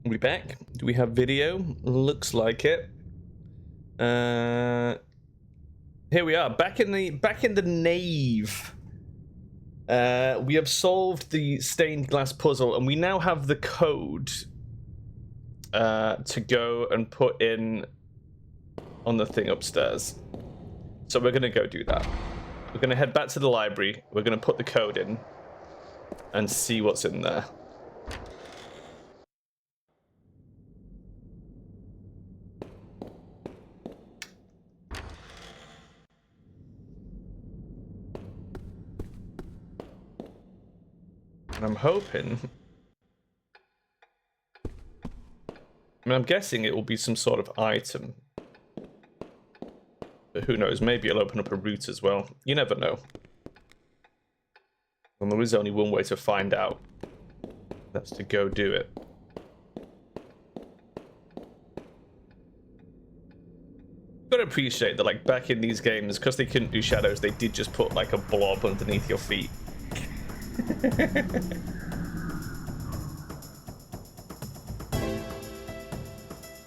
We back? Do we have video? Looks like it. Here we are, back in the nave. We have solved the stained glass puzzle, and we now have the code to go and put in on the thing upstairs. So we're gonna go do that. We're gonna head back to the library. We're gonna put the code in and see what's in there. And I'm hoping... I'm guessing it will be some sort of item. But who knows, maybe it'll open up a route as well. You never know. And there is only one way to find out. That's to go do it. Gotta appreciate that, like, back in these games, because they couldn't do shadows, they did just put, like, a blob underneath your feet.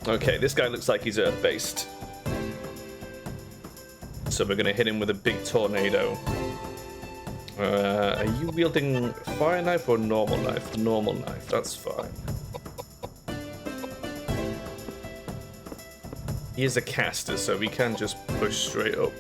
Okay, this guy looks like he's Earth-based. So we're gonna hit him with a big tornado. Are you wielding fire knife or normal knife? Normal knife, that's fine. He is a caster, so we can just push straight up.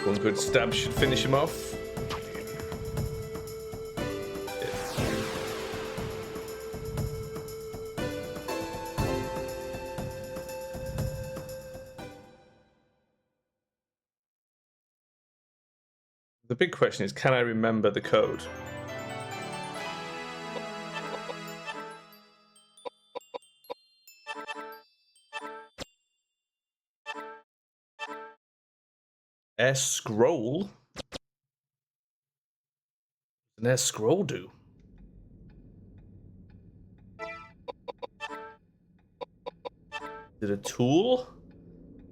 One good stab should finish him off. The big question is, can I remember the code? S-scroll? What does an S-scroll do? Is it a tool?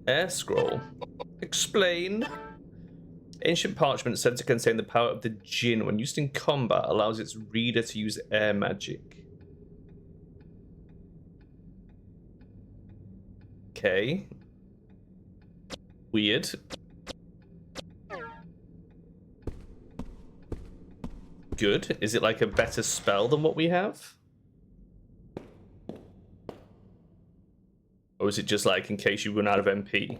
S-scroll. Explain. Ancient parchment said to contain the power of the djinn. When used in combat, allows its reader to use air magic. Okay. Weird. Good. Is it like a better spell than what we have? Or is it just like in case you run out of MP?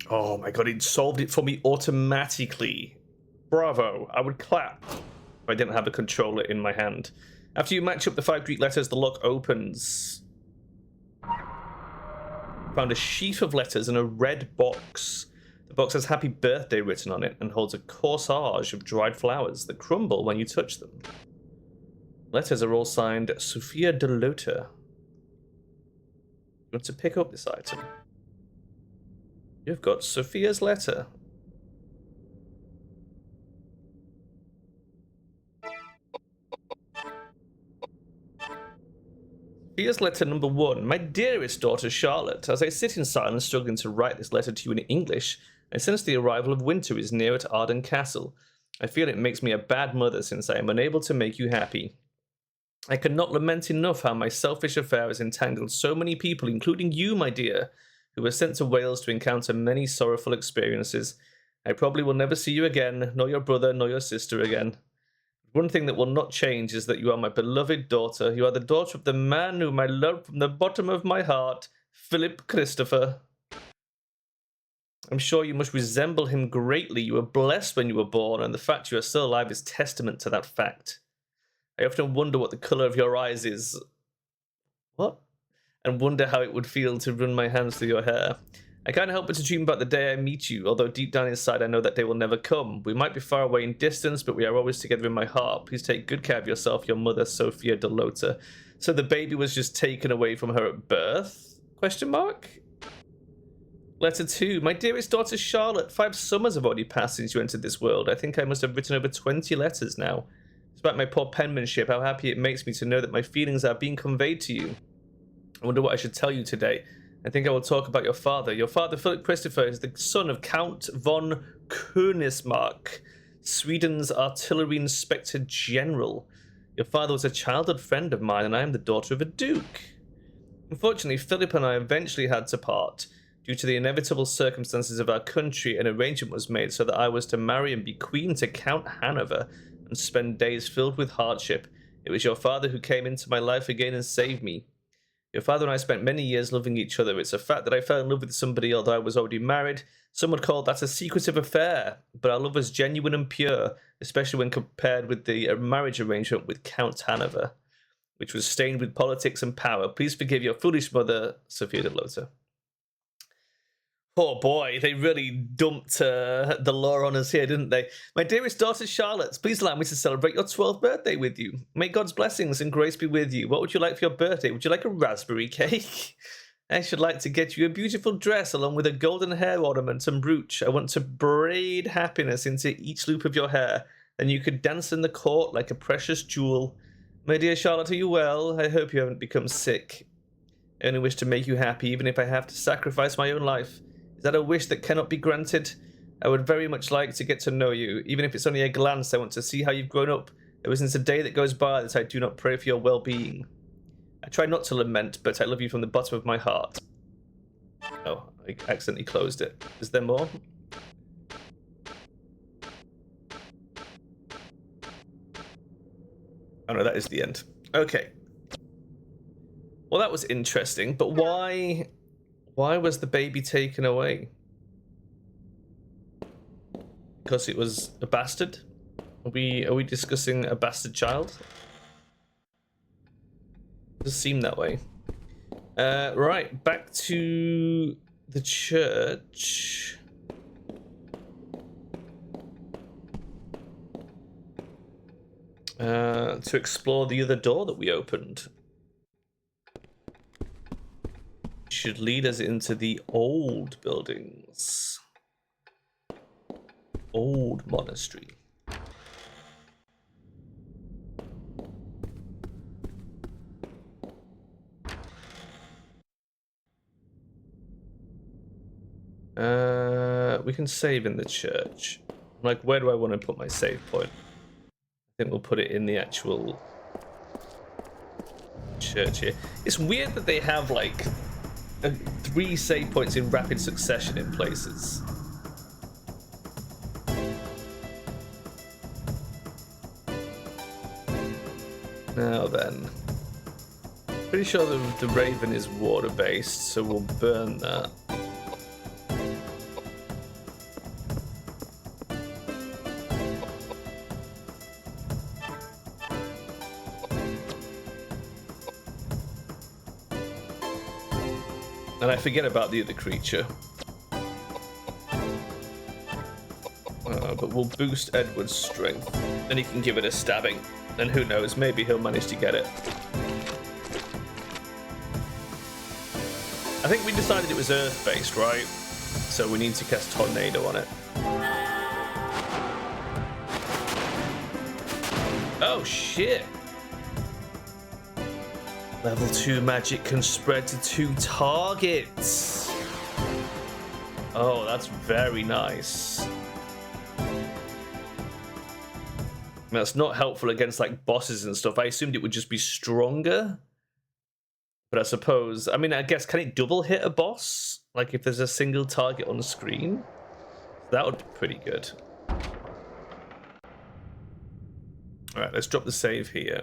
Oh my god, it solved it for me automatically. Bravo. I would clap if I didn't have a controller in my hand. After you match up the 5 Greek letters, the lock opens. Found a sheaf of letters in a red box. The box has happy birthday written on it and holds a corsage of dried flowers that crumble when you touch them. Letters are all signed Sophia de Lota. You want to pick up this item? You've got Sophia's letter. Sophia's letter number 1. My dearest daughter Charlotte, as I sit in silence struggling to write this letter to you in English, I sense the arrival of winter is near at Arden Castle. I feel it makes me a bad mother since I am unable to make you happy. I cannot lament enough how my selfish affair has entangled so many people, including you, my dear, who were sent to Wales to encounter many sorrowful experiences. I probably will never see you again, nor your brother, nor your sister again. One thing that will not change is that you are my beloved daughter. You are the daughter of the man whom I love from the bottom of my heart, Philip Christopher. I'm sure you must resemble him greatly. You were blessed when you were born, and the fact you are still alive is testament to that fact. I often wonder what the colour of your eyes is. What? And wonder how it would feel to run my hands through your hair. I can't help but to dream about the day I meet you, although deep down inside I know that day will never come. We might be far away in distance, but we are always together in my heart. Please take good care of yourself, your mother, Sophia Delota. So the baby was just taken away from her at birth? Question mark? Letter 2. My dearest daughter Charlotte, 5 summers have already passed since you entered this world. I think I must have written over 20 letters now. Despite my poor penmanship, how happy it makes me to know that my feelings are being conveyed to you. I wonder what I should tell you today. I think I will talk about your father. Your father, Philip Christopher, is the son of Count von Königsmark, Sweden's artillery inspector general. Your father was a childhood friend of mine, and I am the daughter of a duke. Unfortunately, Philip and I eventually had to part. Due to the inevitable circumstances of our country, an arrangement was made so that I was to marry and be queen to Count Hanover and spend days filled with hardship. It was your father who came into my life again and saved me. Your father and I spent many years loving each other. It's a fact that I fell in love with somebody although I was already married. Some would call that a secretive affair, but our love was genuine and pure, especially when compared with the marriage arrangement with Count Hanover, which was stained with politics and power. Please forgive your foolish mother, Sophia Delota. Oh boy, they really dumped the law on us here, didn't they? My dearest daughter Charlotte, please allow me to celebrate your 12th birthday with you. May God's blessings and grace be with you. What would you like for your birthday? Would you like a raspberry cake? I should like to get you a beautiful dress along with a golden hair ornament and brooch. I want to braid happiness into each loop of your hair, and you could dance in the court like a precious jewel. My dear Charlotte, are you well? I hope you haven't become sick. I only wish to make you happy, even if I have to sacrifice my own life. Is that a wish that cannot be granted? I would very much like to get to know you. Even if it's only a glance, I want to see how you've grown up. There isn't a day that goes by that I do not pray for your well-being. I try not to lament, but I love you from the bottom of my heart. Oh, I accidentally closed it. Is there more? Oh no, that is the end. Okay. Well, that was interesting, but why was the baby taken away? Because it was a bastard? Are we discussing a bastard child? It does seem that way. Right, back to the church. To explore the other door that we opened. Should lead us into the old buildings. Old monastery. We can save in the church. Like, where do I want to put my save point? I think we'll put it in the actual church here. It's weird that they have, like, 3 save points in rapid succession in places. Now then. Pretty sure the Raven is water-based, so we'll burn that. And I forget about the other creature. But we'll boost Edward's strength. Then he can give it a stabbing. And who knows, maybe he'll manage to get it. I think we decided it was Earth-based, right? So we need to cast Tornado on it. Oh, shit! Level 2 magic can spread to 2 targets. Oh, that's very nice. That's not helpful against, like, bosses and stuff. I assumed it would just be stronger. But I suppose... I mean, I guess, can it double hit a boss? Like, if there's a single target on the screen? That would be pretty good. All right, let's drop the save here.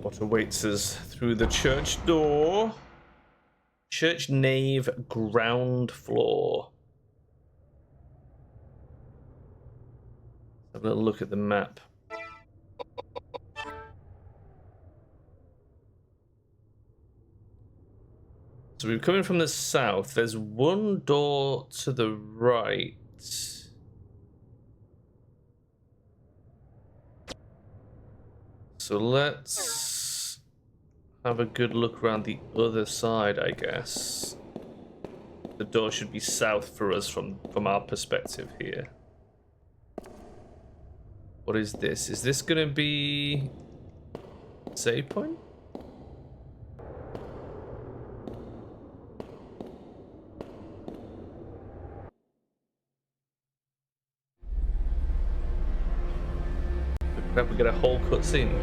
What awaits us through the church door? Church nave, ground floor. Have a little look at the map. So we're coming from the south. There's one door to the right. So let's have a good look around the other side, I guess. The door should be south for us from our perspective here. What is this? Is this gonna be save point? We get a whole cutscene.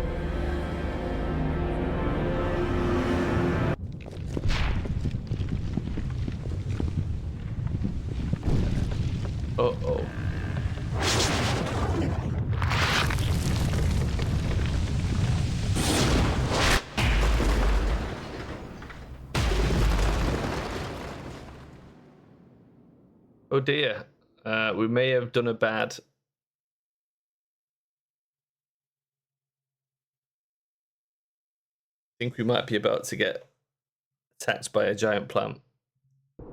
Uh-oh. Oh dear. We may have done a bad. I think we might be about to get attacked by a giant plant. You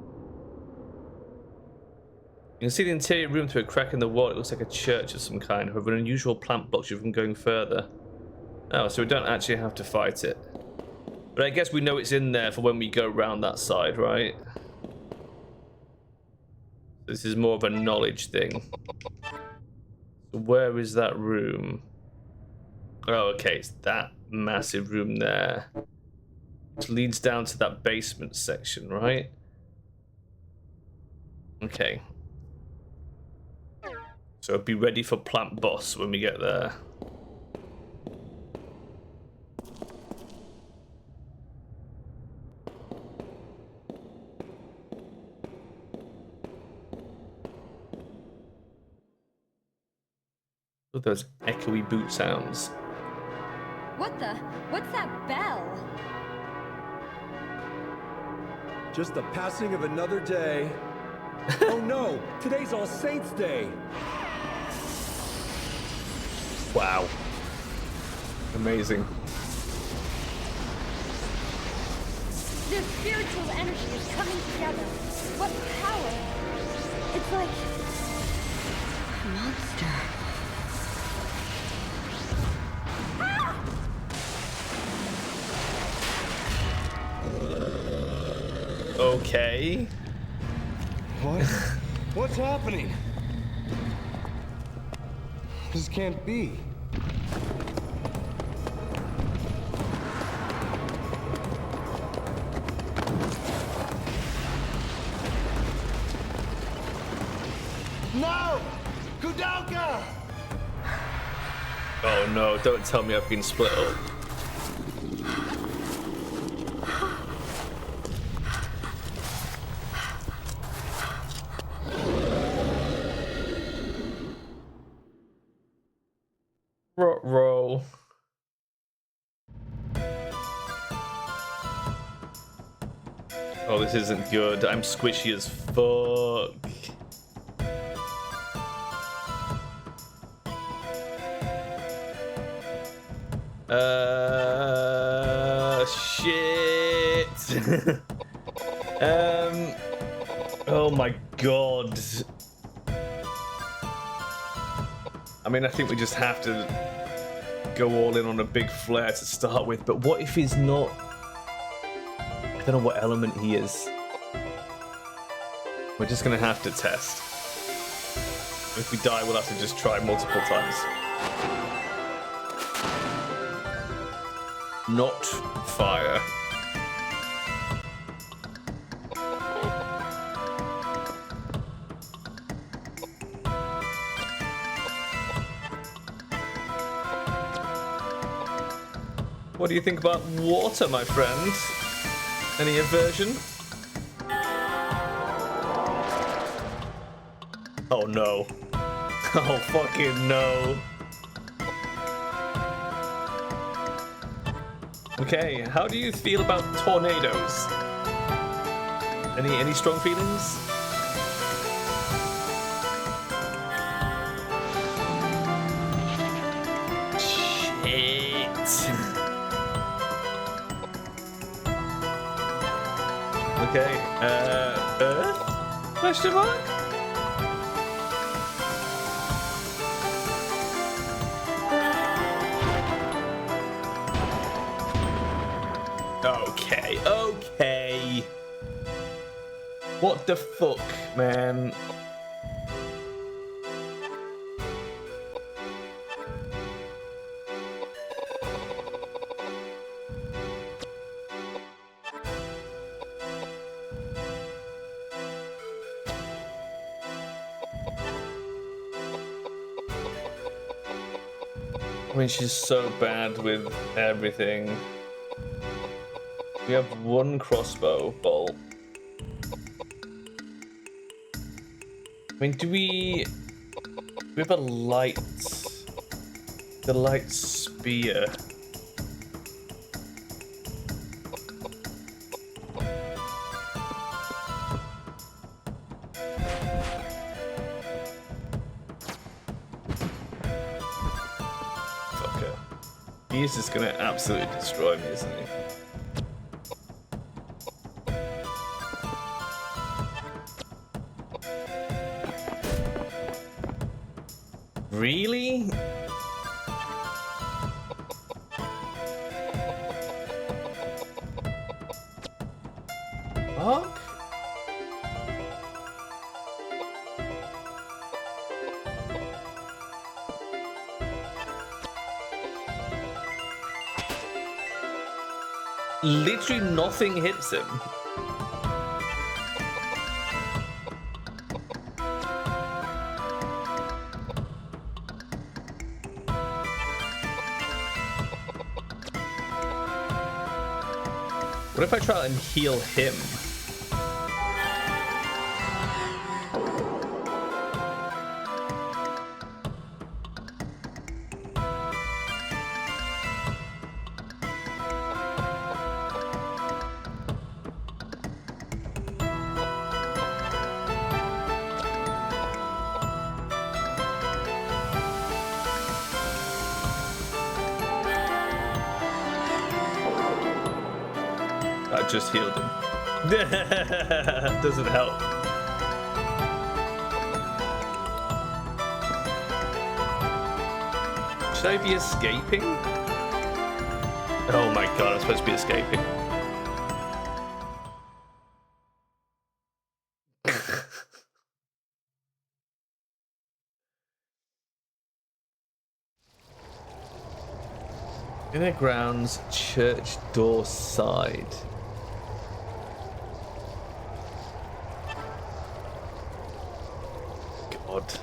can see the interior room through a crack in the wall. It looks like a church of some kind. However, an unusual plant blocks you from going further. Oh, so we don't actually have to fight it. But I guess we know it's in there for when we go around that side, right? This is more of a knowledge thing. So where is that room? Oh, okay, it's that massive room there. Which leads down to that basement section, right? Okay. So be ready for plant boss when we get there. Look at those echoey boot sounds. What the? What's that bell? Just the passing of another day. Oh no! Today's All Saints' Day! Wow. Amazing. Their spiritual energy is coming together. What power! It's like a monster. Okay. What? What's happening? This can't be. No! Koudelka! Oh no, don't tell me I've been split up. Roll. Oh, this isn't good. I'm squishy as fuck. Shit. Oh my god. I mean, I think we just have to go all in on a big flare to start with, but what if he's not? I don't know what element he is. We're just gonna have to test. If we die, we'll have to just try multiple times. Not fire. What do you think about water, my friend? Any aversion? Oh no. Oh fucking no. Okay, how do you feel about tornadoes? Any strong feelings? Shit. Okay, Earth? Question mark? Okay, okay. What the fuck, man? I mean, she's so bad with everything. We have one crossbow bolt. I mean, do we have a light? The light spear. Fucker. He is just gonna absolutely destroy me, isn't he? Really? Fuck? Literally nothing hits him. What if I try and heal him? That just healed him. Doesn't help. Should I be escaping? Oh my god, I'm supposed to be escaping. Inner grounds, church door side. God.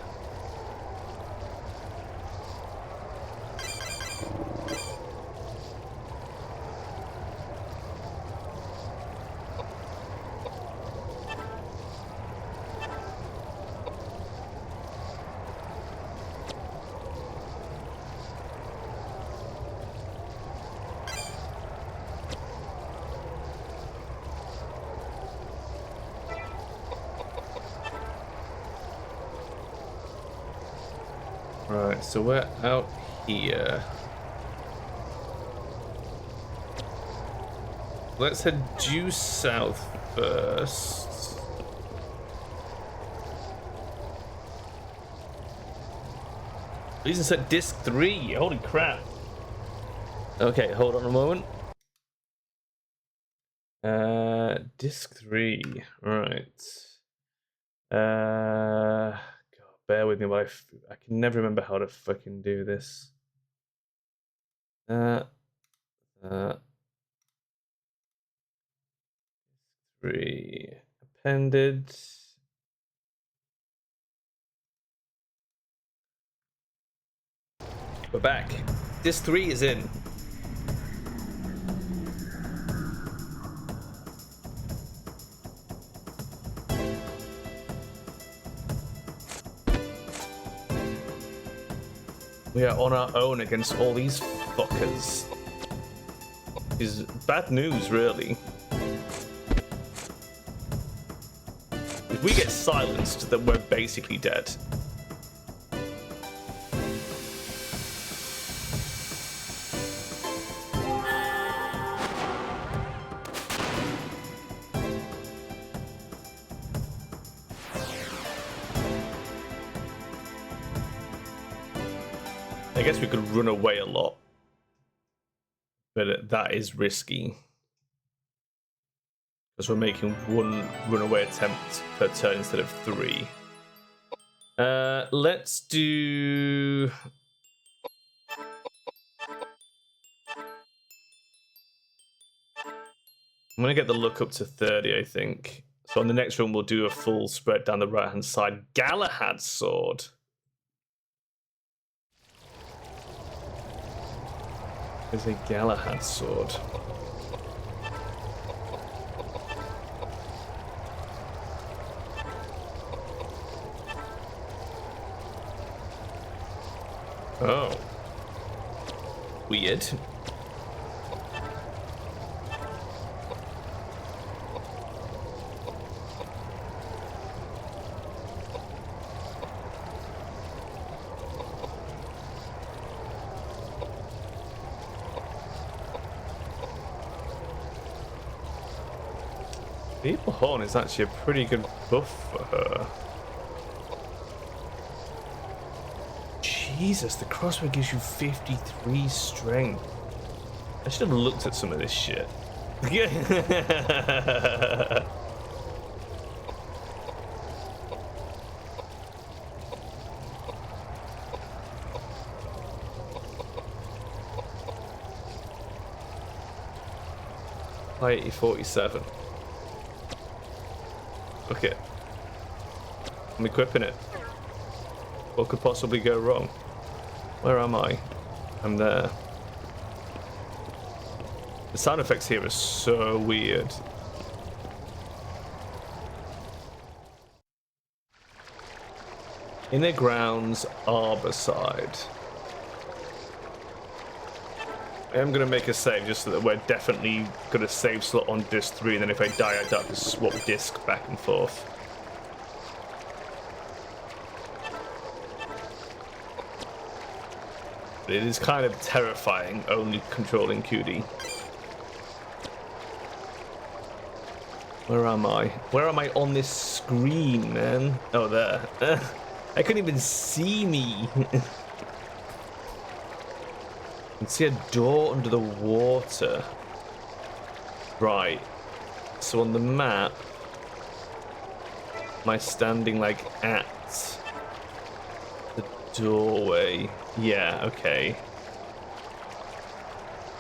Right, so we're out here. Let's head due south first. Lisa said disc 3. Holy crap. Okay, hold on a moment. Disc 3. Right. God, bear with me, but I can never remember how to fucking do this. 3 appended. We're back. Disc 3 is in. We are on our own against all these fuckers. Is bad news, really. If we get silenced, then we're basically dead. I guess we could run away a lot, but that is risky because we're making one runaway attempt per turn instead of 3. Let's do... I'm gonna get the look up to 30, I think. So on the next run, we'll do a full spread down the right-hand side. Galahad's sword. There's a Galahad sword. Oh. Weird. Evil Horn is actually a pretty good buff for her. Jesus, the crossbow gives you 53 strength. I should have looked at some of this shit. Piety 47. Okay. I'm equipping it. What could possibly go wrong? Where am I? I'm there. The sound effects here are so weird. Inner Grounds, Arborside. I am going to make a save just so that we're definitely going to save slot on disc 3, and then if I die, I don't have to swap disc back and forth. But it is kind of terrifying, only controlling QD. Where am I? Where am I on this screen, man? Oh, there. I couldn't even see me. I can see a door under the water. Right. So on the map, am I standing like at the doorway? Yeah, okay.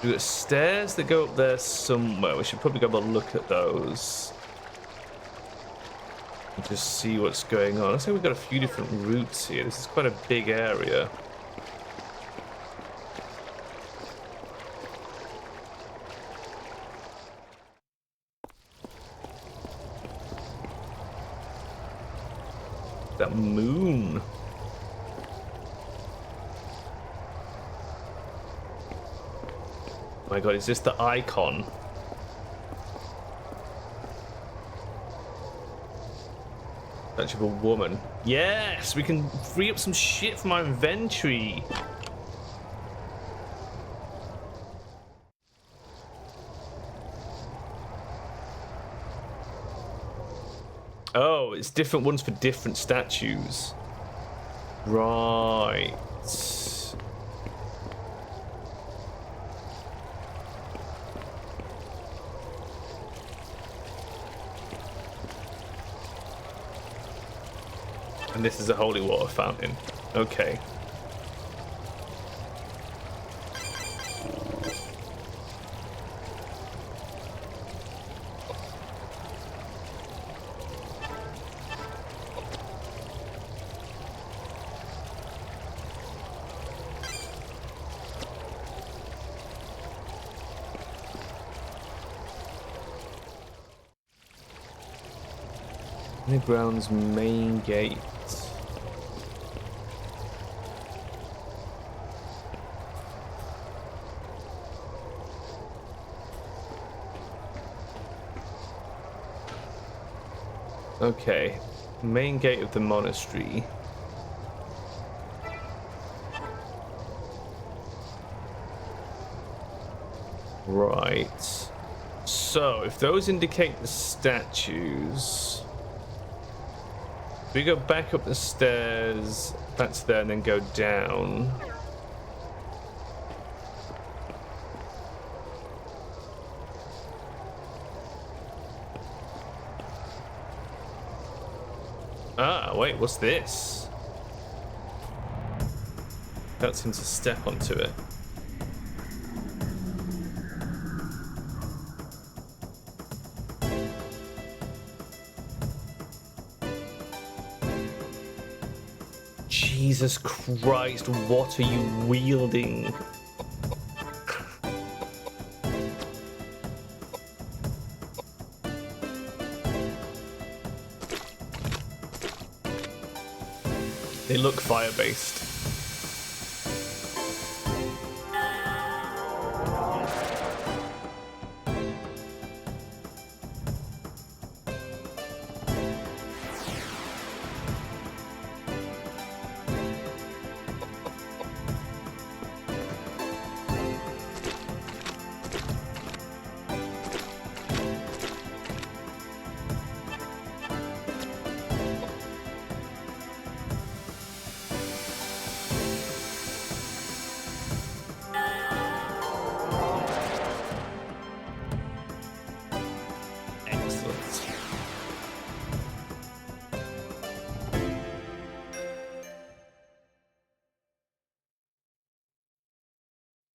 We've got stairs that go up there somewhere. We should probably go have a look at those. And just see what's going on. Looks like we've got a few different routes here. This is quite a big area. That moon. Oh my god, is this the icon? Statue of a woman. Yes, we can free up some shit from our inventory. Oh, it's different ones for different statues. Right. And this is a holy water fountain. Okay. Underground's main gate. Okay. Main gate of the monastery. Right. So, if those indicate the statues... we go back up the stairs, back to there, and then go down. Ah, wait, what's this? Don't seem to step onto it. Jesus Christ, what are you wielding? They look fire-based.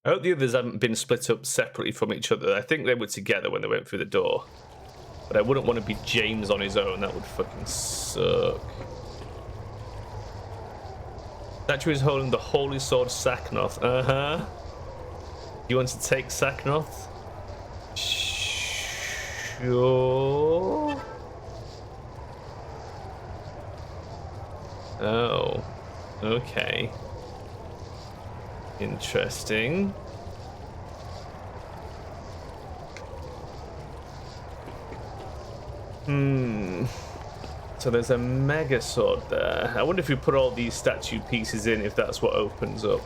I hope the others haven't been split up separately from each other. I think they were together when they went through the door. But I wouldn't want to be James on his own. That would fucking suck. Statue is holding the holy sword Saknoth. Uh-huh. You want to take Saknoth? Sure. Oh. Okay. Interesting. So there's a mega sword there. I wonder if we put all these statue pieces in, if that's what opens up.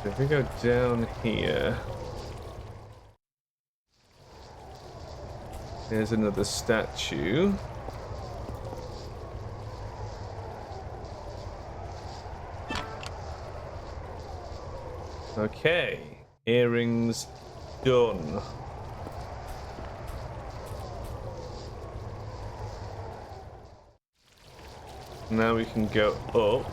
So if we go down here, there's another statue. Okay, earrings done. Now we can go up.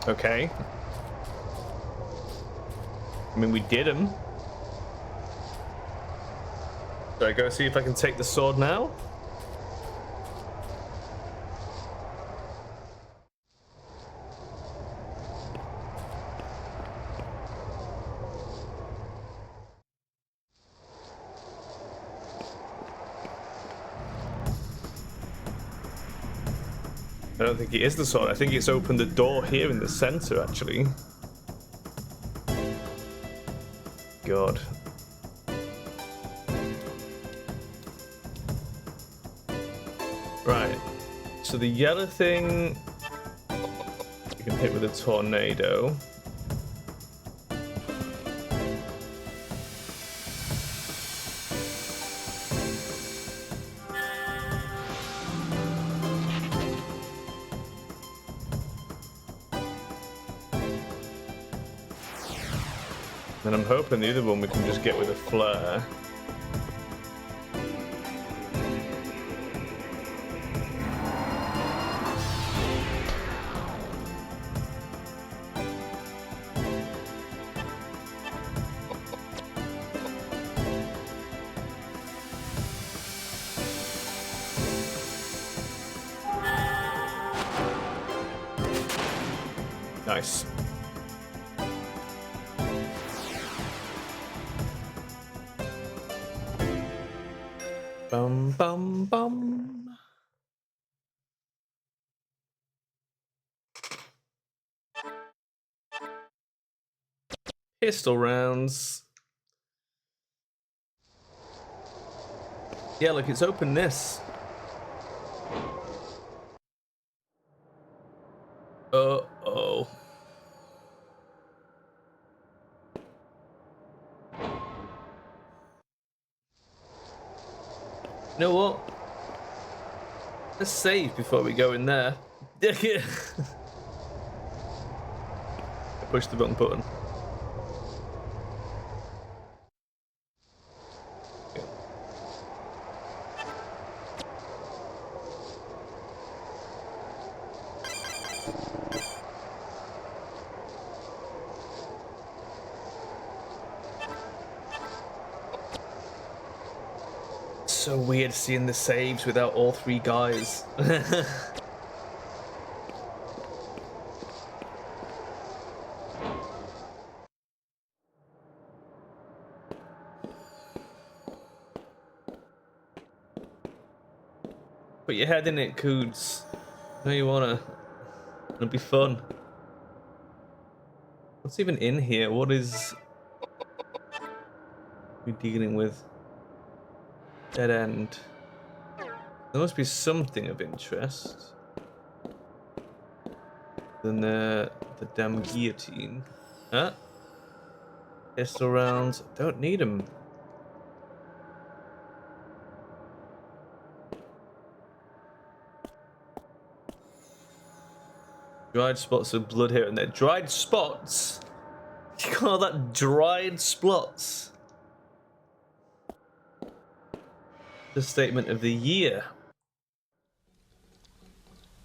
Okay. I mean, we did him. Should I go see if I can take the sword now? I don't think it is the sword. I think it's opened the door here in the center, actually. God. Right. So the yellow thing can hit with a tornado. And I'm hoping the other one we can just get with a flare. Nice. Bum bum bum. Pistol rounds. Yeah, look, it's open this. Uh-oh. You know what? Let's save before we go in there. I pushed the wrong button. So weird seeing the saves without all three guys. Put your head in it, Coods. No, you wanna. It'll be fun. What's even in here? What is we dealing with? Dead end. There must be something of interest. Than the damn guillotine. Huh? Pistol rounds. Don't need them. Dried spots of blood here and there. Dried spots? You call that dried spots? The statement of the year.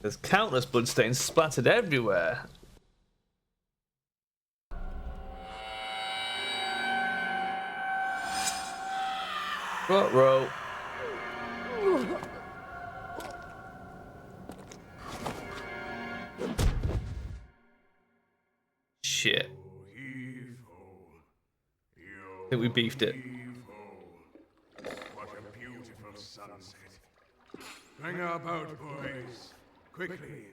There's countless bloodstains splattered everywhere. Row. Shit. I think we beefed it. What a beautiful sunset. Bring our boat, boys. Quickly.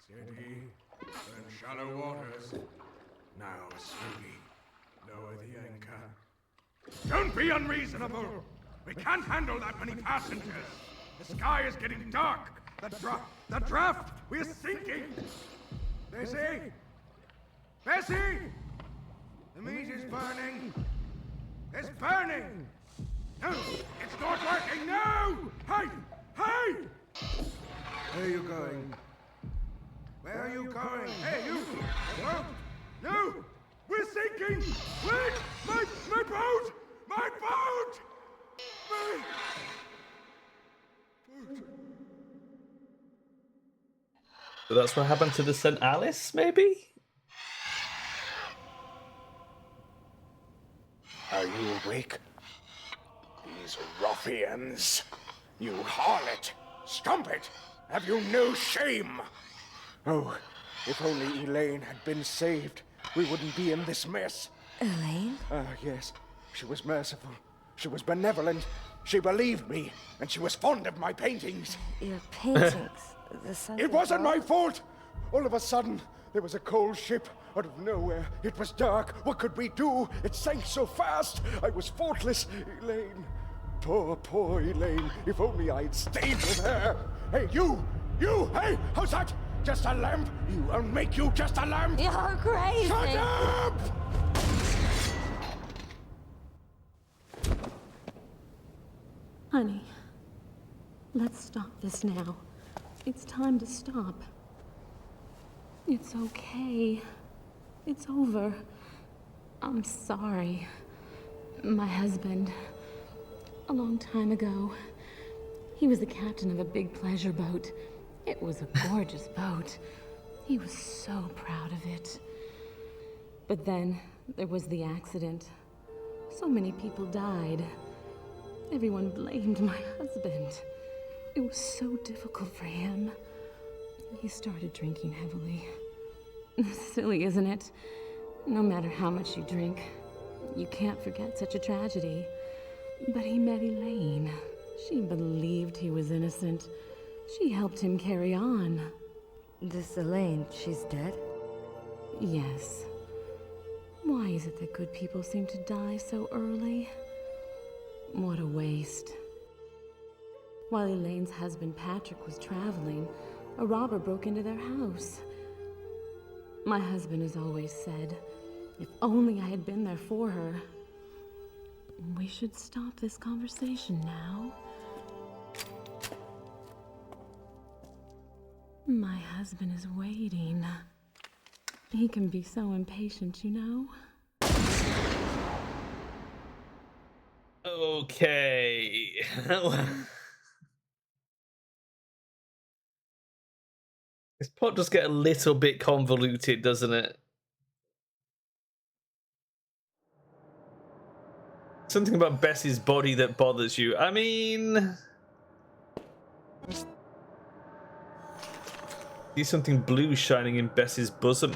Steady. And shallow waters. Now, slowly. Lower the anchor. Don't be unreasonable. We can't handle that many passengers. The sky is getting dark. The draft. We're sinking. Bessie? Bessie! The meat is burning. It's burning. No, it's not working. No! Hey! Hey! Where are you going? Where are you going? Hey, you! No! No! We're sinking! Wait! My boat! My boat! My boat! So that's what happened to the St. Alice, maybe? Are you awake? These ruffians! You harlot! Strumpet! Have you no shame? Oh, if only Elaine had been saved, we wouldn't be in this mess. Elaine? Ah, yes. She was merciful. She was benevolent. She believed me, and she was fond of my paintings. Your paintings. The sunset. It wasn't my fault! All of a sudden, there was a cold ship out of nowhere. It was dark. What could we do? It sank so fast. I was faultless. Elaine. Poor Elaine. If only I'd stayed with her. Hey, you! Hey, how's that? Just a lamp? You won't make you just a lamp? You're crazy. Shut up! Honey, let's stop this now. It's time to stop. It's okay. It's over. I'm sorry. My husband, a long time ago, he was the captain of a big pleasure boat. It was a gorgeous boat. He was so proud of it. But then there was the accident. So many people died. Everyone blamed my husband. It was so difficult for him. He started drinking heavily. Silly, isn't it? No matter how much you drink, you can't forget such a tragedy. But he met Elaine. She believed he was innocent. She helped him carry on. This Elaine, she's dead? Yes. Why is it that good people seem to die so early? What a waste. While Elaine's husband Patrick was traveling, a robber broke into their house. My husband has always said, if only I had been there for her. We should stop this conversation now. My husband is waiting. He can be so impatient, you know? Okay. This plot does get a little bit convoluted, doesn't it? Something about Bessie's body that bothers you. I mean... See something blue shining in Bessie's bosom.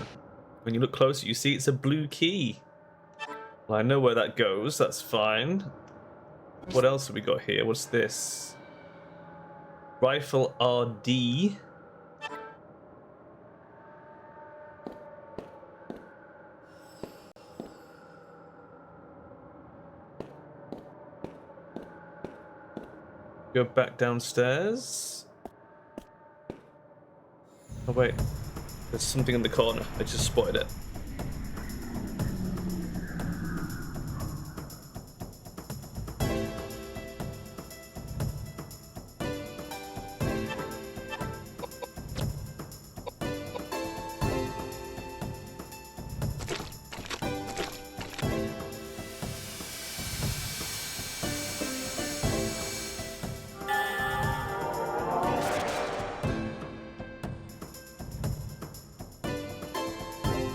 When you look closer, you see it's a blue key. Well, I know where that goes. That's fine. What else have we got here? What's this? Rifle RD. Go back downstairs. Oh wait, there's something in the corner. I just spotted it.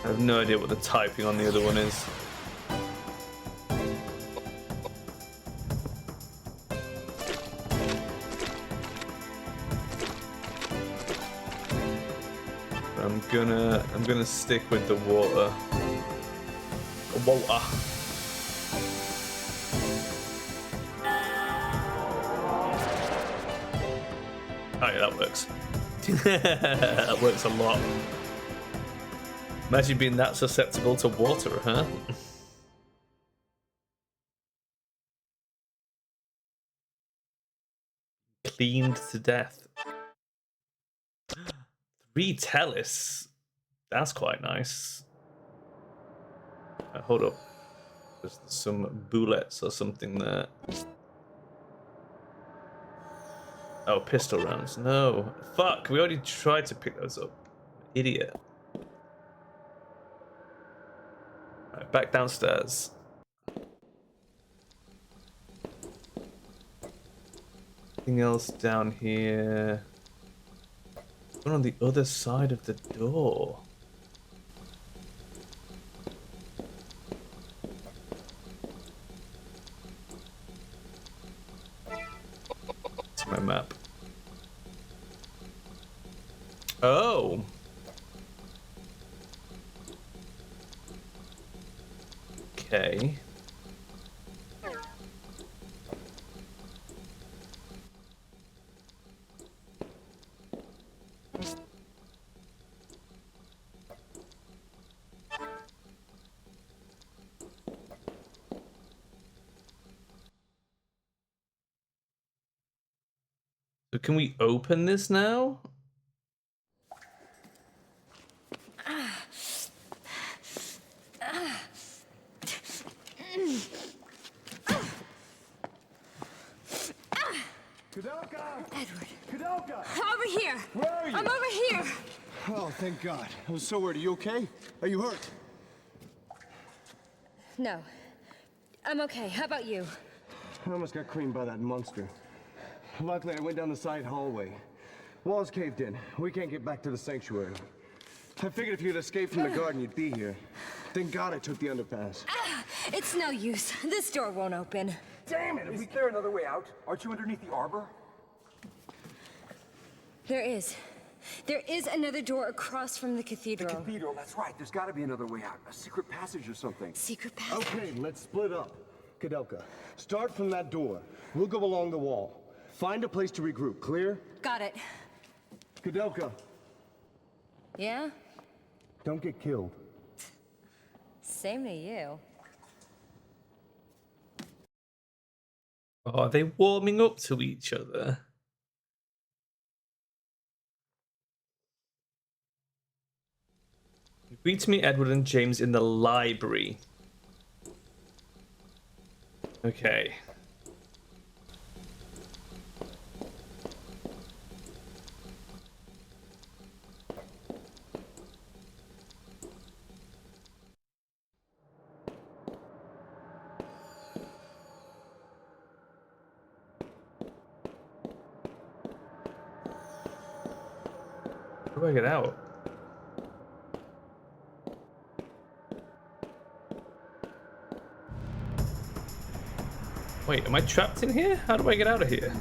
I have no idea what the typing on the other one is. I'm gonna stick with the water. Water. Oh yeah, that works. That works a lot. Imagine being that susceptible to water, huh? Cleaned to death. 3 Tellis. That's quite nice. Hold up. There's some bullets or something there. Oh, pistol rounds. No. Fuck, we already tried to pick those up. Idiot. Right, back downstairs. Anything else down here? One on the other side of the door. It's my map. Oh. Okay. So can we open this now? Koudelka! Edward. Koudelka! Over here! Where are you? I'm over here! Oh, thank God. I was so worried. Are you okay? Are you hurt? No. I'm okay. How about you? I almost got creamed by that monster. Luckily, I went down the side hallway. Walls caved in. We can't get back to the sanctuary. I figured if you'd escaped from the garden, you'd be here. Thank God I took the underpass. It's no use. This door won't open. Damn it! Is there another way out? Aren't you underneath the arbor? There is. There is another door across from the The cathedral. cathedral, that's right. There's got to be another way out. A secret passage or something. Secret passage. Okay, let's split up. Koudelka, start from that door. We'll go along the wall. Find a place to regroup. Clear? Got it. Koudelka, Yeah? don't get killed. Same to you. Oh, are they warming up to each other? Agreed to meet Edward and James in the library. Okay. How do I get out? Wait, am I trapped in here? How do I get out of here?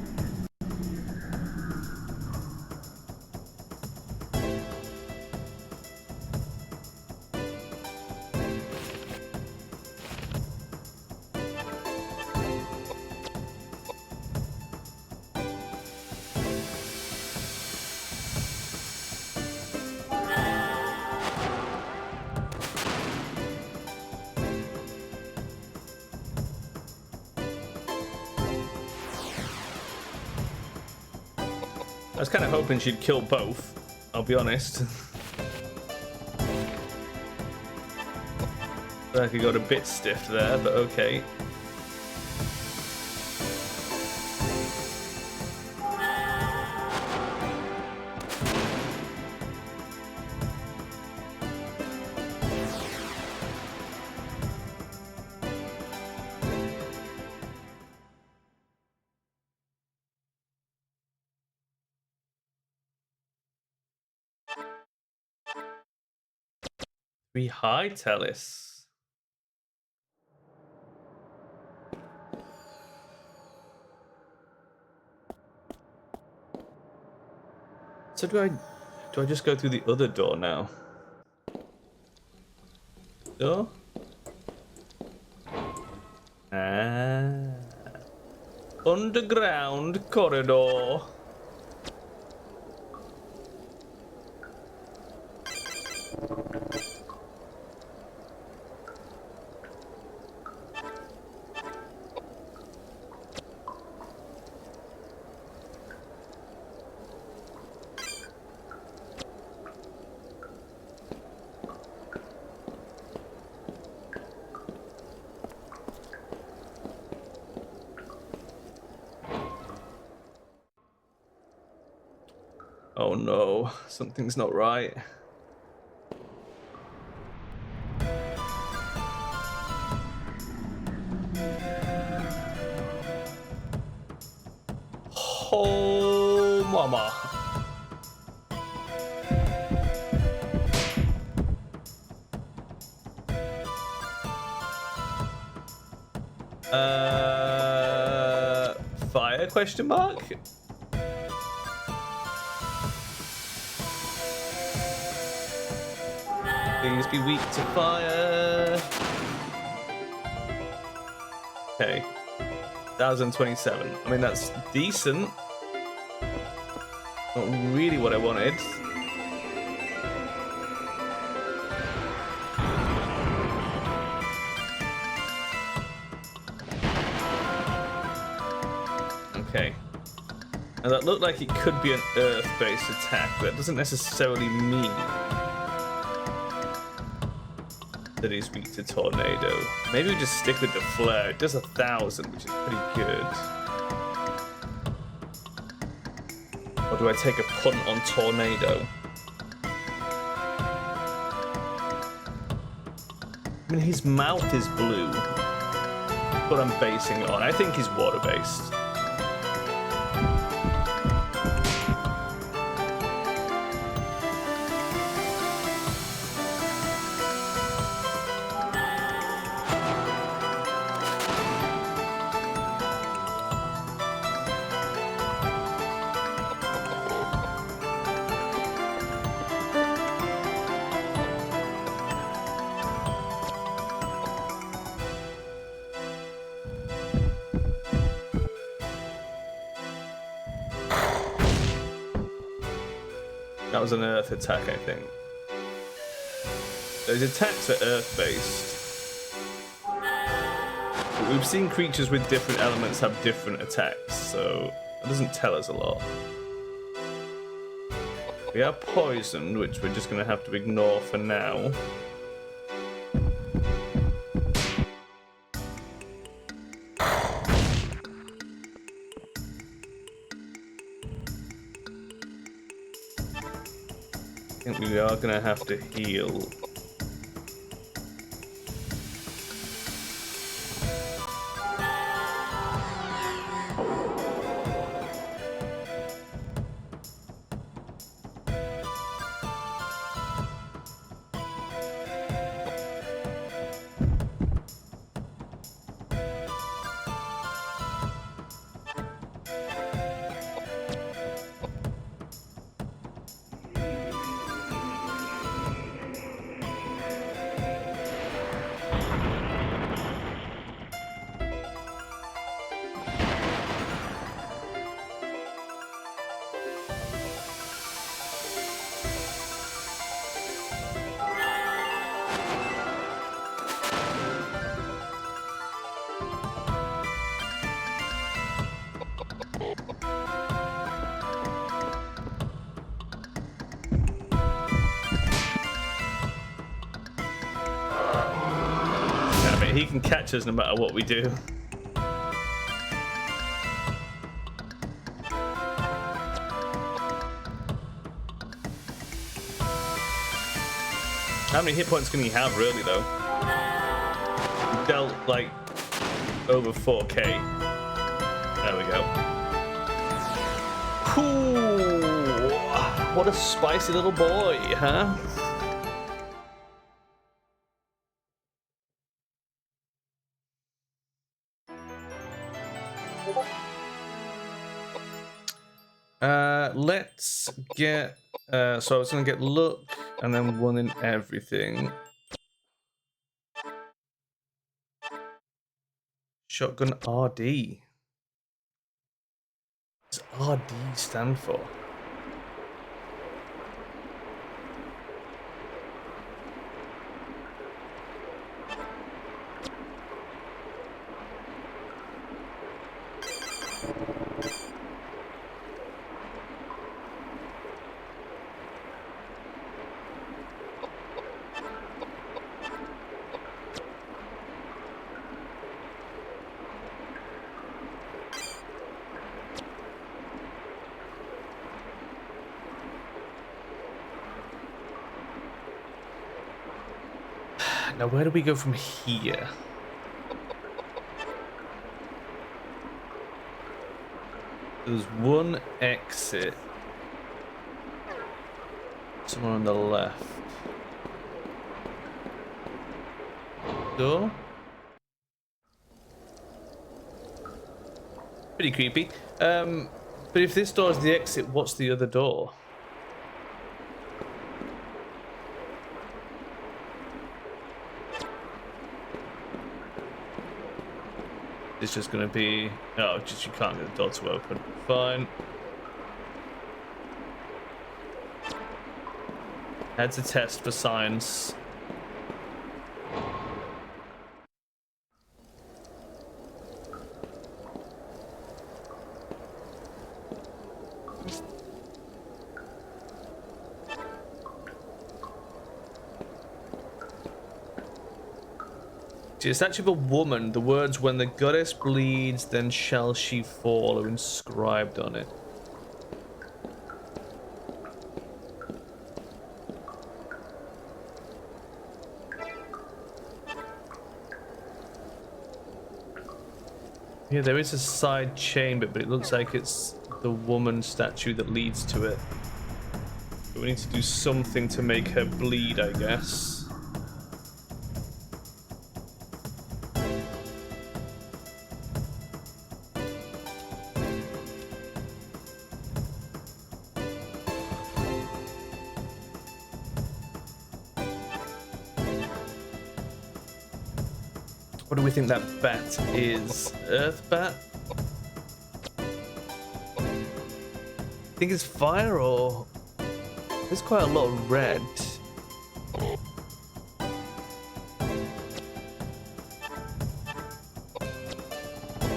I was kind of hoping she'd kill both, I'll be honest. I could got a bit stiff there, but okay. We hi, Tellis. So do I just go through the other door now? Door? Ah. Underground corridor. Oh no, something's not right. Oh, mama. Fire question mark? Please be weak to fire. Okay. 1027. I mean, that's decent. Not really what I wanted. Okay. Now that looked like it could be an Earth-based attack, but it doesn't necessarily mean that he's weak to tornado. Maybe we just stick with the flare. It does 1,000, which is pretty good. Or do I take a punt on tornado? I mean, his mouth is blue. But I'm basing it on. I think he's water-based. That was an Earth attack, I think. Those attacks are Earth-based. But we've seen creatures with different elements have different attacks, so that doesn't tell us a lot. We are poisoned, which we're just going to have to ignore for now. I think we are going to have to heal. He can catch us no matter what we do. How many hit points can he have, really, though? He dealt, like, over 4k. There we go. Cool. What a spicy little boy, huh? Let's get, so I was going to get look and then one in everything. Shotgun RD. What does RD stand for? Now, where do we go from here? There's one exit. Somewhere on the left. Door? Pretty creepy. But if this door is the exit, what's the other door? It's just going to be... Oh, just you can't get the door to open. Fine. Had to test for science. The statue of a woman. The words, "When the goddess bleeds, then shall she fall," are inscribed on it. Yeah, there is a side chamber, but it looks like it's the woman statue that leads to it. But we need to do something to make her bleed, I guess. What do we think that bat is? Earth bat? I think it's fire, or there's quite a lot of red.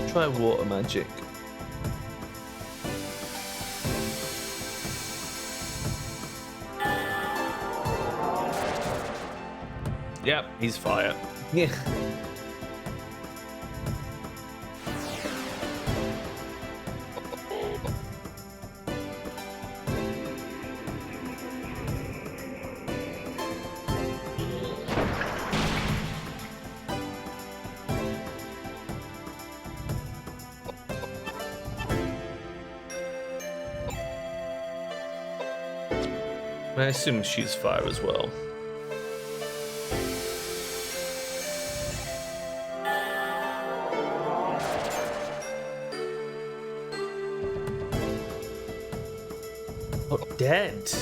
Try water magic. Yep, he's fire. Yeah. I assume she's fire as well. Oh, dead.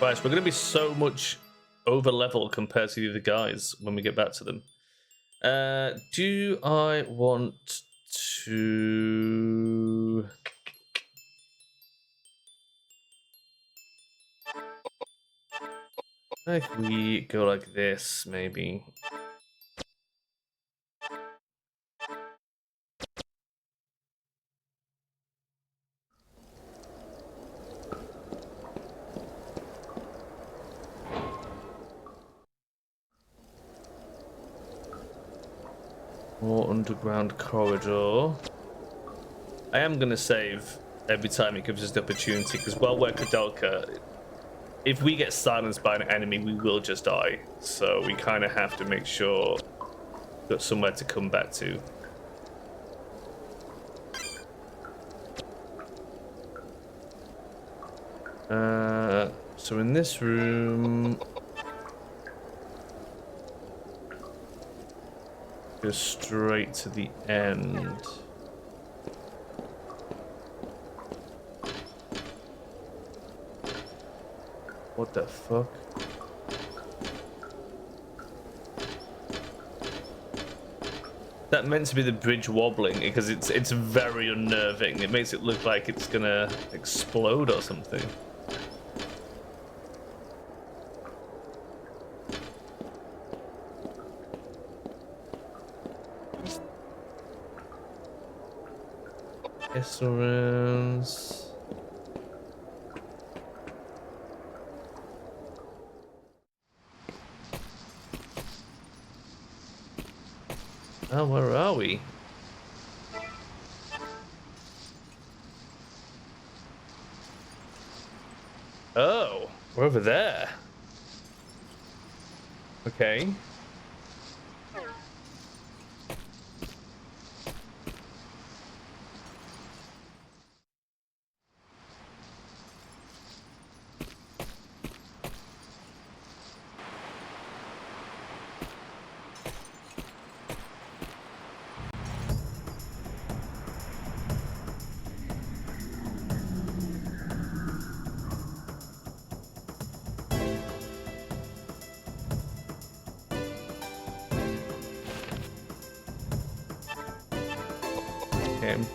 Right, we're going to be so much over level compared to the other guys when we get back to them. Do I want to... If we go like this, maybe. More underground corridor. I am going to save every time it gives us the opportunity, because while we're Koudelka, if we get silenced by an enemy, we will just die. So we kind of have to make sure we've got somewhere to come back to. So in this room... Go straight to the end. What the fuck? That meant to be the bridge wobbling, because it's very unnerving. It makes it look like it's gonna explode or something. Rooms. Oh, where are we? Oh, we're over there. Okay. Okay, I'm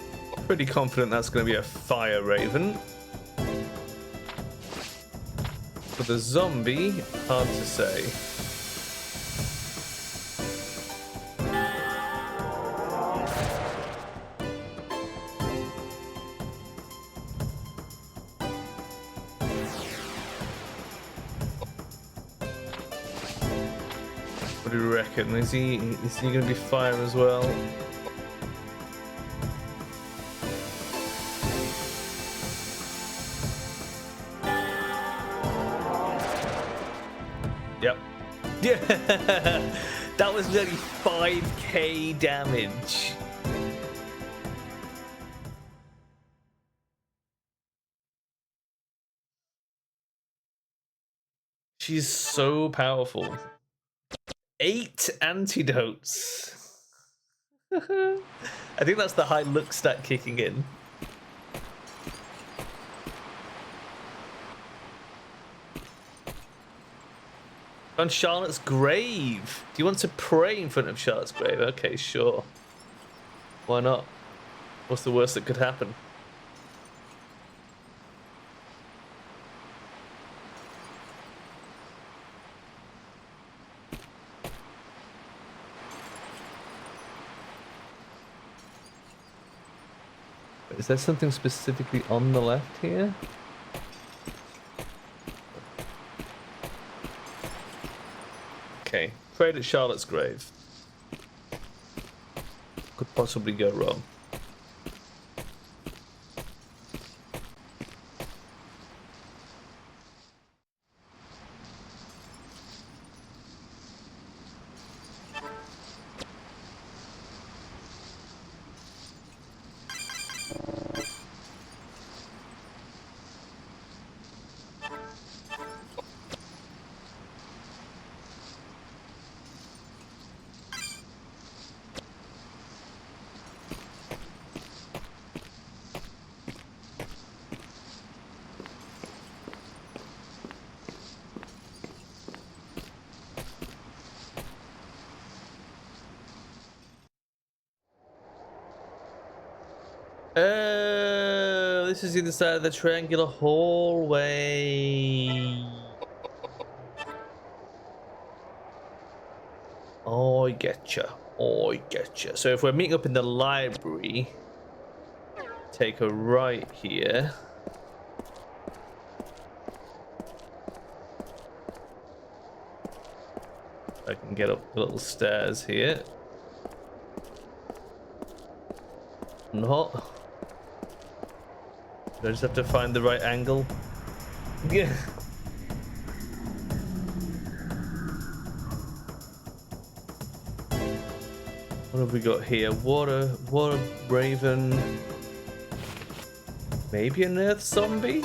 pretty confident that's going to be a fire raven. For the zombie, hard to say. What do you reckon? Is he gonna be fire as well? Yep. Yeah, that was nearly 5k damage. She's so powerful. 8 antidotes. I think that's the high luck stat kicking in. On Charlotte's grave. Do you want to pray in front of Charlotte's grave? Okay, sure. Why not? What's the worst that could happen? Is there something specifically on the left here? Okay, prayed at Charlotte's grave. Could possibly go wrong. This is either side of the triangular hallway. I getcha. I getcha. So if we're meeting up in the library, take a right here. I can get up the little stairs here. Not. I just have to find the right angle. Yeah. What have we got here? Water raven. Maybe an earth zombie?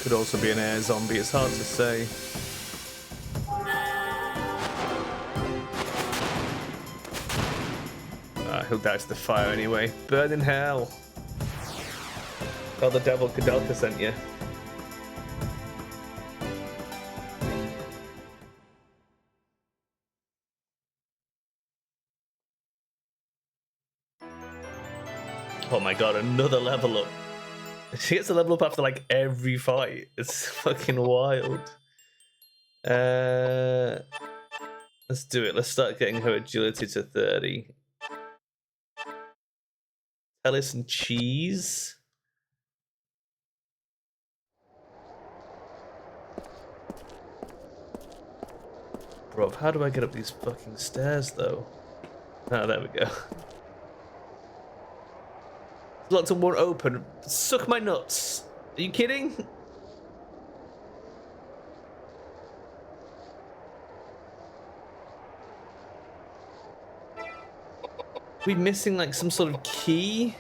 Could also be an air zombie, it's hard to say. He'll die to the fire anyway. Burn in hell. Oh, the devil Koudelka sent you. Oh my god, another level up. She gets a level up after like every fight. It's fucking wild. Let's do it. Let's start getting her agility to 30. Ellis and cheese. Bro, how do I get up these fucking stairs though? Ah, there we go. Lots of won't open. Suck my nuts. Are you kidding? We missing like some sort of key?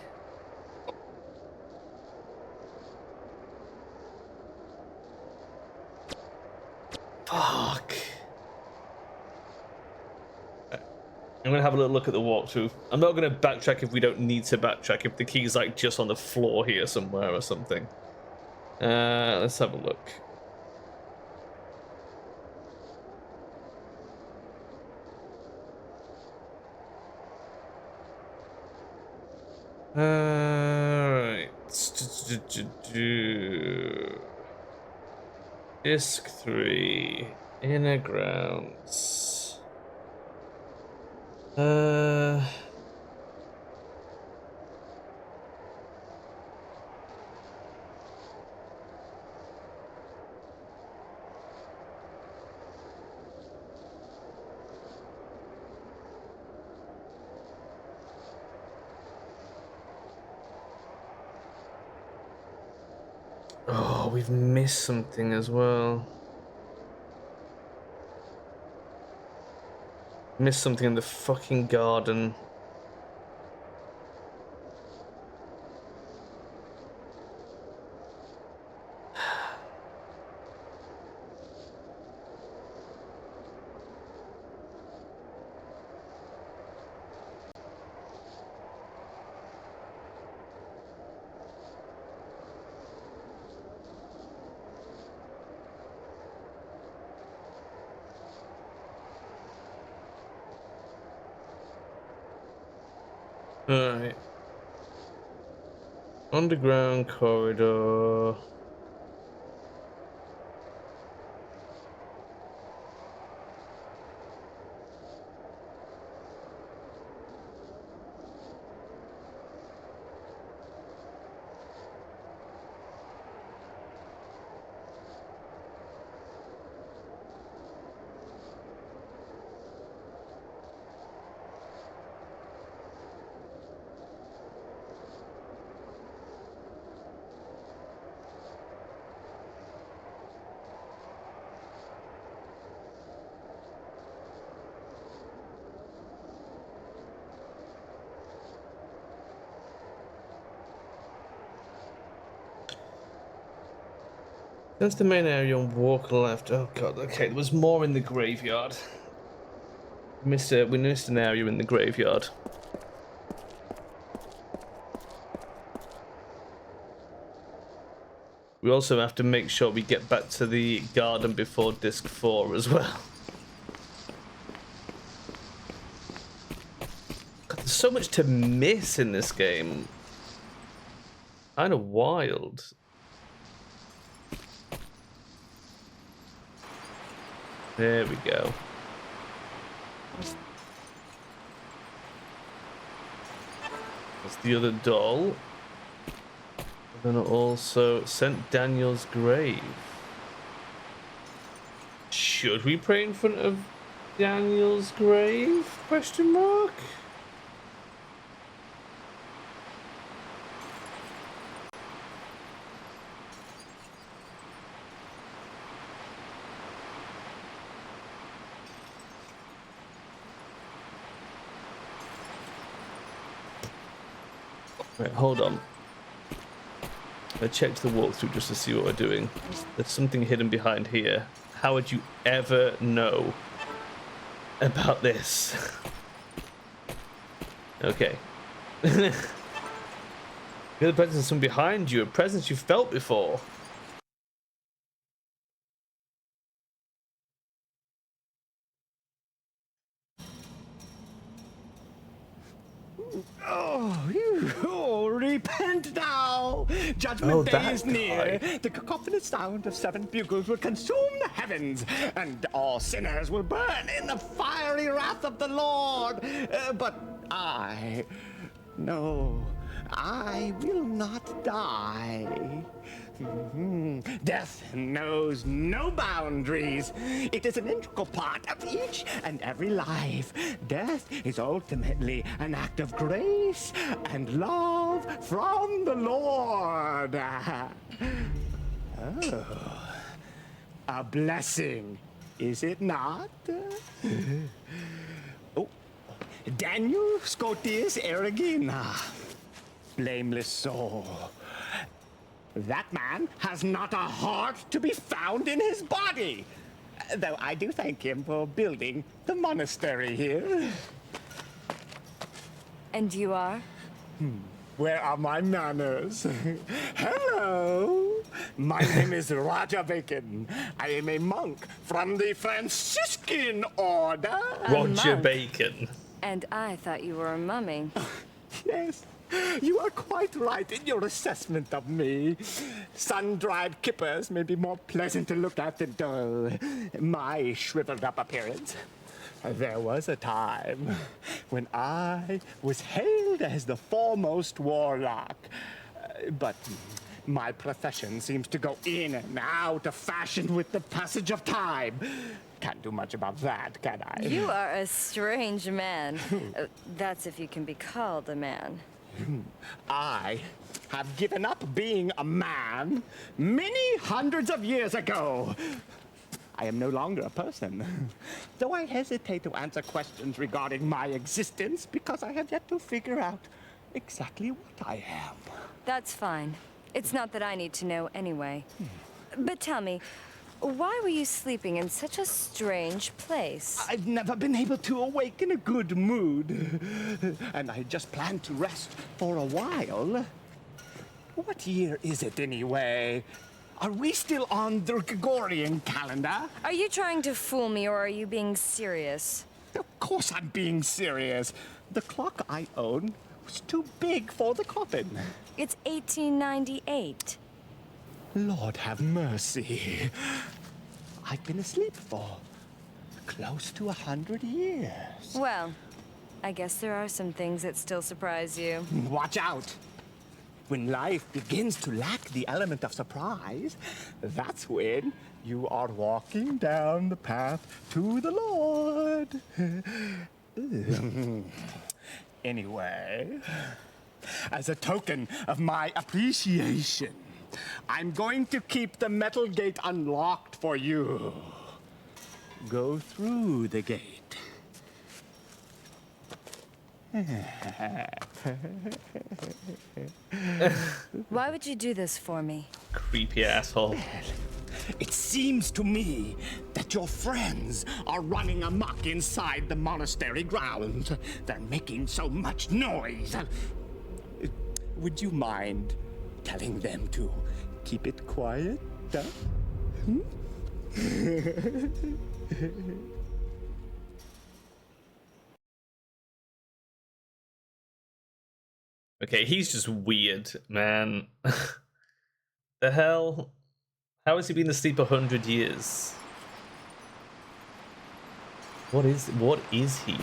Fuck. I'm gonna have a little look at the walkthrough. I'm not gonna backtrack if we don't need to backtrack, if the key's like just on the floor here somewhere or something. Let's have a look. Right. Disc 3. Inner grounds. Oh, we've missed something as well. Missed something in the fucking garden. Alright. Underground corridor. That's the main area and walk left. Oh god, okay, there was more in the graveyard. We missed an area in the graveyard. We also have to make sure we get back to the garden before disc 4 as well. God, there's so much to miss in this game. Kind of wild. There we go. That's the other doll. And then also St. Daniel's grave. Should we pray in front of Daniel's grave? Question mark? Wait, hold on. I checked the walkthrough just to see what we're doing. There's something hidden behind here. How would you ever know about this? Okay. You're the presence of someone behind you, a presence you felt before. Repent now! Judgment Day is near. guy. The cacophonous sound of 7 bugles will consume the heavens, and all sinners will burn in the fiery wrath of the Lord. But I will not die. Death knows no boundaries. It is an integral part of each and every life. Death is ultimately an act of grace and love from the Lord. Oh, a blessing, is it not? Oh, Daniel Scotius Erigena, blameless soul. That man has not a heart to be found in his body. Though I do thank him for building the monastery here. And you are? Where are my manners? Hello. My name is Roger Bacon. I am a monk from the Franciscan order. Roger Bacon. And I thought you were a mummy. Yes, You are quite right in your assessment of me. Sun-dried kippers may be more pleasant to look at than my shriveled-up appearance. There was a time when I was hailed as the foremost warlock. But my profession seems to go in and out of fashion with the passage of time. Can't do much about that, can I? You are a strange man. That's if you can be called a man. I have given up being a man many hundreds of years ago. I am no longer a person, though I hesitate to answer questions regarding my existence because I have yet to figure out exactly what I am. That's fine. It's not that I need to know anyway. But tell me, why were you sleeping in such a strange place? I've never been able to awake in a good mood, and I just planned to rest for a while. What year is it anyway? Are we still on the Gregorian calendar? Are you trying to fool me, or are you being serious? Of course I'm being serious. The clock I own was too big for the coffin. It's 1898. Lord have mercy. I've been asleep for close to 100 years. Well, I guess there are some things that still surprise you. Watch out. When life begins to lack the element of surprise, that's when you are walking down the path to the Lord. Anyway, as a token of my appreciation, I'm going to keep the metal gate unlocked for you. Go through the gate. Why would you do this for me? Creepy asshole. It seems to me that your friends are running amok inside the monastery grounds. They're making so much noise. Would you mind telling them to keep it quiet? Hmm? Okay, he's just weird, man. The hell? How has he been asleep 100 years? What is he?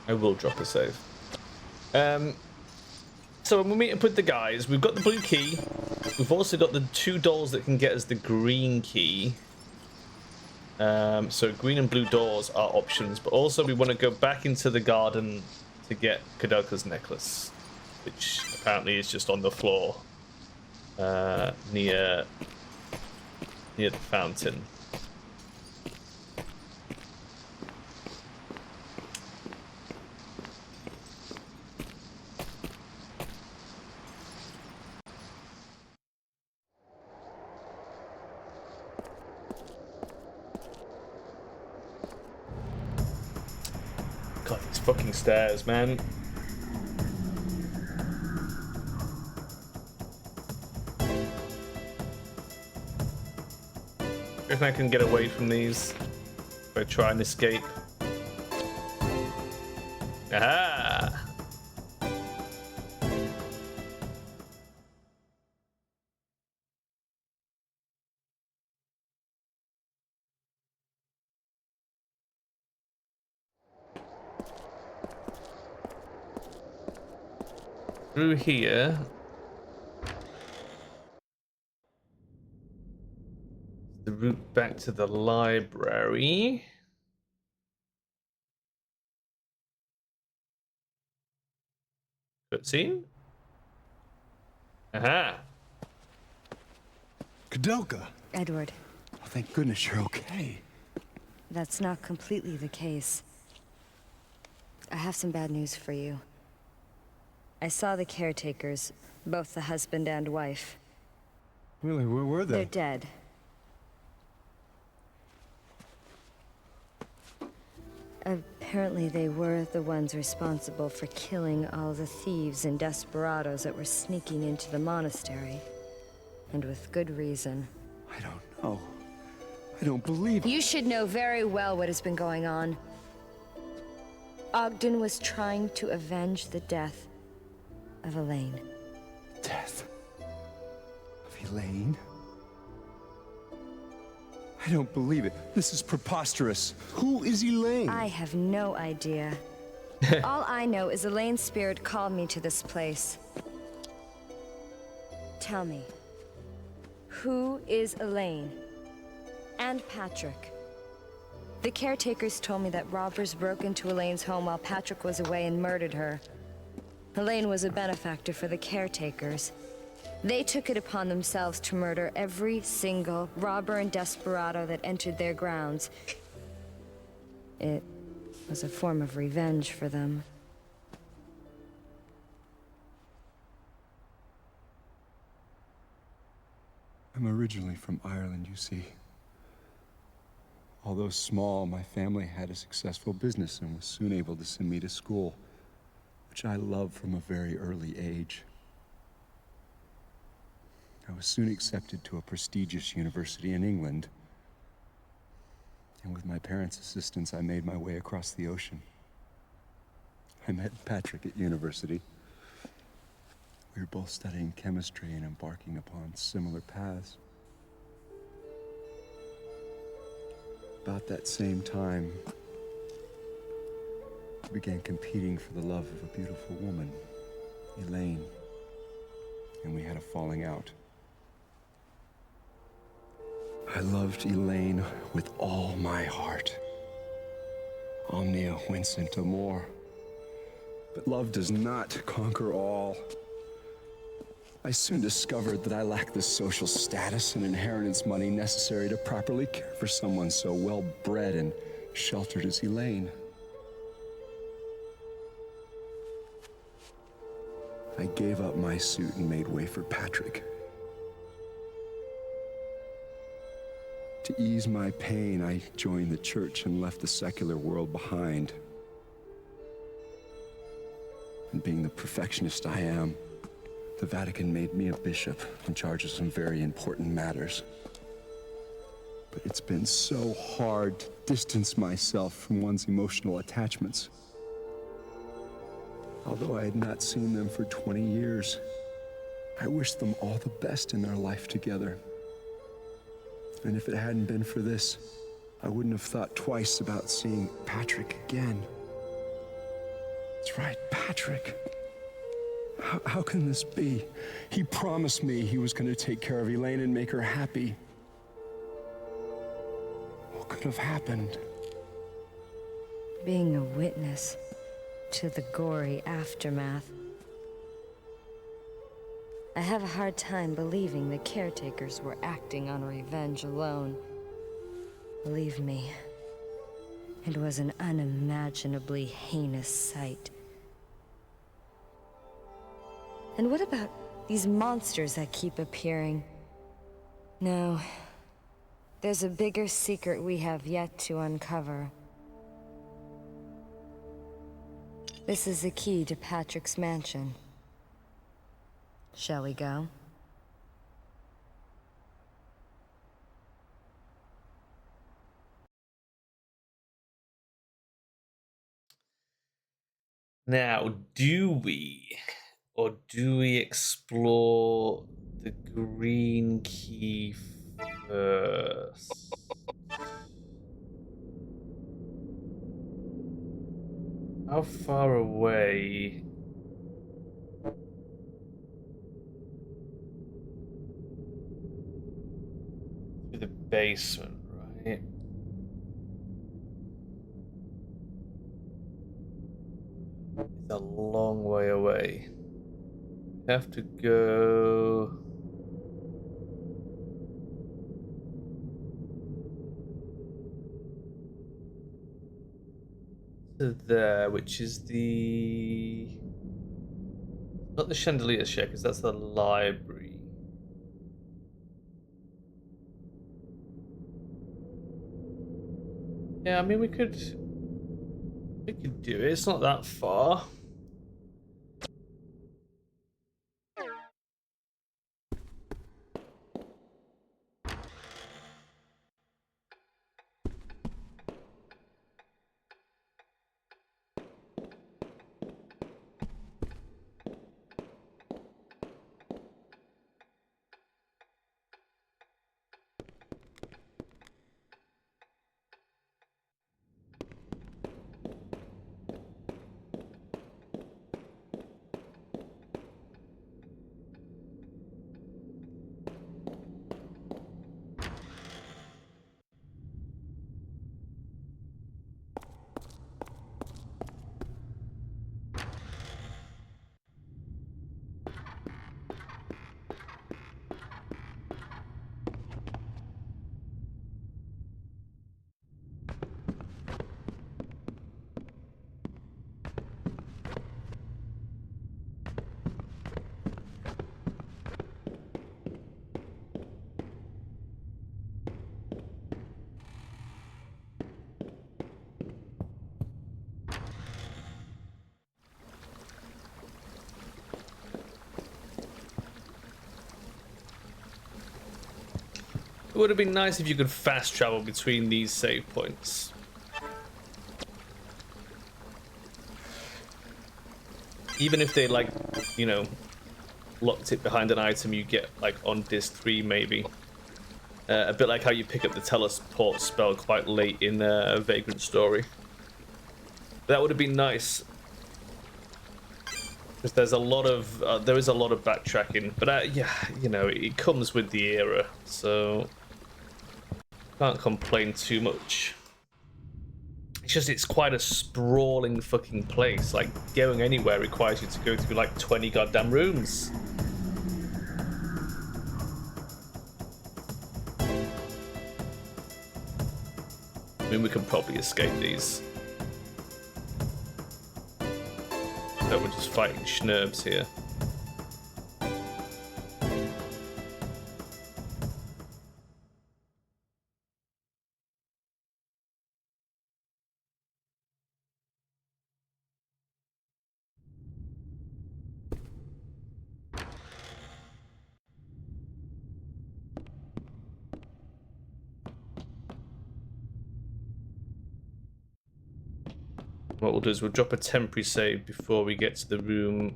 I will drop a save. So when we meet up with the guys, we've got the blue key. We've also got the 2 doors that can get us the green key. So green and blue doors are options, but also we want to go back into the garden to get Koudelka's necklace, which apparently is just on the floor near the fountain. God, these fucking stairs, man. I reckon I can get away from these if I try and escape. Aha! Through here. The route back to the library. Cutscene? Aha! Koudelka. Edward, Oh, thank goodness you're okay. that's not completely the case. I have some bad news for you. I saw the caretakers, both the husband and wife. Really, where were They're they? dead. Apparently they were the ones responsible for killing all the thieves and desperados that were sneaking into the monastery. and with good reason. I don't know. I don't believe it. You should know very well what has been going on. Ogden was trying to avenge the death of Elaine. Death of Elaine? I don't believe it. This is preposterous. Who is Elaine? I have no idea. All I know is Elaine's spirit called me to this place. Tell me, who is Elaine? And Patrick? The caretakers told me that robbers broke into Elaine's home while Patrick was away and murdered her. Elaine was a benefactor for the caretakers. They took it upon themselves to murder every single robber and desperado that entered their grounds. It was a form of revenge for them. I'm originally from Ireland, you see. Although small, my family had a successful business and was soon able to send me to school, which I loved from a very early age. I was soon accepted to a prestigious university in England. And with my parents' assistance, I made my way across the ocean. I met Patrick at university. We were both studying chemistry and embarking upon similar paths. About that same time, we began competing for the love of a beautiful woman, Elaine, and we had a falling out. I loved Elaine with all my heart. Omnia vincit amor. But love does not conquer all. I soon discovered that I lacked the social status and inheritance money necessary to properly care for someone so well-bred and sheltered as Elaine. I gave up my suit and made way for Patrick. To ease my pain, I joined the church and left the secular world behind. And being the perfectionist I am, the Vatican made me a bishop in charge of some very important matters. But it's been so hard to distance myself from one's emotional attachments. Although I had not seen them for 20 years, I wished them all the best in their life together. And if it hadn't been for this, I wouldn't have thought twice about seeing Patrick again. That's right, Patrick. How can this be? He promised me he was going to take care of Elaine and make her happy. What could have happened? Being a witness to the gory aftermath. I have a hard time believing the caretakers were acting on revenge alone. Believe me, it was an unimaginably heinous sight. And what about these monsters that keep appearing? No, there's a bigger secret we have yet to uncover. This is the key to Patrick's mansion. Shall we go? Now, do we explore the green key first? How far away? Through the basement, right? It's a long way away. We have to go to there, which is the not the chandelier shack, because that's the library. Yeah, I mean we could do it. It's not that far. would have been nice if you could fast travel between these save points. Even if they, like, you know, locked it behind an item you get, like, on disc 3 maybe. A bit like how you pick up the teleport spell quite late in Vagrant Story. That would have been nice. Because there's a lot of, there is a lot of backtracking. But yeah, you know, it comes with the era. So, can't complain too much. It's just, it's quite a sprawling fucking place. Like, going anywhere requires you to go through like 20 goddamn rooms. I mean, we can probably escape these. So we're just fighting schnerbs here. What we'll do is we'll drop a temporary save before we get to the room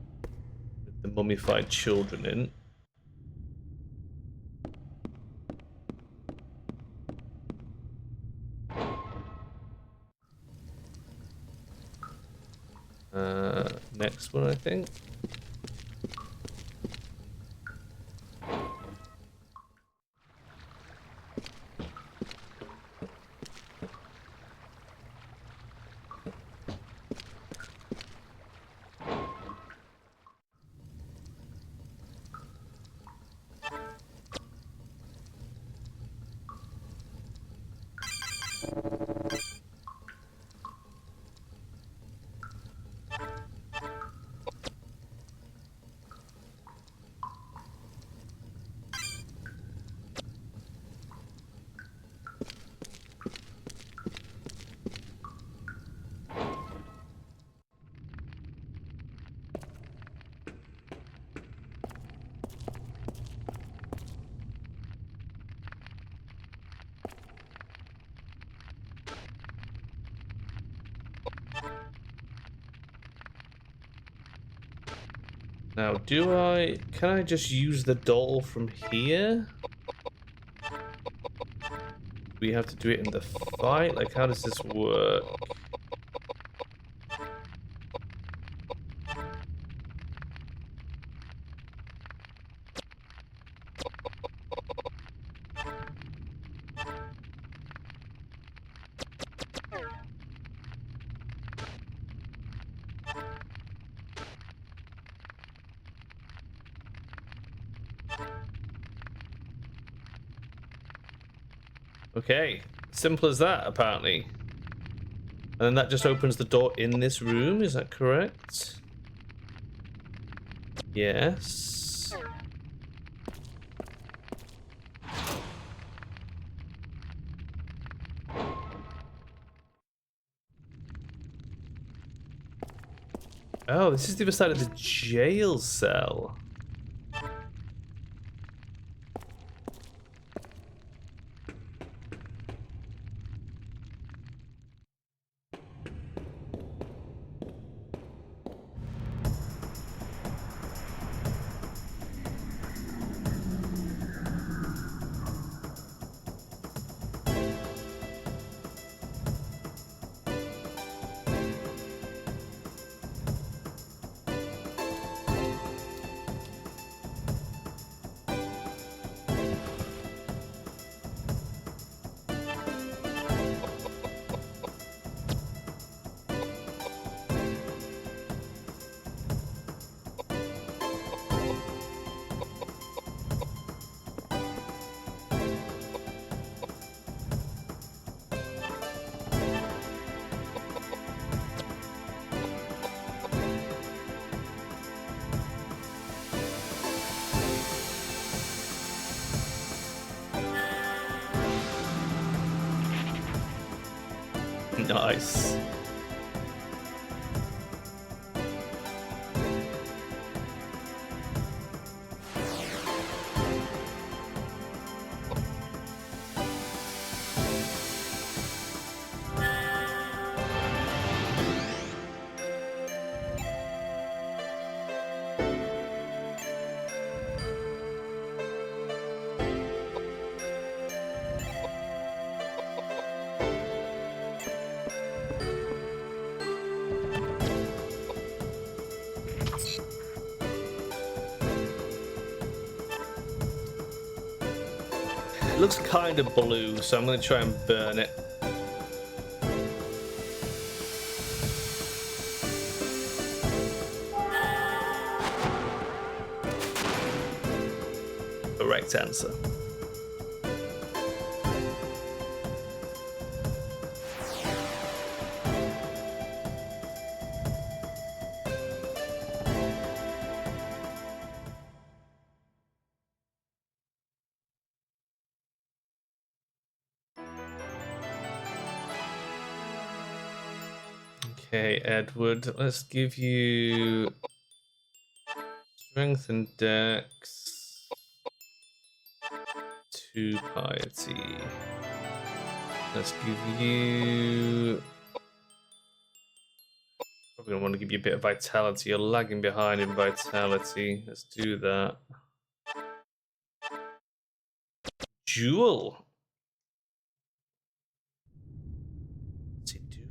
with the mummified children in. Next one, I think. Now, can I just use the doll from here? We have to do it in the fight? Like, how does this work? Okay, simple as that, apparently. And then that just opens the door in this room, is that correct? Yes. Oh, this is the other side of the jail cell. Nice. It looks kind of blue, so I'm going to try and burn it. Correct answer. Okay, Edward, let's give you strength and dex, 2 piety. Let's give you... Probably gonna want to give you a bit of vitality. You're lagging behind in vitality. Let's do that. Jewel. What's it do?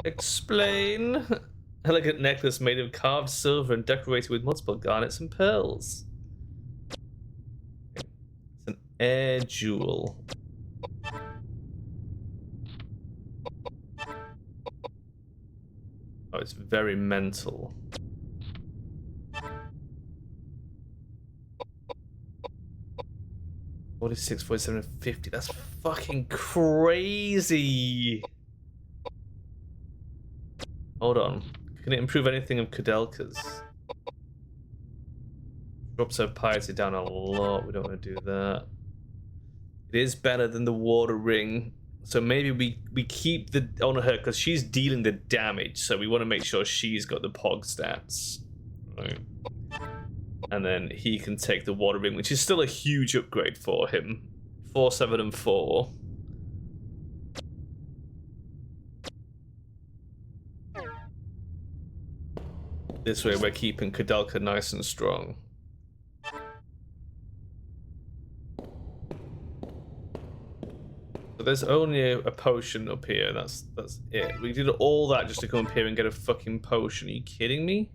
Explain. Elegant necklace made of carved silver and decorated with multiple garnets and pearls. It's an air jewel. Oh, it's very mental. 46, 47, and 50. That's fucking crazy. Hold on. Can it improve anything of Koudelka's? Drops her piety down a lot. We don't want to do that. It is better than the water ring. So maybe we keep the on her because she's dealing the damage. So we want to make sure she's got the Pog stats. Right. And then he can take the water ring, which is still a huge upgrade for him. 4, 7, and 4. This way we're keeping Koudelka nice and strong. So there's only a potion up here. That's it. We did all that just to come up here and get a fucking potion. Are you kidding me?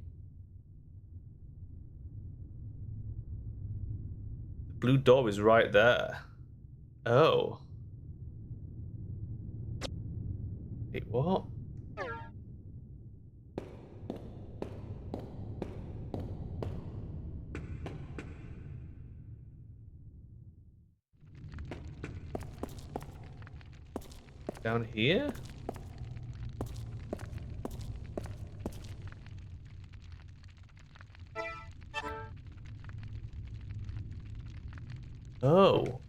The blue door is right there. Oh. Wait, what? Down here? Oh.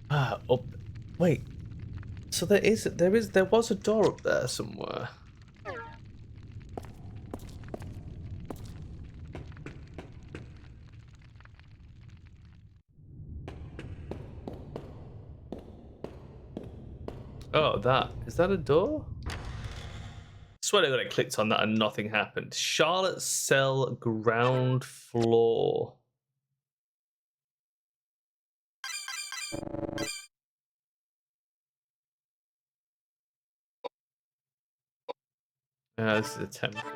Ah, up. Wait. So there was a door up there somewhere. Oh, is that a door? I swear to God, I clicked on that and nothing happened. Charlotte's cell ground floor. This is a temporary.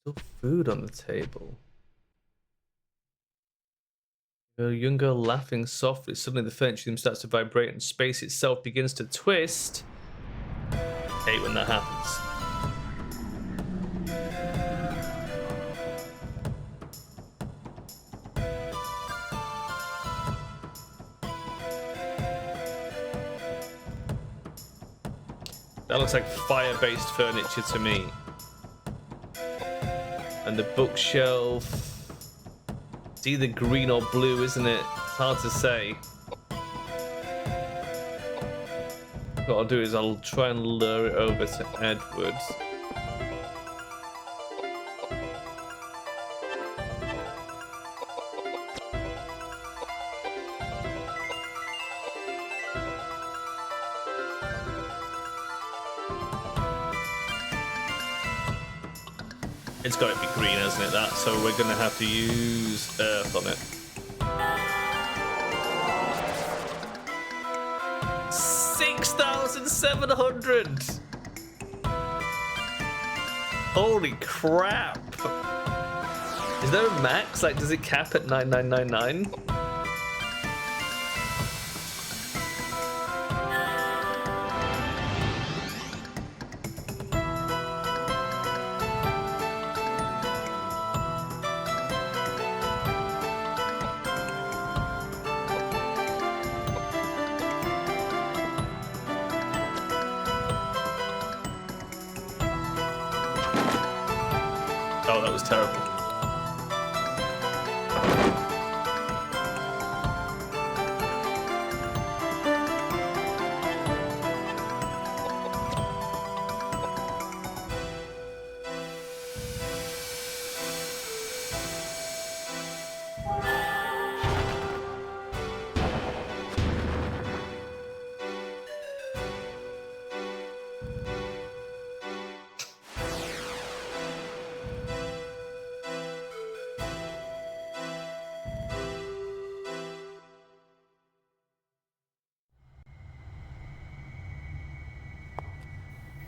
Still food on the table. A young girl laughing softly. Suddenly the furniture room starts to vibrate and space itself begins to twist. I hate when that happens. That looks like fire-based furniture to me. And the bookshelf. It's either green or blue, isn't it? It's hard to say. What I'll do is I'll try and lure it over to Edward. It's got to be green, hasn't it, that? So we're going to have to use earth on it. 6,700! Holy crap! Is there a max? Like, does it cap at 9999? Oh, that was terrible.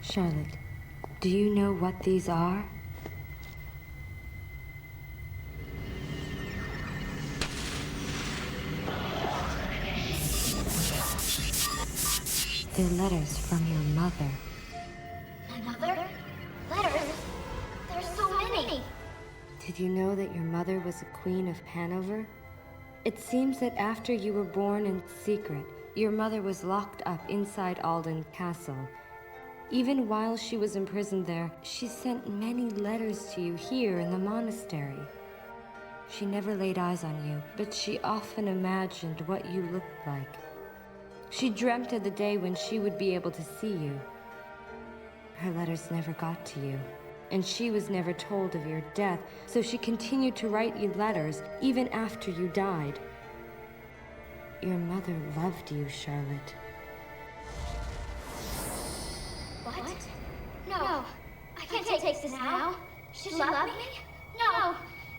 Charlotte, do you know what these are? They're letters from your mother. My mother? Letters? There's so many! Did you know that your mother was a queen of Hanover? It seems that after you were born in secret, your mother was locked up inside Alden Castle. Even while she was imprisoned there, she sent many letters to you here in the monastery. She never laid eyes on you, but she often imagined what you looked like. She dreamt of the day when she would be able to see you. Her letters never got to you, and she was never told of your death, so she continued to write you letters even after you died. Your mother loved you, Charlotte. What? No, I can't take this now. She love me? No,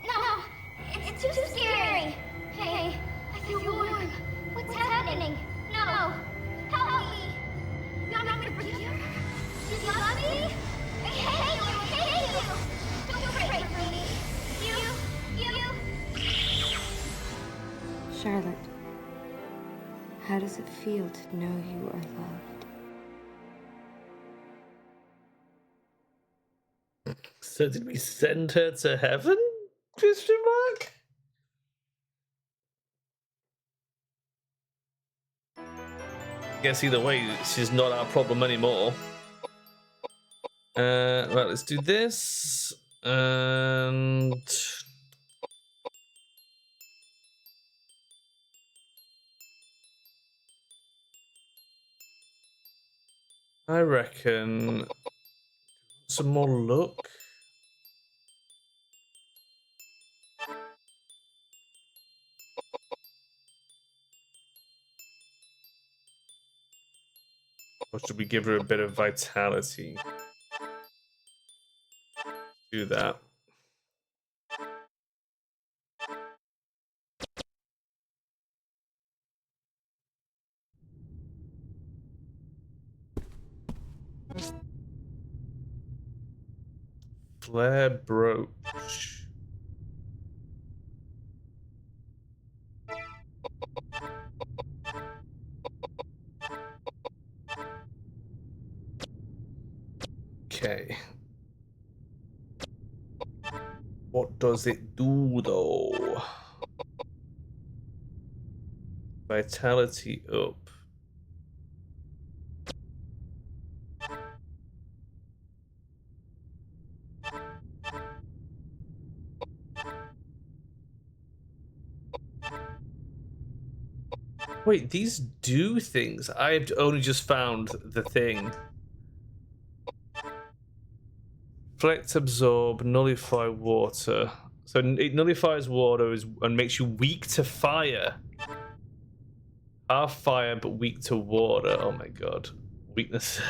no, it's too scary. Hey, I feel warm. What's happening? No, help me. You're not gonna breathe her? You love me? I hate you. Don't break me. You. Charlotte, how does it feel to know you are loved? So did we send her to heaven? Question mark? Guess either way, she's not our problem anymore. Right, let's do this. And I reckon some more luck. Or should we give her a bit of vitality? Do that. Flare brooch. Okay. What does it do though? Vitality up. Wait, these do things. I've only just found the thing. Reflect, absorb, nullify water. So it nullifies water and makes you weak to fire. Half fire but weak to water. Oh my god. Weakness.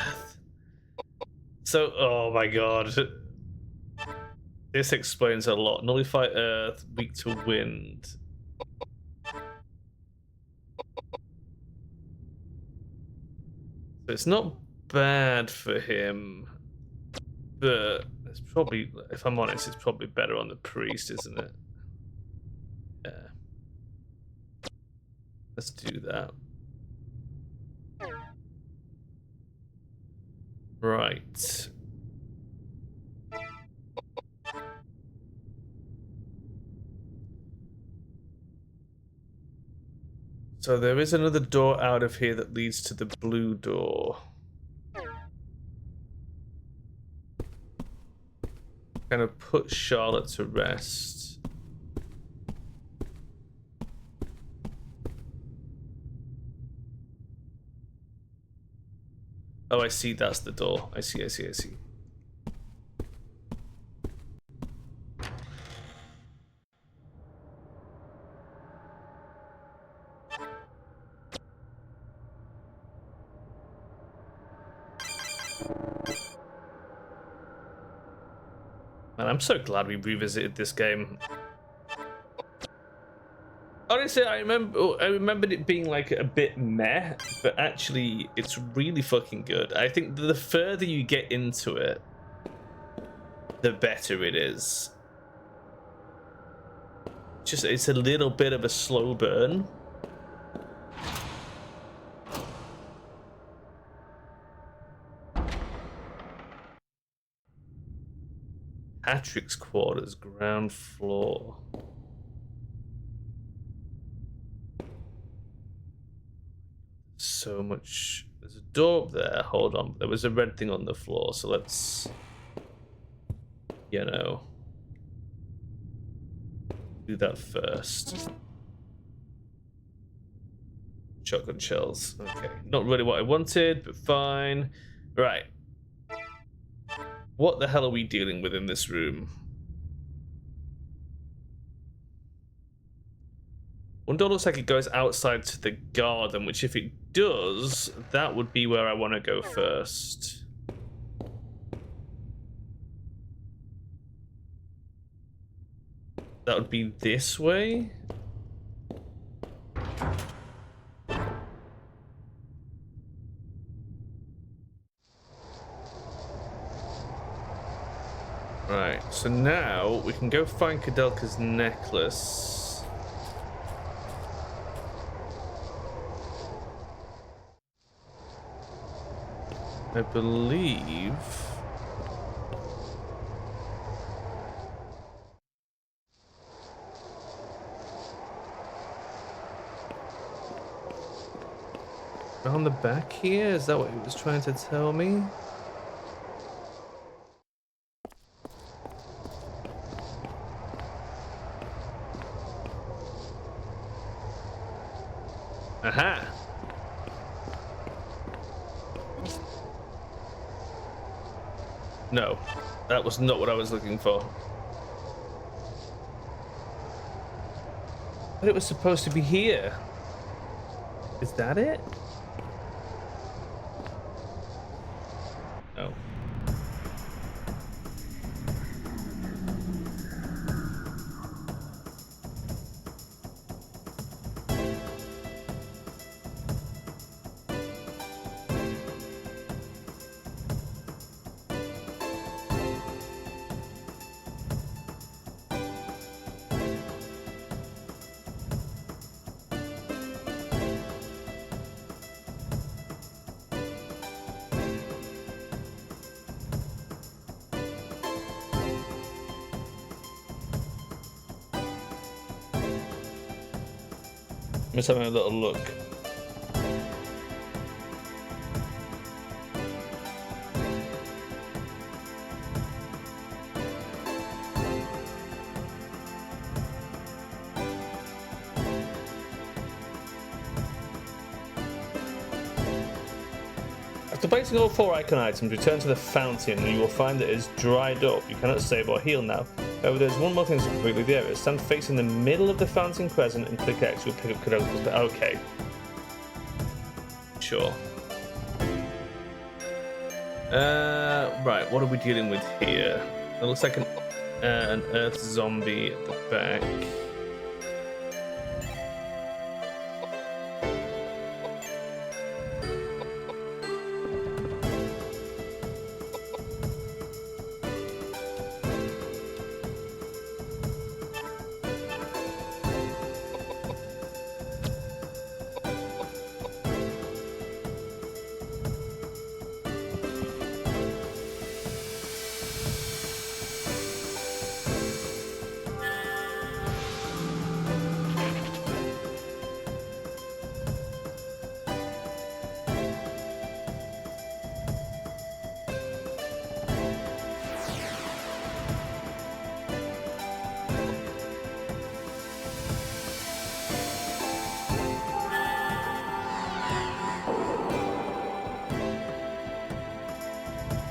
So, oh my god. This explains a lot. Nullify Earth, weak to wind. So it's not bad for him, but it's probably, if I'm honest, it's probably better on the priest, isn't it? Yeah. Let's do that. Right. So there is another door out of here that leads to the blue door. Kind of put Charlotte to rest. Oh, I see, that's the door. I see. Man, I'm so glad we revisited this game. Honestly, I remembered it being like a bit meh, but actually it's really fucking good. I think the further you get into it, the better it is. Just, it's a little bit of a slow burn. Patrick's quarters, ground floor. So much. There's a door up there. Hold on. There was a red thing on the floor, so let's, you know, do that first. Shotgun shells. Okay. Not really what I wanted, but fine. Right. What the hell are we dealing with in this room? One door looks like it goes outside to the garden, which if it does, that would be where I want to go first. That would be this way. Right, so now we can go find Koudelka's necklace. I believe... on the back here? Is that what he was trying to tell me? Aha! No, that was not what I was looking for. But it was supposed to be here. Is that it? No. I'm just having a little look. After placing all 4 icon items, return to the fountain and you will find that it is dried up. You cannot save or heal now. However, there's one more thing to complete with the area. Stand facing the middle of the fountain crescent and click X. You'll pick up Koudelka's. Okay. Sure. Right, what are we dealing with here? It looks like an an earth zombie at the back.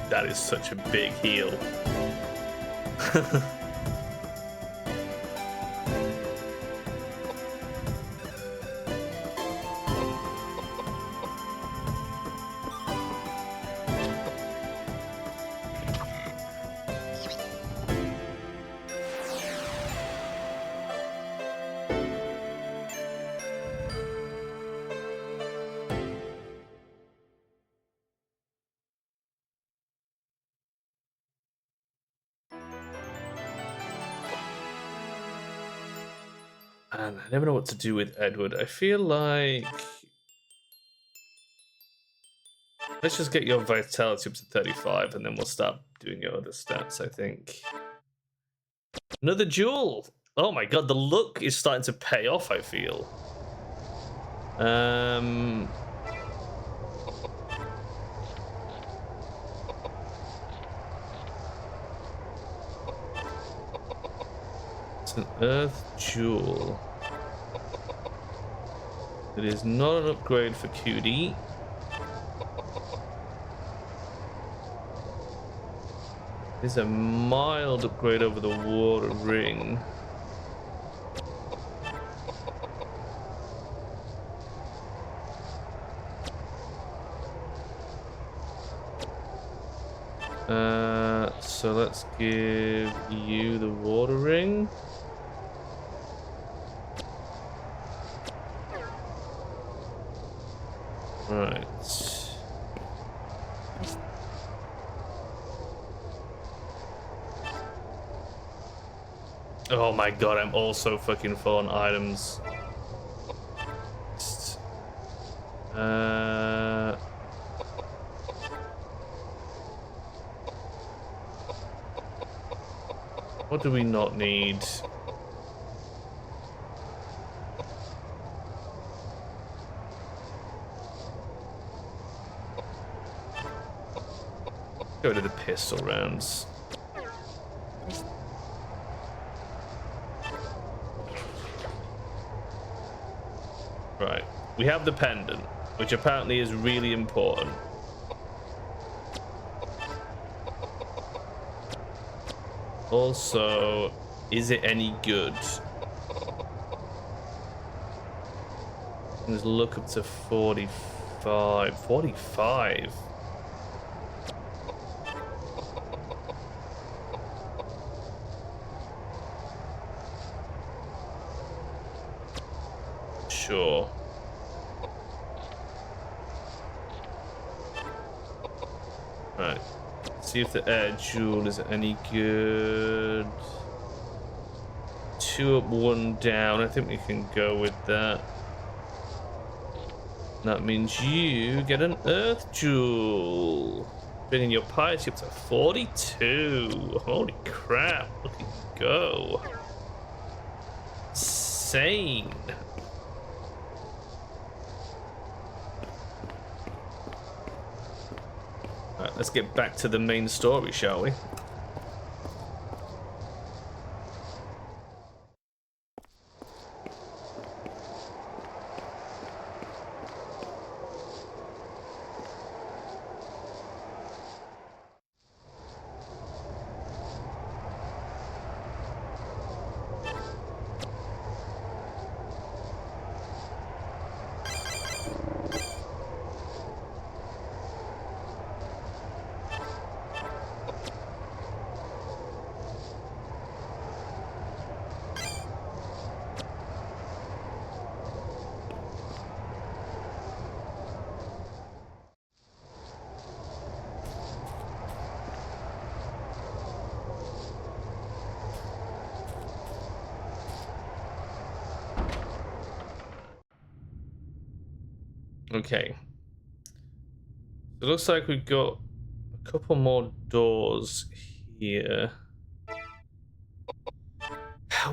That is such a big heal. And I never know what to do with Edward. I feel like... Let's just get your vitality up to 35 and then we'll start doing your other stats, I think. Another jewel! Oh my god, the luck is starting to pay off, I feel. It's an earth jewel. It is not an upgrade for QD. It's a mild upgrade over the water ring. So let's give you the water ring. Right. Oh my god, I'm also fucking full on items. What do we not need? Go to the pistol rounds. Right, we have the pendant, which apparently is really important. Also, is it any good? Let's look up to 45. 45? Sure. Right. See if the air jewel is any good. 2 up, 1 down. I think we can go with that. That means you get an earth jewel, bringing your piety up to 42. Holy crap! Look at you go. Insane. Alright, let's get back to the main story, shall we? Okay. It looks like we've got a couple more doors here.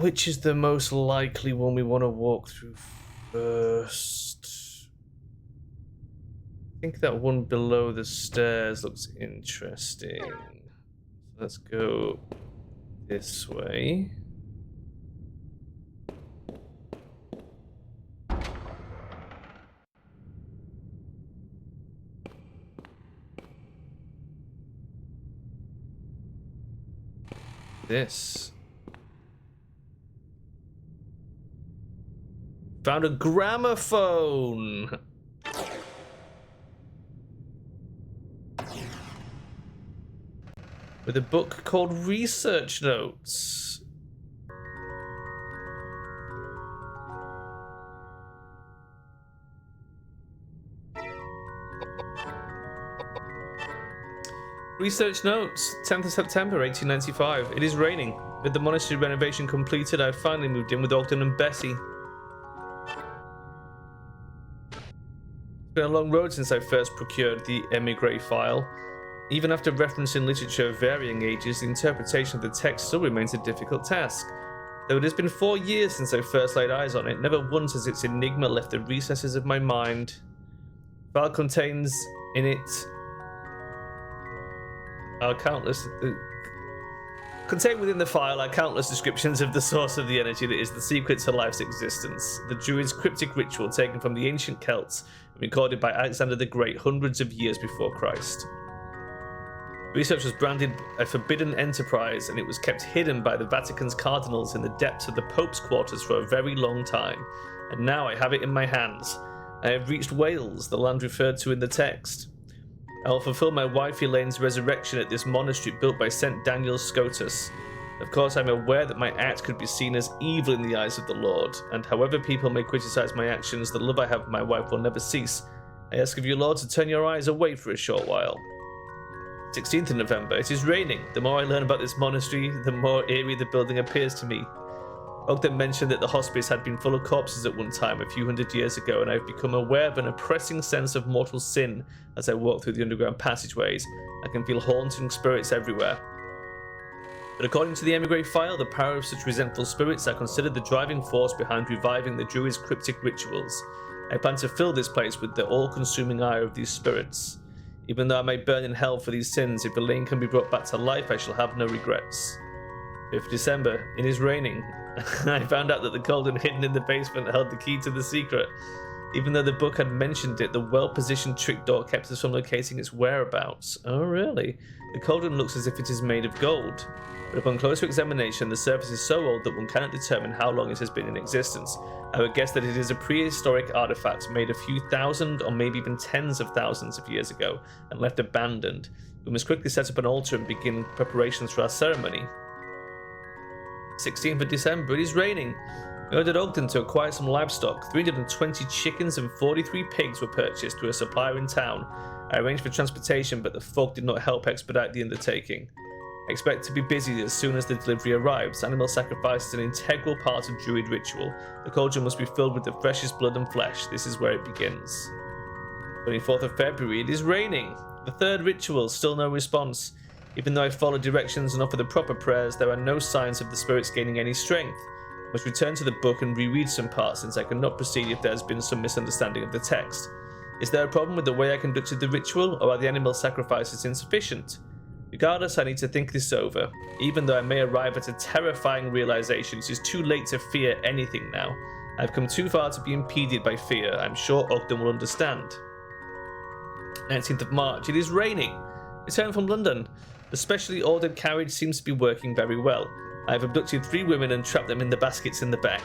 Which is the most likely one we want to walk through first? I think that one below the stairs looks interesting. Let's go this way. This. Found a gramophone. With a book called Research Notes. Research Notes, 10th of September 1895. It is raining. With the monastery renovation completed, I finally moved in with Ogden and Bessie. It's been a long road since I first procured the emigre file. Even after referencing literature of varying ages, the interpretation of the text still remains a difficult task. Though it has been 4 years since I first laid eyes on it, never once has its enigma left the recesses of my mind. The file contains in it contained within the file are countless descriptions of the source of the energy that is the secret to life's existence. The Druid's cryptic ritual taken from the ancient Celts and recorded by Alexander the Great hundreds of years before Christ. Research was branded a forbidden enterprise, and it was kept hidden by the Vatican's cardinals in the depths of the Pope's quarters for a very long time. And now I have it in my hands. I have reached Wales, the land referred to in the text. I will fulfill my wife Elaine's resurrection at this monastery built by St. Daniel Scotus. Of course, I am aware that my act could be seen as evil in the eyes of the Lord, and however people may criticize my actions, the love I have for my wife will never cease. I ask of you, Lord, to turn your eyes away for a short while. 16th of November. It is raining. The more I learn about this monastery, the more eerie the building appears to me. Ogden mentioned that the hospice had been full of corpses at one time a few hundred years ago, and I have become aware of an oppressing sense of mortal sin as I walk through the underground passageways. I can feel haunting spirits everywhere. But according to the emigre file, the power of such resentful spirits are considered the driving force behind reviving the Druid's cryptic rituals. I plan to fill this place with the all-consuming ire of these spirits. Even though I may burn in hell for these sins, if Elaine can be brought back to life, I shall have no regrets. 5th December. It is raining. I found out that the cauldron hidden in the basement held the key to the secret. Even though the book had mentioned it, the well-positioned trick door kept us from locating its whereabouts. Oh, really? The cauldron looks as if it is made of gold. But upon closer examination, the surface is so old that one cannot determine how long it has been in existence. I would guess that it is a prehistoric artifact made a few thousand or maybe even tens of thousands of years ago and left abandoned. We must quickly set up an altar and begin preparations for our ceremony. 16th of December. It is raining. We ordered Ogden to acquire some livestock. 320 chickens and 43 pigs were purchased through a supplier in town. I arranged for transportation, but the fog did not help expedite the undertaking. I expect to be busy as soon as the delivery arrives. Animal sacrifice is an integral part of Druid ritual. The cauldron must be filled with the freshest blood and flesh. This is where it begins. 24th of February. It is raining. The third ritual, still no response. Even though I follow directions and offer the proper prayers, there are no signs of the spirits gaining any strength. I must return to the book and reread some parts, since I cannot proceed if there has been some misunderstanding of the text. Is there a problem with the way I conducted the ritual, or are the animal sacrifices insufficient? Regardless, I need to think this over. Even though I may arrive at a terrifying realization, it is too late to fear anything now. I have come too far to be impeded by fear. I am sure Ogden will understand. 19th of March. It is raining. Return from London. The specially ordered carriage seems to be working very well. I have abducted 3 women and trapped them in the baskets in the back.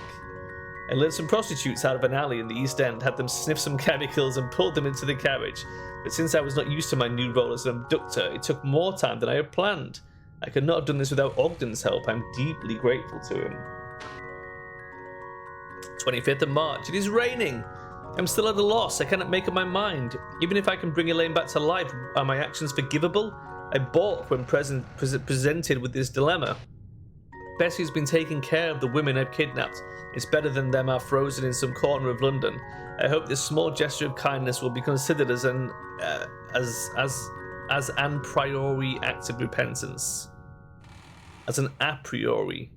I lured some prostitutes out of an alley in the East End, had them sniff some chemicals and pulled them into the carriage. But since I was not used to my new role as an abductor, it took more time than I had planned. I could not have done this without Ogden's help. I'm deeply grateful to him. 25th of March. It is raining. I'm still at a loss. I cannot make up my mind. Even if I can bring Elaine back to life, are my actions forgivable? I balk when presented with this dilemma. Bessie's been taking care of the women I've kidnapped. It's better than them are frozen in some corner of London. I hope this small gesture of kindness will be considered as an priori act of repentance. As an a priori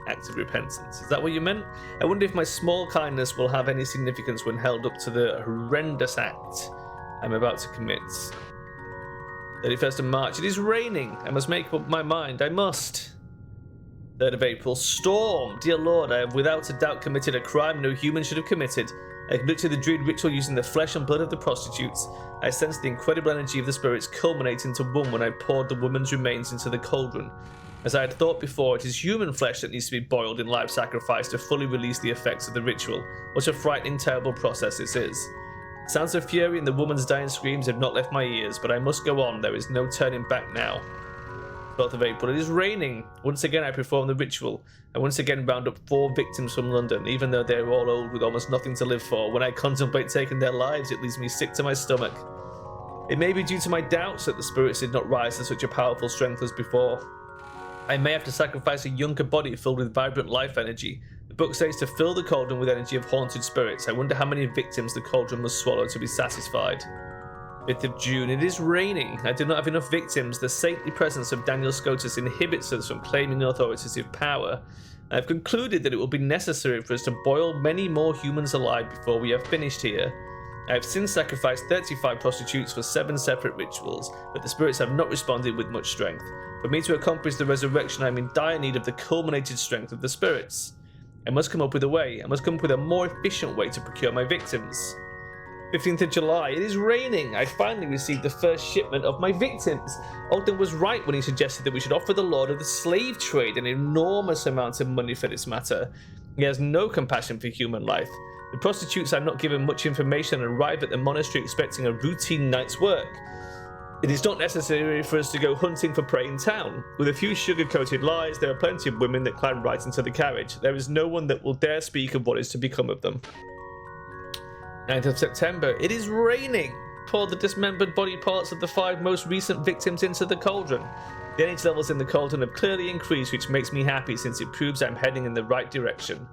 act of repentance. Is that what you meant? I wonder if my small kindness will have any significance when held up to the horrendous act I'm about to commit. 31st of March. It is raining. I must make up my mind. I must. 3rd of April. Storm. Dear Lord, I have without a doubt committed a crime no human should have committed. I conducted the druid ritual using the flesh and blood of the prostitutes. I sensed the incredible energy of the spirits culminate into one when I poured the woman's remains into the cauldron. As I had thought before, it is human flesh that needs to be boiled in live sacrifice to fully release the effects of the ritual. What a frightening, terrible process this is. Sounds of fury and the woman's dying screams have not left my ears, but I must go on. There is no turning back now. 12th of April. It is raining. Once again I perform the ritual. I once again round up 4 victims from London, even though they are all old with almost nothing to live for. When I contemplate taking their lives, it leaves me sick to my stomach. It may be due to my doubts that the spirits did not rise to such a powerful strength as before. I may have to sacrifice a younger body filled with vibrant life energy. The book says to fill the cauldron with energy of haunted spirits. I wonder how many victims the cauldron must swallow to be satisfied. 5th of June. It is raining. I do not have enough victims. The saintly presence of Daniel Scotus inhibits us from claiming authoritative power. I have concluded that it will be necessary for us to boil many more humans alive before we have finished here. I have since sacrificed 35 prostitutes for 7 separate rituals, but the spirits have not responded with much strength. For me to accomplish the resurrection, I am in dire need of the culminated strength of the spirits. I must come up with a way. I must come up with a more efficient way to procure my victims. 15th of July. It is raining. I finally received the first shipment of my victims. Ogden was right when he suggested that we should offer the Lord of the slave trade an enormous amount of money for this matter. He has no compassion for human life. The prostitutes are not given much information and arrive at the monastery expecting a routine night's work. It is not necessary for us to go hunting for prey in town. With a few sugar-coated lies, there are plenty of women that climb right into the carriage. There is no one that will dare speak of what is to become of them. 9th of September. It is raining. Pour the dismembered body parts of the 5 most recent victims into the cauldron. The energy levels in the cauldron have clearly increased, which makes me happy since it proves I'm heading in the right direction.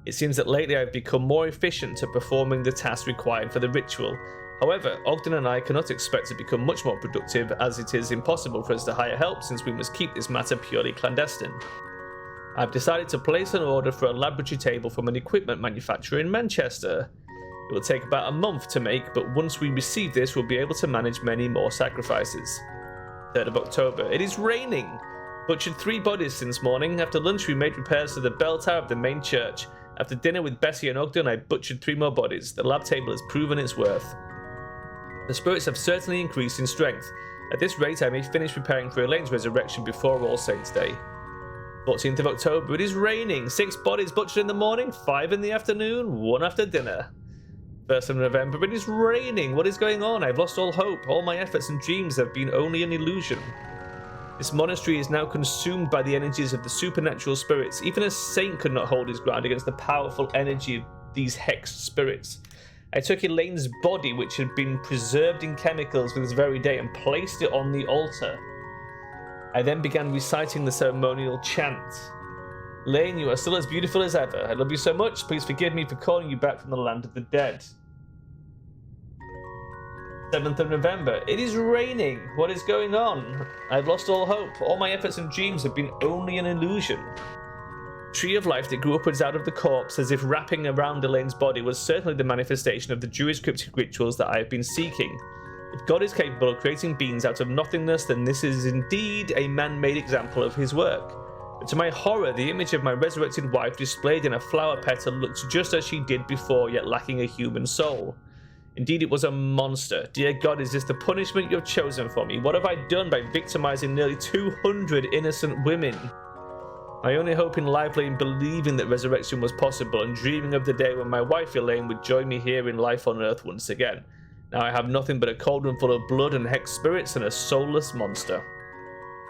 It seems that lately I've become more efficient at performing the tasks required for the ritual. However, Ogden and I cannot expect to become much more productive, as it is impossible for us to hire help since we must keep this matter purely clandestine. I've decided to place an order for a laboratory table from an equipment manufacturer in Manchester. It will take about a month to make, but once we receive this, we'll be able to manage many more sacrifices. 3rd of October. It is raining. Butchered 3 bodies since morning. After lunch, we made repairs to the bell tower of the main church. After dinner with Bessie and Ogden, I butchered 3 more bodies. The lab table has proven its worth. The spirits have certainly increased in strength. At this rate, I may finish preparing for Elaine's resurrection before All Saints' Day. 14th of October. It is raining. 6 bodies butchered in the morning, 5 in the afternoon, 1 after dinner. 1st of November. It is raining. What is going on? I've lost all hope. All my efforts and dreams have been only an illusion. This monastery is now consumed by the energies of the supernatural spirits. Even a saint could not hold his ground against the powerful energy of these hexed spirits. I took Elaine's body, which had been preserved in chemicals for this very day, and placed it on the altar. I then began reciting the ceremonial chant. Elaine, you are still as beautiful as ever. I love you so much. Please forgive me for calling you back from the land of the dead. 7th of November. It is raining. What is going on? I've lost all hope. All my efforts and dreams have been only an illusion. Tree of life that grew upwards out of the corpse, as if wrapping around Elaine's body, was certainly the manifestation of the Jewish cryptic rituals that I have been seeking. If God is capable of creating beings out of nothingness, then this is indeed a man-made example of his work. But to my horror, the image of my resurrected wife displayed in a flower petal looked just as she did before, yet lacking a human soul. Indeed, it was a monster. Dear God, is this the punishment you have chosen for me? What have I done by victimizing nearly 200 innocent women? My only hope in life lay in believing that resurrection was possible and dreaming of the day when my wife Elaine would join me here in life on earth once again. Now I have nothing but a cauldron full of blood and hexed spirits and a soulless monster.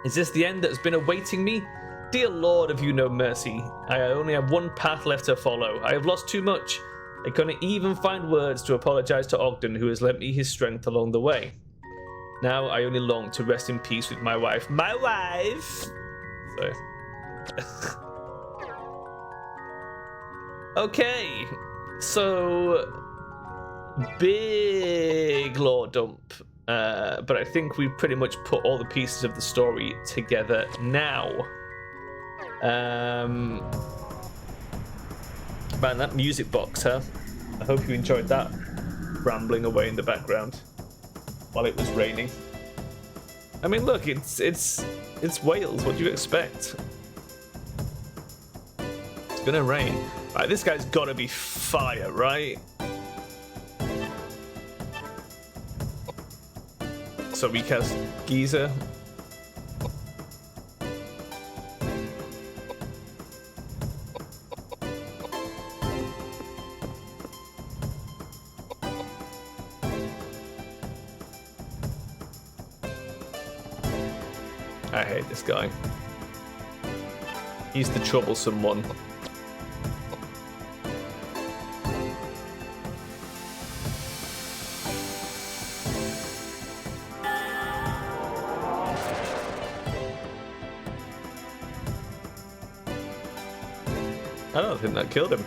Is this the end that has been awaiting me? Dear Lord, have you no mercy? I only have one path left to follow. I have lost too much. I cannot even find words to apologize to Ogden, who has lent me his strength along the way. Now I only long to rest in peace with my wife. My wife! So... Okay, so big lore dump. But I think we've pretty much put all the pieces of the story together now. Man, that music box, huh? I hope you enjoyed that, rambling away in the background while it was raining. I mean, look, it's Wales. What do you expect? It's gonna rain. Right, this guy's gotta be fire, right? So we cast Geezer. I hate this guy. He's the troublesome one. I don't think that killed him.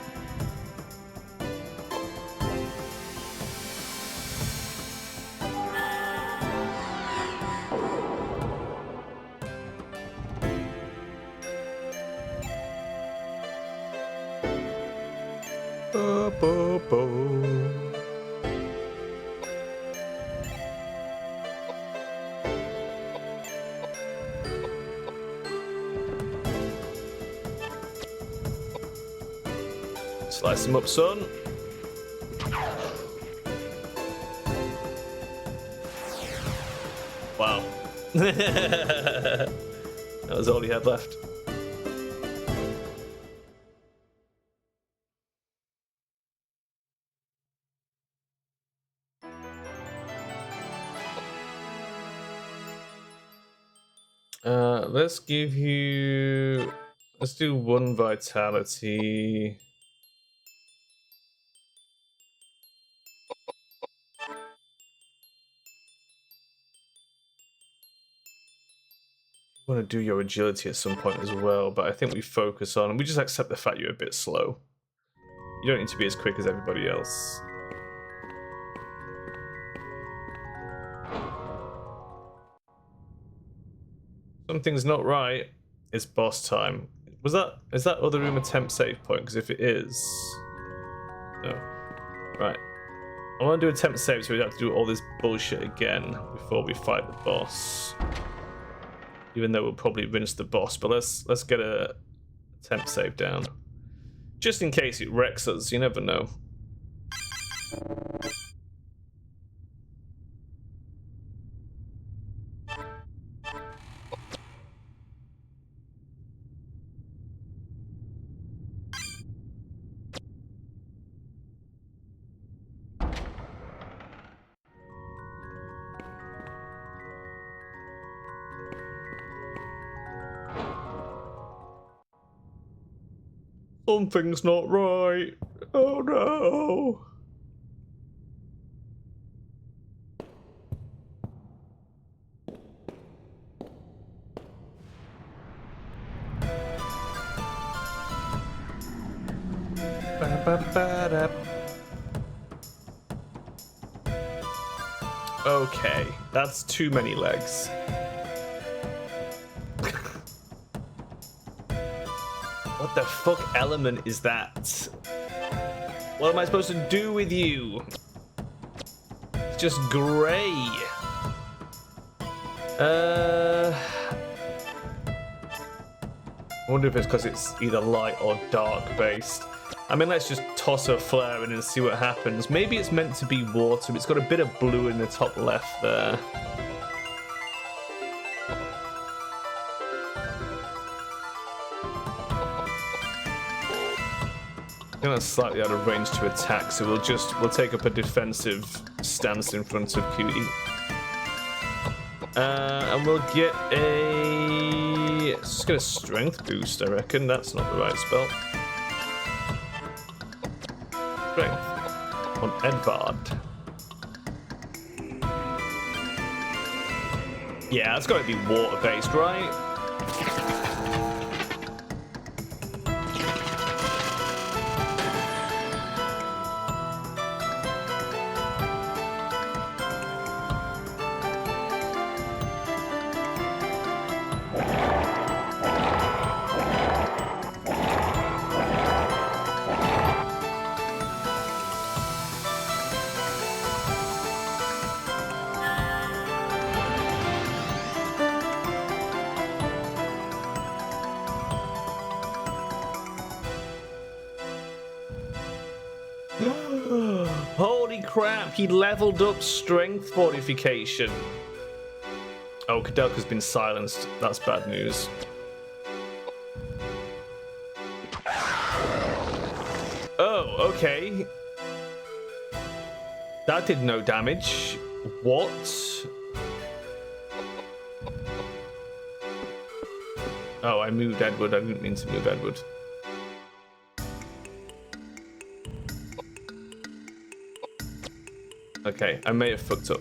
Slice him up, son. Wow. That was all he had left. Let's give you... Let's do 1 vitality. I want to do your agility at some point as well, but I think we focus on... We just accept the fact you're a bit slow. You don't need to be as quick as everybody else. Something's not right. It's boss time. Is that other room a temp save point? Because if it is... No. Right. I want to do a temp save so we don't have to do all this bullshit again before we fight the boss. Even though we'll probably rinse the boss, but let's get a temp save down. Just in case it wrecks us, you never know. Something's not right. Oh no. Okay, that's too many legs. What the fuck element is that? What am I supposed to do with you? It's just grey. I wonder if it's because it's either light or dark based. I mean, let's just toss a flare in and see what happens. Maybe it's meant to be water. It's got a bit of blue in the top left there. I think that's slightly out of range to attack, so we'll take up a defensive stance in front of Cootie. And we'll get a... Let's just get a strength boost, I reckon. That's not the right spell. Strength. On Edvard. Yeah, it's got to be water-based, right? crap, he leveled up strength fortification. Oh, Koudelka's been silenced. That's bad news. Oh, okay. That did no damage. What? Oh, I moved Edward. I didn't mean to move Edward. Okay, I may have fucked up.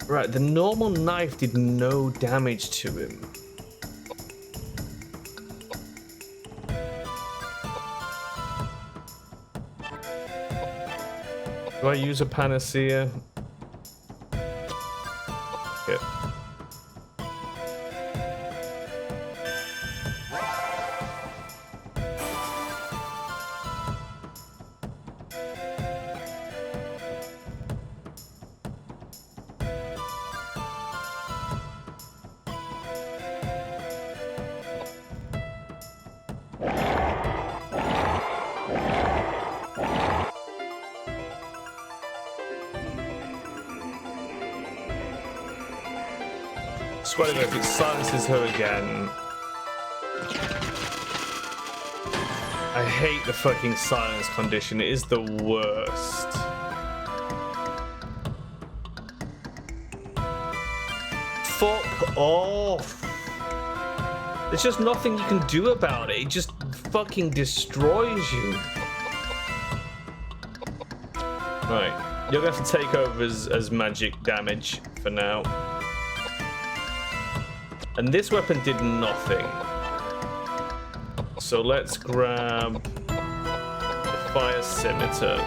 Right, the normal knife did no damage to him. Do I use a panacea? Yeah. Sweating if it silences her again. I hate the fucking silence condition. It is the worst. Fuck off. There's just nothing you can do about it. It just fucking destroys you. Right. You're gonna have to take over as magic damage for now. And this weapon did nothing. So let's grab the fire scimitar.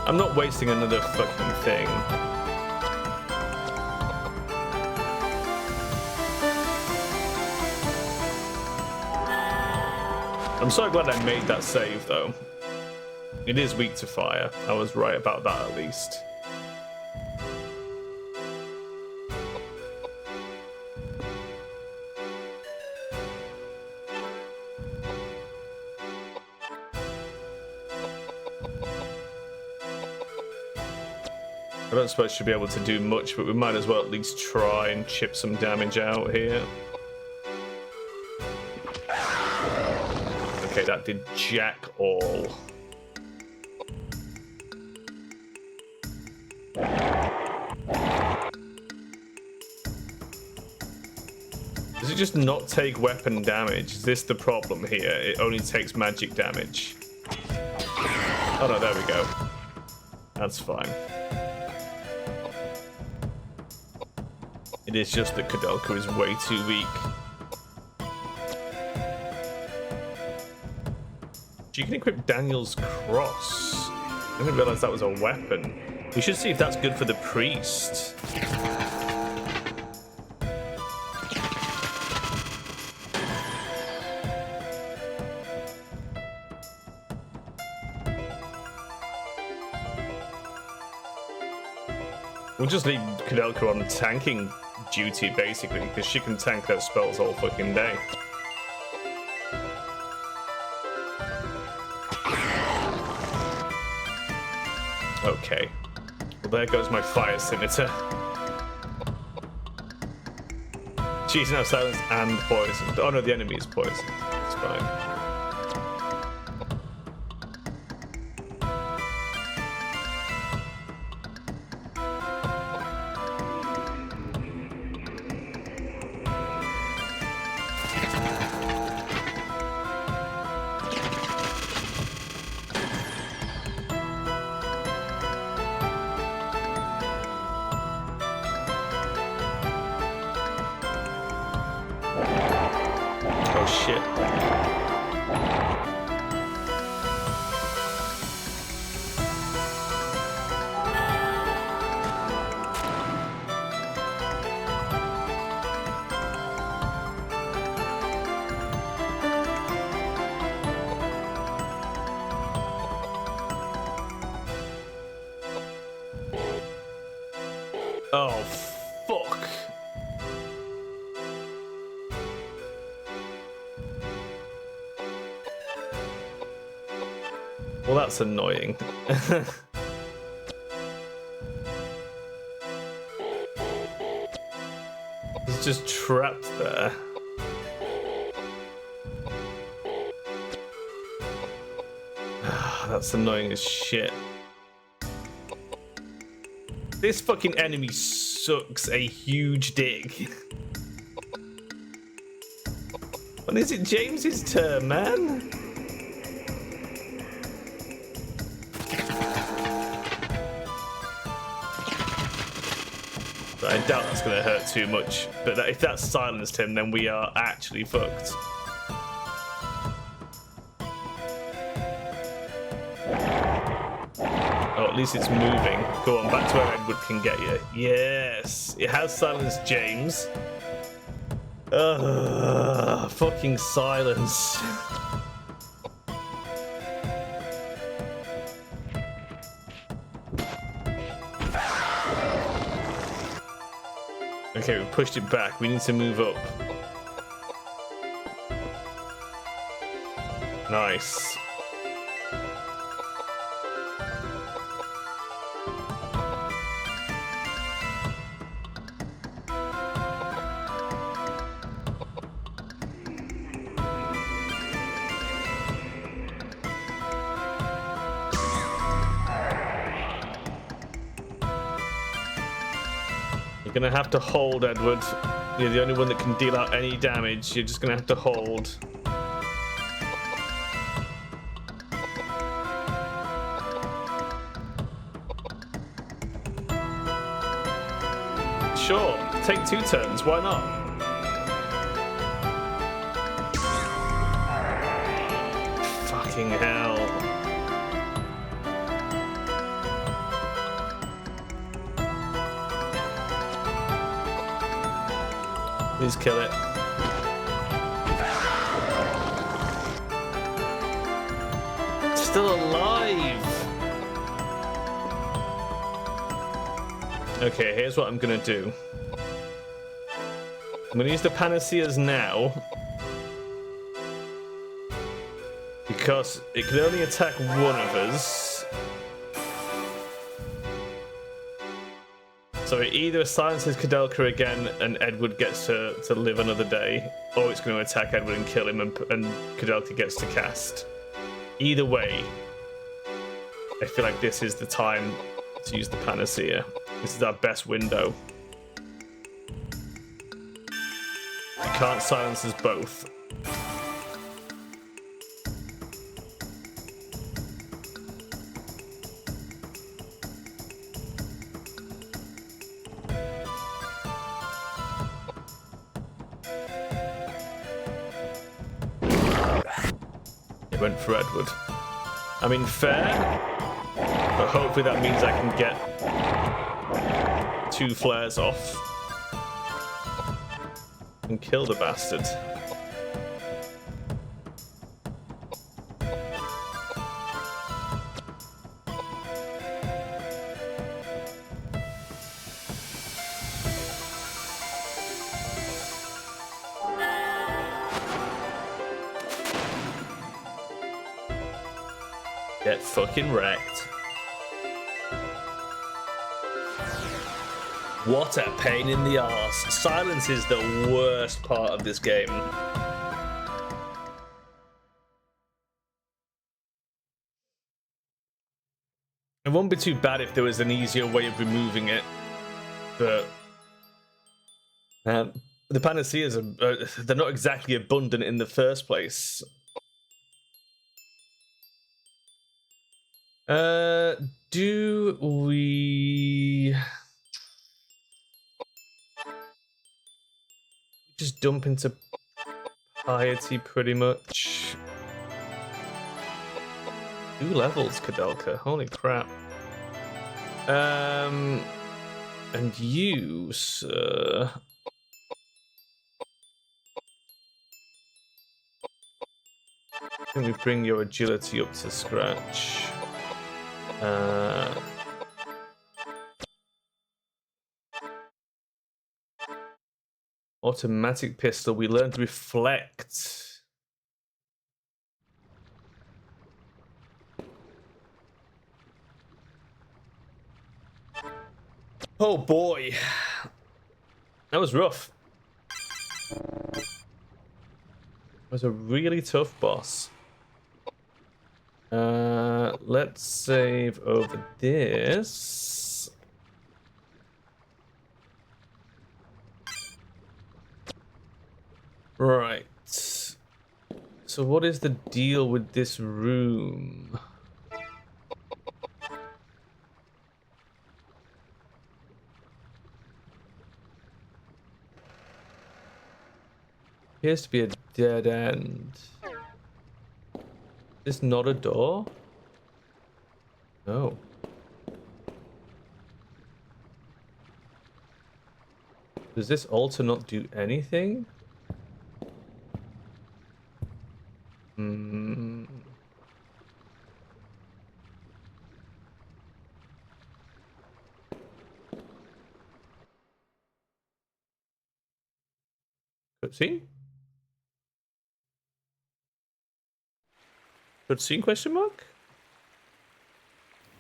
I'm not wasting another fucking thing. I'm so glad I made that save, though. It is weak to fire. I was right about that, at least. I don't suppose she'll be able to do much, but we might as well at least try and chip some damage out here. Okay, that did jack all. Does it just not take weapon damage? Is this the problem here? It only takes magic damage. Oh no, there we go. That's fine. It is just that Koudelka is way too weak. You can equip Daniel's cross. I didn't realize that was a weapon. We should see if that's good for the priest. We'll just leave Koudelka on tanking duty, basically, because she can tank her spells all fucking day. Okay. Well, there goes my fire scimitar. She's now silenced and poisoned. Oh no, the enemy is poisoned. It's fine. Oh, fuck. Well, that's annoying. He's just trapped there. That's annoying as shit. This fucking enemy sucks a huge dick. When is it James's turn, man? I doubt that's going to hurt too much, but if that silenced him, then we are actually fucked. Oh, at least it's moving. Go on, back to where Edward can get you. Yes, it has silenced James. Ugh, fucking silence. Okay, we pushed it back. We need to move up. Nice. You're gonna have to hold, Edward. You're the only one that can deal out any damage. You're just gonna have to hold. Sure, take 2 turns, why not? Fucking hell. Please kill it. Still alive. Okay, here's what I'm gonna do. I'm gonna use the panaceas now because it can only attack one of us. So it either silences Koudelka again and Edward gets to live another day, or it's going to attack Edward and kill him and Koudelka gets to cast. Either way, I feel like this is the time to use the panacea. This is our best window. We can't silence us both. Went for Edward. I mean, fair, but hopefully that means I can get 2 flares off and kill the bastard. Get fucking wrecked. What a pain in the arse. Silence is the worst part of this game. It won't be too bad if there was an easier way of removing it, but the panaceas are they're not exactly abundant in the first place. Do we just dump into piety pretty much? 2 levels, Koudelka. Holy crap. And you, sir. Can we bring your agility up to scratch? Automatic pistol. We learned reflect. Oh boy. That was rough. It was a really tough boss. Let's save over this. Right. So what is the deal with this room? Appears to be a dead end. Is this not a door? No. Does this altar not do anything? Hmm. Cutscene? Cutscene question mark?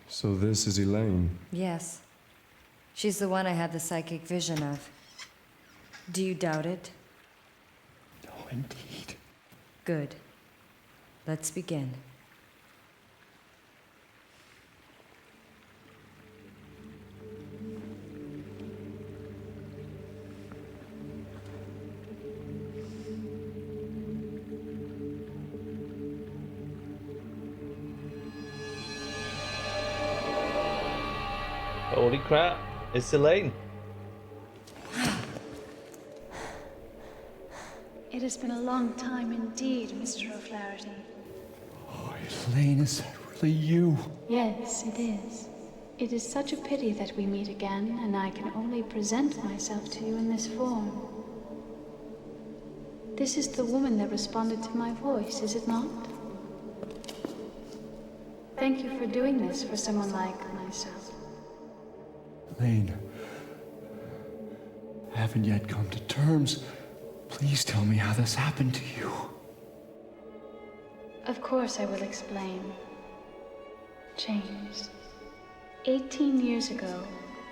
So this is Elaine. Yes. She's the one I had the psychic vision of. Do you doubt it? No, indeed. Good. Let's begin. Holy crap, it's Elaine. It has been a long time indeed, Mr. O'Flaherty. Oh, Elaine, is that really you? Yes, it is. It is such a pity that we meet again, and I can only present myself to you in this form. This is the woman that responded to my voice, is it not? Thank you for doing this for someone like myself. Elaine, I haven't yet come to terms. Please tell me how this happened to you. Of course I will explain. James, 18 years ago,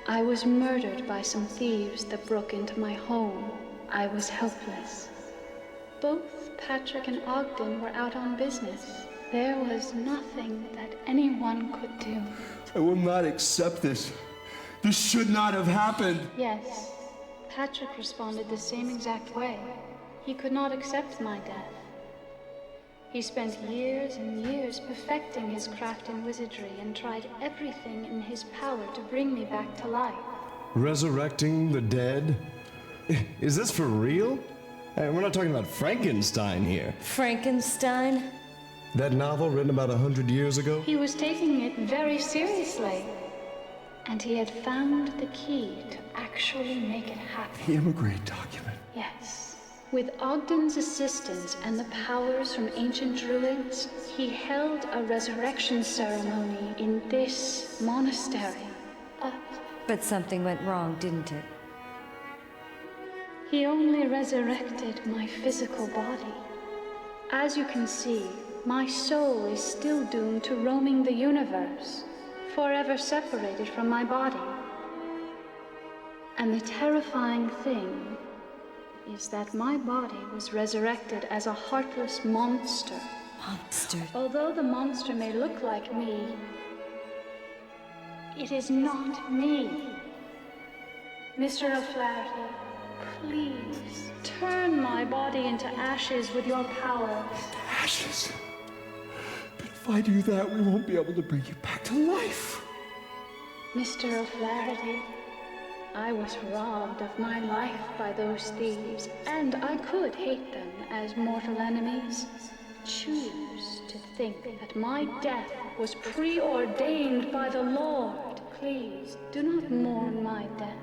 I was murdered by some thieves that broke into my home. I was helpless. Both Patrick and Ogden were out on business. There was nothing that anyone could do. I will not accept this. This should not have happened. Yes, Patrick responded the same exact way. He could not accept my death. He spent years and years perfecting his craft in wizardry and tried everything in his power to bring me back to life. Resurrecting the dead? Is this for real? Hey, we're not talking about Frankenstein here. Frankenstein? That novel written about 100 years ago? He was taking it very seriously. And he had found the key to actually make it happen. The Immigrant document. Yes. With Ogden's assistance and the powers from ancient druids, he held a resurrection ceremony in this monastery. But something went wrong, didn't it? He only resurrected my physical body. As you can see, my soul is still doomed to roaming the universe, forever separated from my body. And the terrifying thing is that my body was resurrected as a heartless monster. Monster? Although the monster may look like me, it is not me. Mr. O'Flaherty, please turn my body into ashes with your power. Ashes? But if I do that, we won't be able to bring you back to life. Mr. O'Flaherty, I was robbed of my life by those thieves, and I could hate them as mortal enemies. Choose to think that my death was preordained by the Lord. Please, do not mourn my death.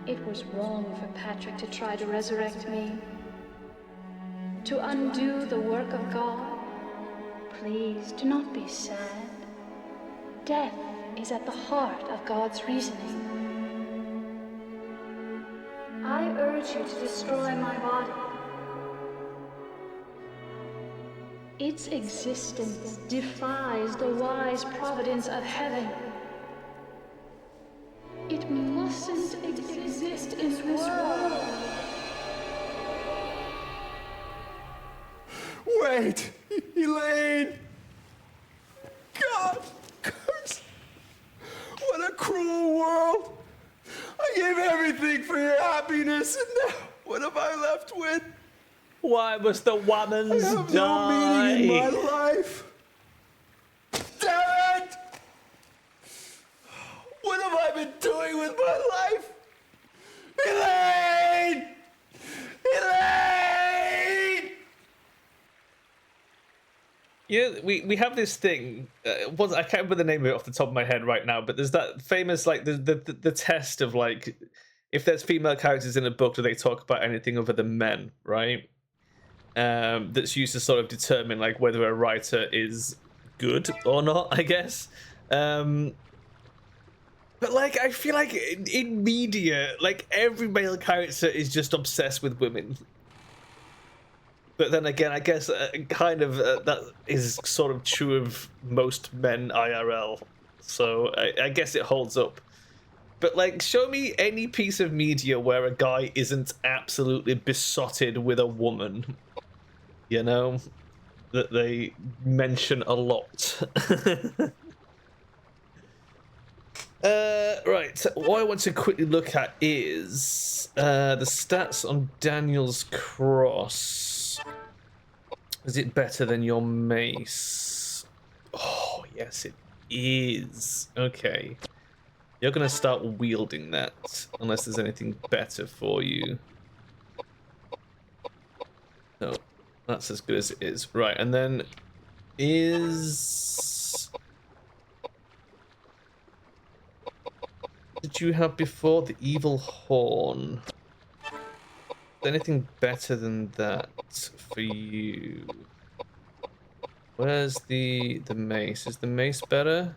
It was wrong for Patrick to try to resurrect me, to undo the work of God. Please, do not be sad. Death is at the heart of God's reasoning. I urge virtue to destroy my body. Its existence defies the wise providence of heaven. It mustn't exist in this world. Wait! Elaine! God! Curse! What a cruel world! I gave everything for your happiness, and now what am I left with? Why must the woman's I have die? no meaning in my life. Damn it! What have I been doing with my life? Elaine! Elaine! Yeah, we have this thing. I can't remember the name of it off the top of my head right now, but there's that famous like the test of like if there's female characters in a book, do they talk about anything other than men, right? That's used to sort of determine like whether a writer is good or not, I guess. But like I feel like in media, like every male character is just obsessed with women. But then again, I guess that is sort of true of most men IRL. So I guess it holds up. But like, show me any piece of media where a guy isn't absolutely besotted with a woman. You know, that they mention a lot. Right, so what I want to quickly look at is the stats on Daniel's cross. Is it better than your mace? Oh, yes, it is. Okay. You're going to start wielding that, unless there's anything better for you. No, that's as good as it is. Right, and then is... Did you have before the evil horn? Anything better than that for you? Where's the mace? Is the mace better?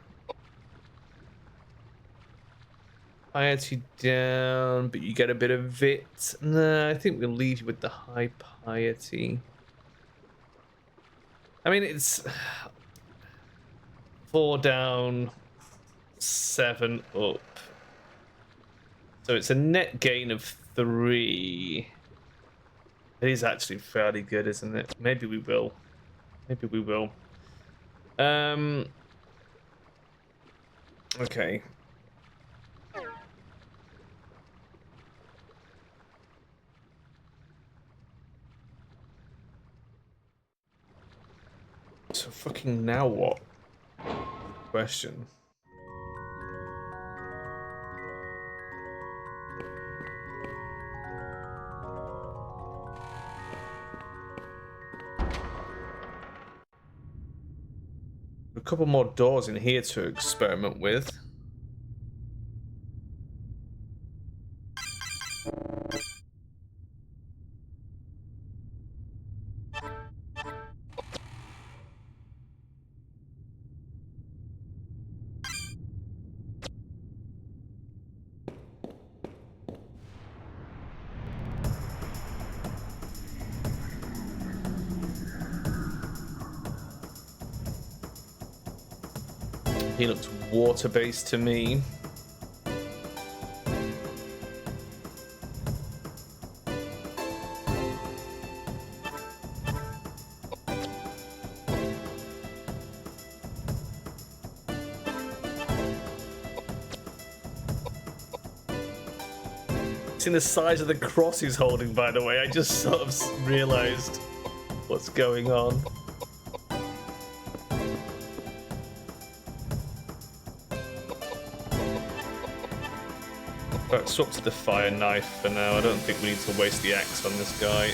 Piety down, but you get a bit of it. Nah, I think we'll leave you with the high piety. I mean, it's 4 down, 7 up. So it's a net gain of 3. It is actually fairly good, isn't it? Maybe we will. Maybe we will. Okay. So fucking now what? Question. A couple more doors in here to experiment with. He looks water-based to me. It's in the size of the cross he's holding, by the way. I just sort of realized what's going on. Right, swap to the fire knife for now. I don't think we need to waste the axe on this guy.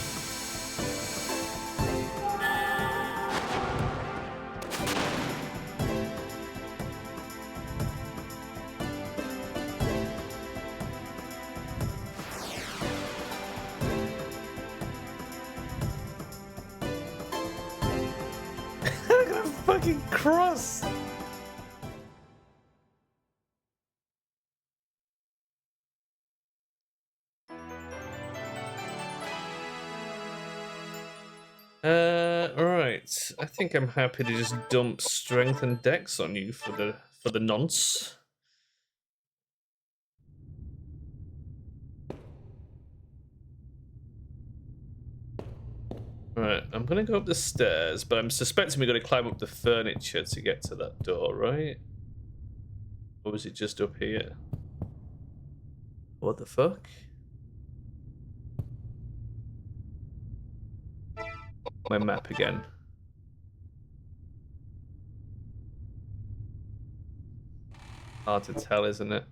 Look at the fucking cross! Alright. I think I'm happy to just dump strength and dex on you for the nonce. Alright, I'm gonna go up the stairs, but I'm suspecting we're gonna climb up the furniture to get to that door, right? Or was it just up here? What the fuck? My map again. Hard to tell, isn't it?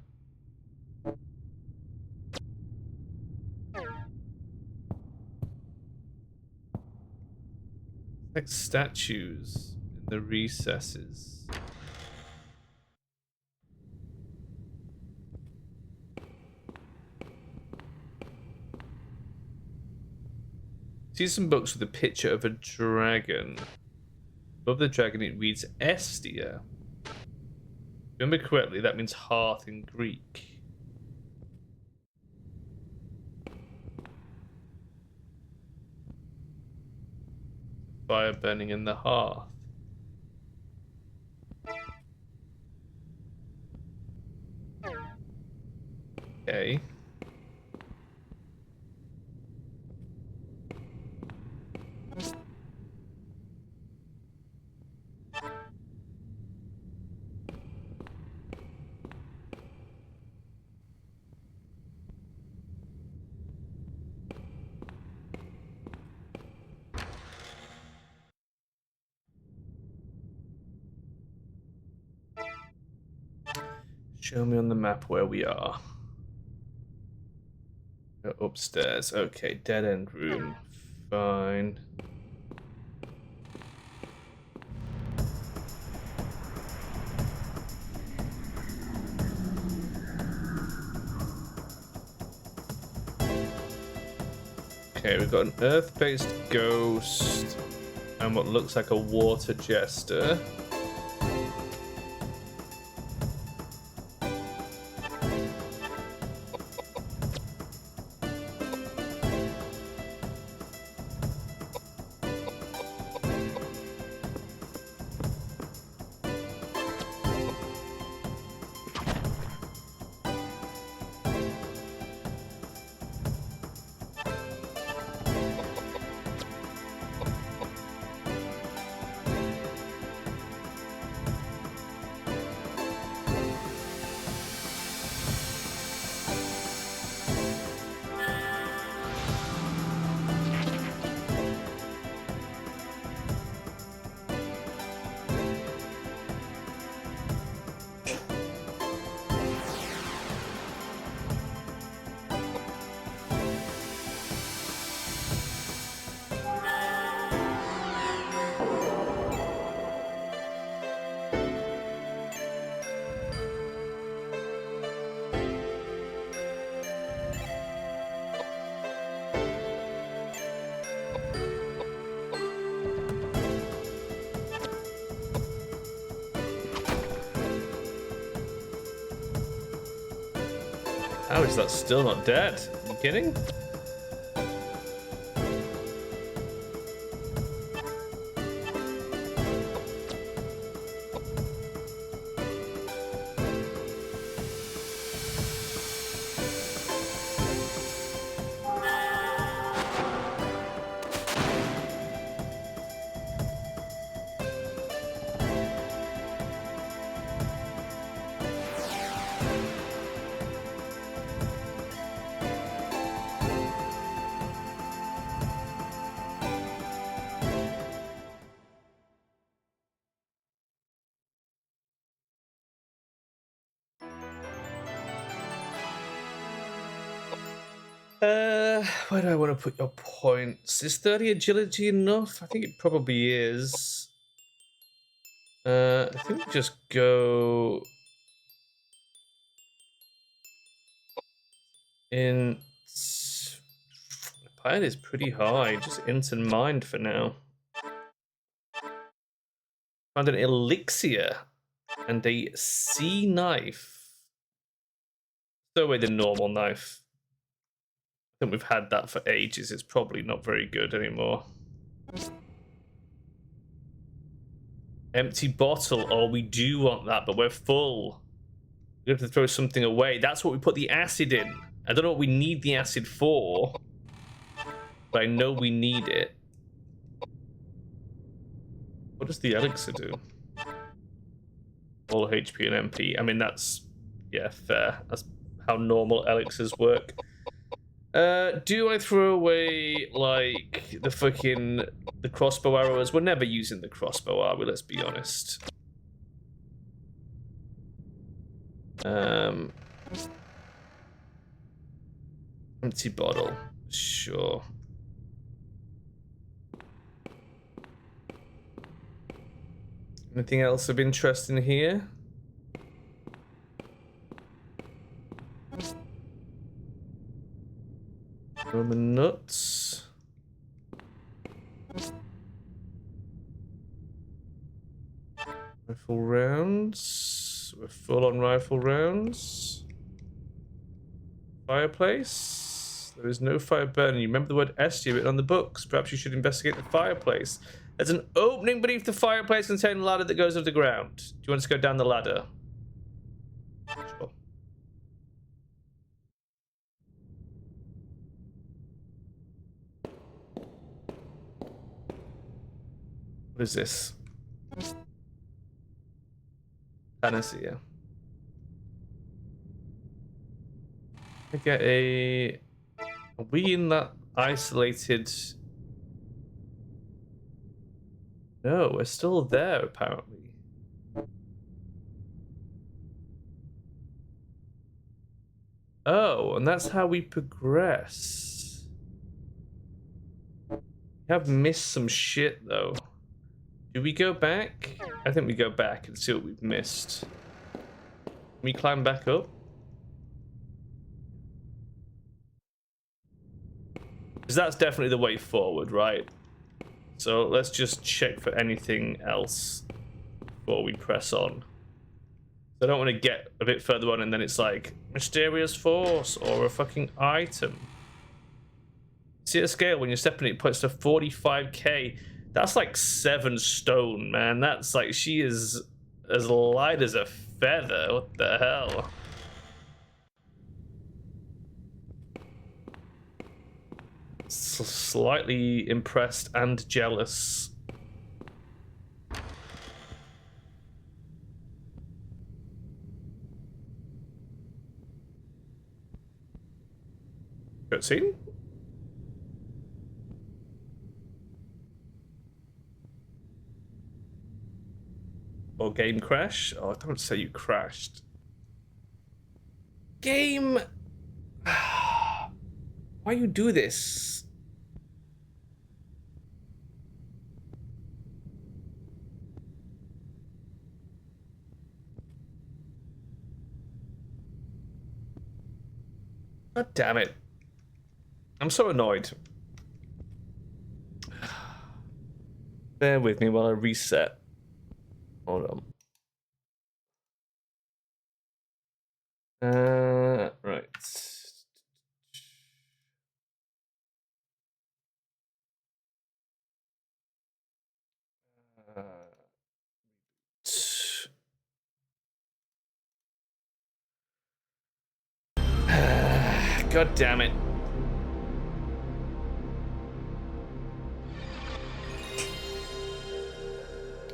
Like statues in the recesses. See some books with a picture of a dragon. Above the dragon it reads Estia. Remember correctly, that means hearth in Greek. Fire burning in the hearth. Okay. Show me on the map where we are. Go upstairs. Okay, dead end room. Fine. Okay, we've got an earth-based ghost and what looks like a water jester. How is that still not dead? Are you kidding? Where do I want to put your points? Is 30 agility enough? I think it probably is. I think we just go in. Pilot is pretty high. Just int and mind for now. Found an elixir and a sea knife. Throw away the normal knife. I think we've had that for ages. It's probably not very good anymore. Empty bottle. Oh, we do want that, but we're full. We have to throw something away. That's what we put the acid in. I don't know what we need the acid for, but I know we need it. What does the elixir do? All HP and MP. I mean, that's, yeah, fair. That's how normal elixirs work. Do I throw away, like, the crossbow arrows? We're never using the crossbow, are we? Let's be honest. Empty bottle. Sure. Anything else of interest in here? Roman nuts. Rifle rounds. We're full on rifle rounds. Fireplace. There is no fire burning. You remember the word Estia written on the books. Perhaps you should investigate the fireplace. There's an opening beneath the fireplace containing a ladder that goes under the ground. Do you want us to go down the ladder? Sure. What is this? Panacea. I get a... Are we in that isolated... No, we're still there, apparently. Oh, and that's how we progress. We have missed some shit, though. Do we go back? I think we go back and see what we've missed. Can we climb back up? Because that's definitely the way forward, right? So let's just check for anything else before we press on. I don't want to get a bit further on and then it's like mysterious force or a fucking item. See the scale when you're stepping it puts to 45k. That's like 7 stone, man. That's like she is as light as a feather. What the hell? Slightly impressed and jealous. Cutscene? Or game crash? Oh, don't say you crashed. Game! Why you do this? God damn it. I'm so annoyed. Bear with me while I reset. Hold on. Right. God damn it.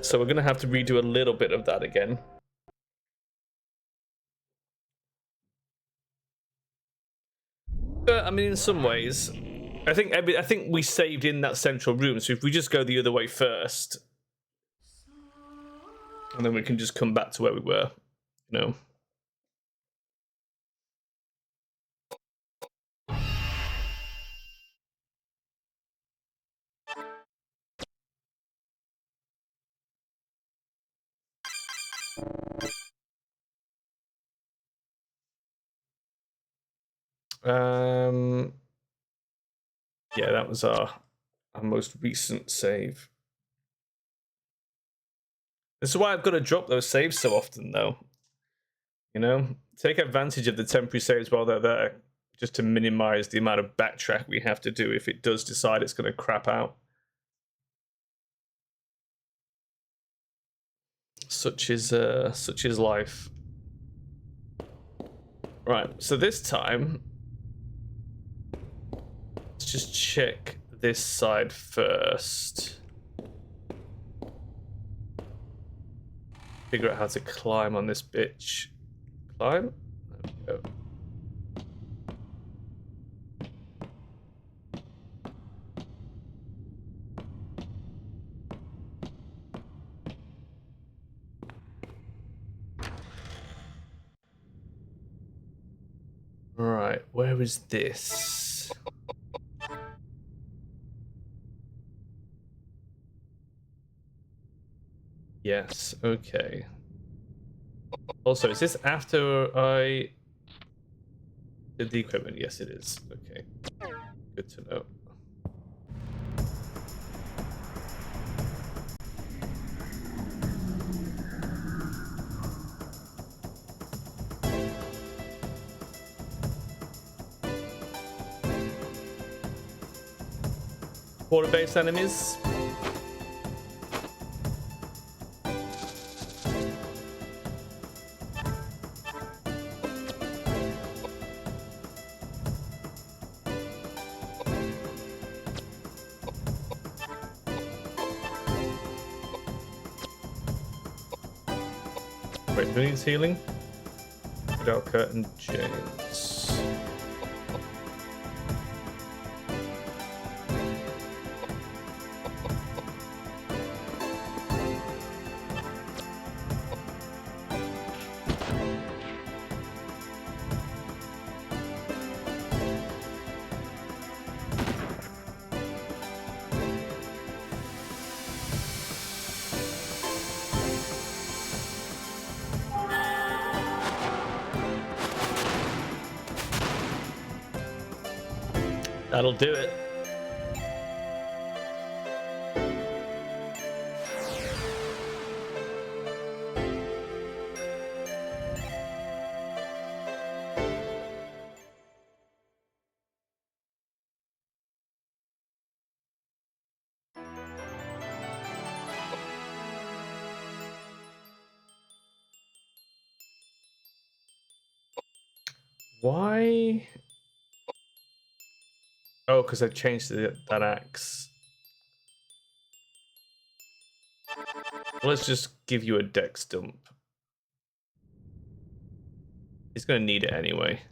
So we're gonna have to redo a little bit of that again. But I mean, in some ways, I think we saved in that central room. So if we just go the other way first, and then we can just come back to where we were, you know. Yeah, that was our most recent save. This is why I've got to drop those saves so often, though. You know, take advantage of the temporary saves while they're there, just to minimize the amount of backtrack we have to do if it does decide it's going to crap out. such is life. Right, so this time, let's just check this side first. Figure out how to climb on this bitch. Climb? There we go. Right, where is this? Yes, okay. Also, is this after I did the equipment? Yes, it is. Okay. Good to know. Water-based enemies. Wait, who needs healing? Koudelka and James. That'll do it. Why? Oh, because I changed that axe. Let's just give you a dex dump. He's gonna need it anyway.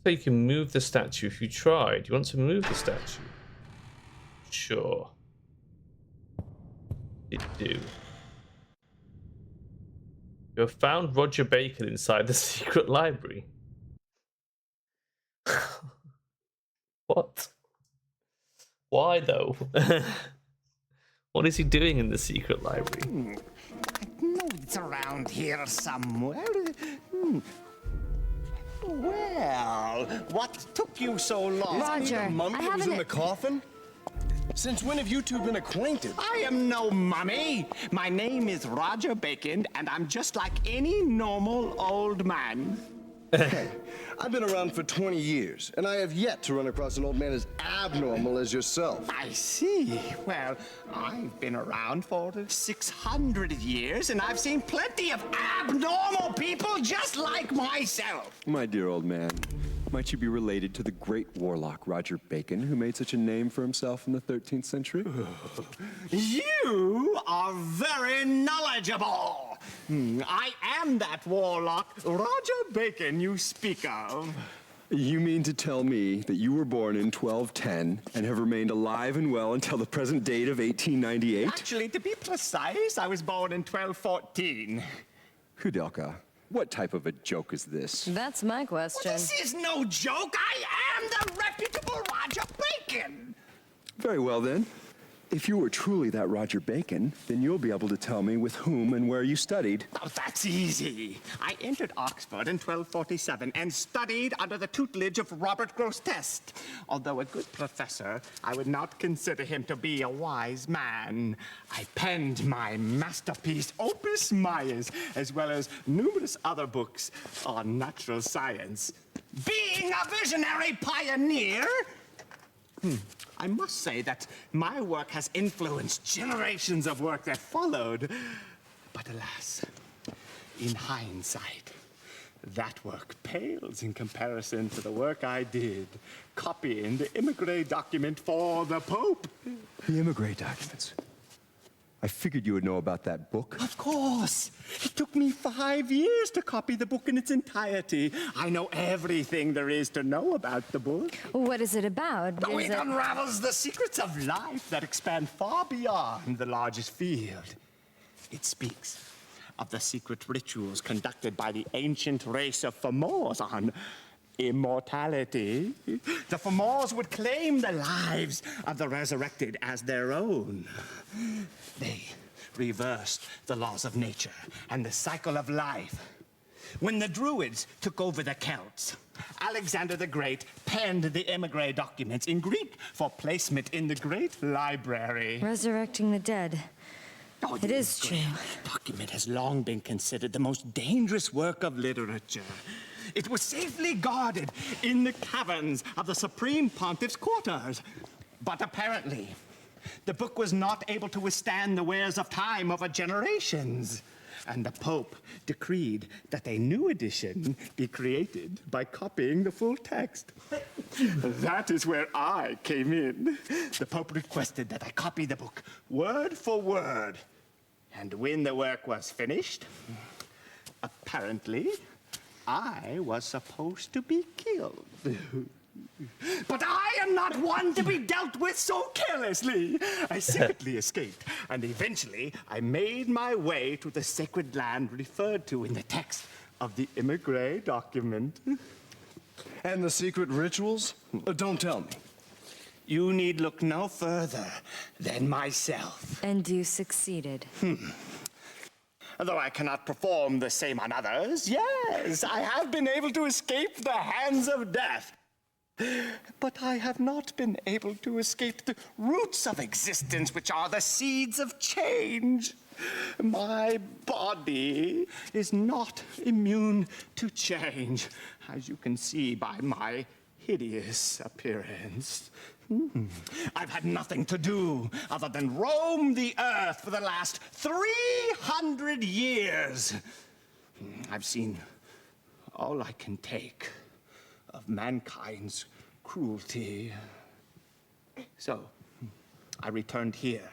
So you can move the statue if you try. Do you want to move the statue? Sure. It do. You have found Roger Bacon inside the secret library. What? Why though? What is he doing in the secret library? I know it's around here somewhere. Well, what took you so long? Roger, The mummy I that was haven't... in the coffin? Since when have you two been acquainted? I am no mummy. My name is Roger Bacon, and I'm just like any normal old man. Hey, I've been around for 20 years, and I have yet to run across an old man as abnormal as yourself. I see. Well, I've been around for 600 years, and I've seen plenty of abnormal people just like myself. My dear old man, might you be related to the great warlock Roger Bacon, who made such a name for himself in the 13th century? You are very knowledgeable. I am that warlock, Roger Bacon, you speak of. You mean to tell me that you were born in 1210 and have remained alive and well until the present date of 1898? Actually, to be precise, I was born in 1214. Koudelka, what type of a joke is this? That's my question. This is no joke. I am the reputable Roger Bacon. Very well then. If you were truly that Roger Bacon, then you'll be able to tell me with whom and where you studied. Oh, that's easy. I entered Oxford in 1247 and studied under the tutelage of Robert Grosseteste. Although a good professor, I would not consider him to be a wise man. I penned my masterpiece, Opus Maius, as well as numerous other books on natural science. Being a visionary pioneer, I must say that my work has influenced generations of work that followed. But alas, in hindsight, that work pales in comparison to the work I did copying the Emigre document for the Pope. The Emigre documents. I figured you would know about that book. Of course. It took me 5 years to copy the book in its entirety. I know everything there is to know about the book. What is it about? It unravels the secrets of life that expand far beyond the largest field. It speaks of the secret rituals conducted by the ancient race of Fomors on immortality. The Fomors would claim the lives of the resurrected as their own. They reversed the laws of nature and the cycle of life. When the Druids took over the Celts, Alexander the Great penned the Emigre documents in Greek for placement in the Great Library. Resurrecting the dead. It is true. The document has long been considered the most dangerous work of literature. It was safely guarded in the caverns of the Supreme Pontiff's quarters. But apparently, the book was not able to withstand the wears of time over generations. And the Pope decreed that a new edition be created by copying the full text. That is where I came in. The Pope requested that I copy the book word for word. And when the work was finished, apparently, I was supposed to be killed. But I am not one to be dealt with so carelessly. I secretly escaped, and eventually I made my way to the sacred land referred to in the text of the Emigre document. And the secret rituals? Don't tell me. You need look no further than myself. And you succeeded. Though I cannot perform the same on others, yes, I have been able to escape the hands of death. But I have not been able to escape the roots of existence, which are the seeds of change. My body is not immune to change, as you can see by my hideous appearance. I've had nothing to do other than roam the earth for the last 300 years. I've seen all I can take of mankind's cruelty. So, I returned here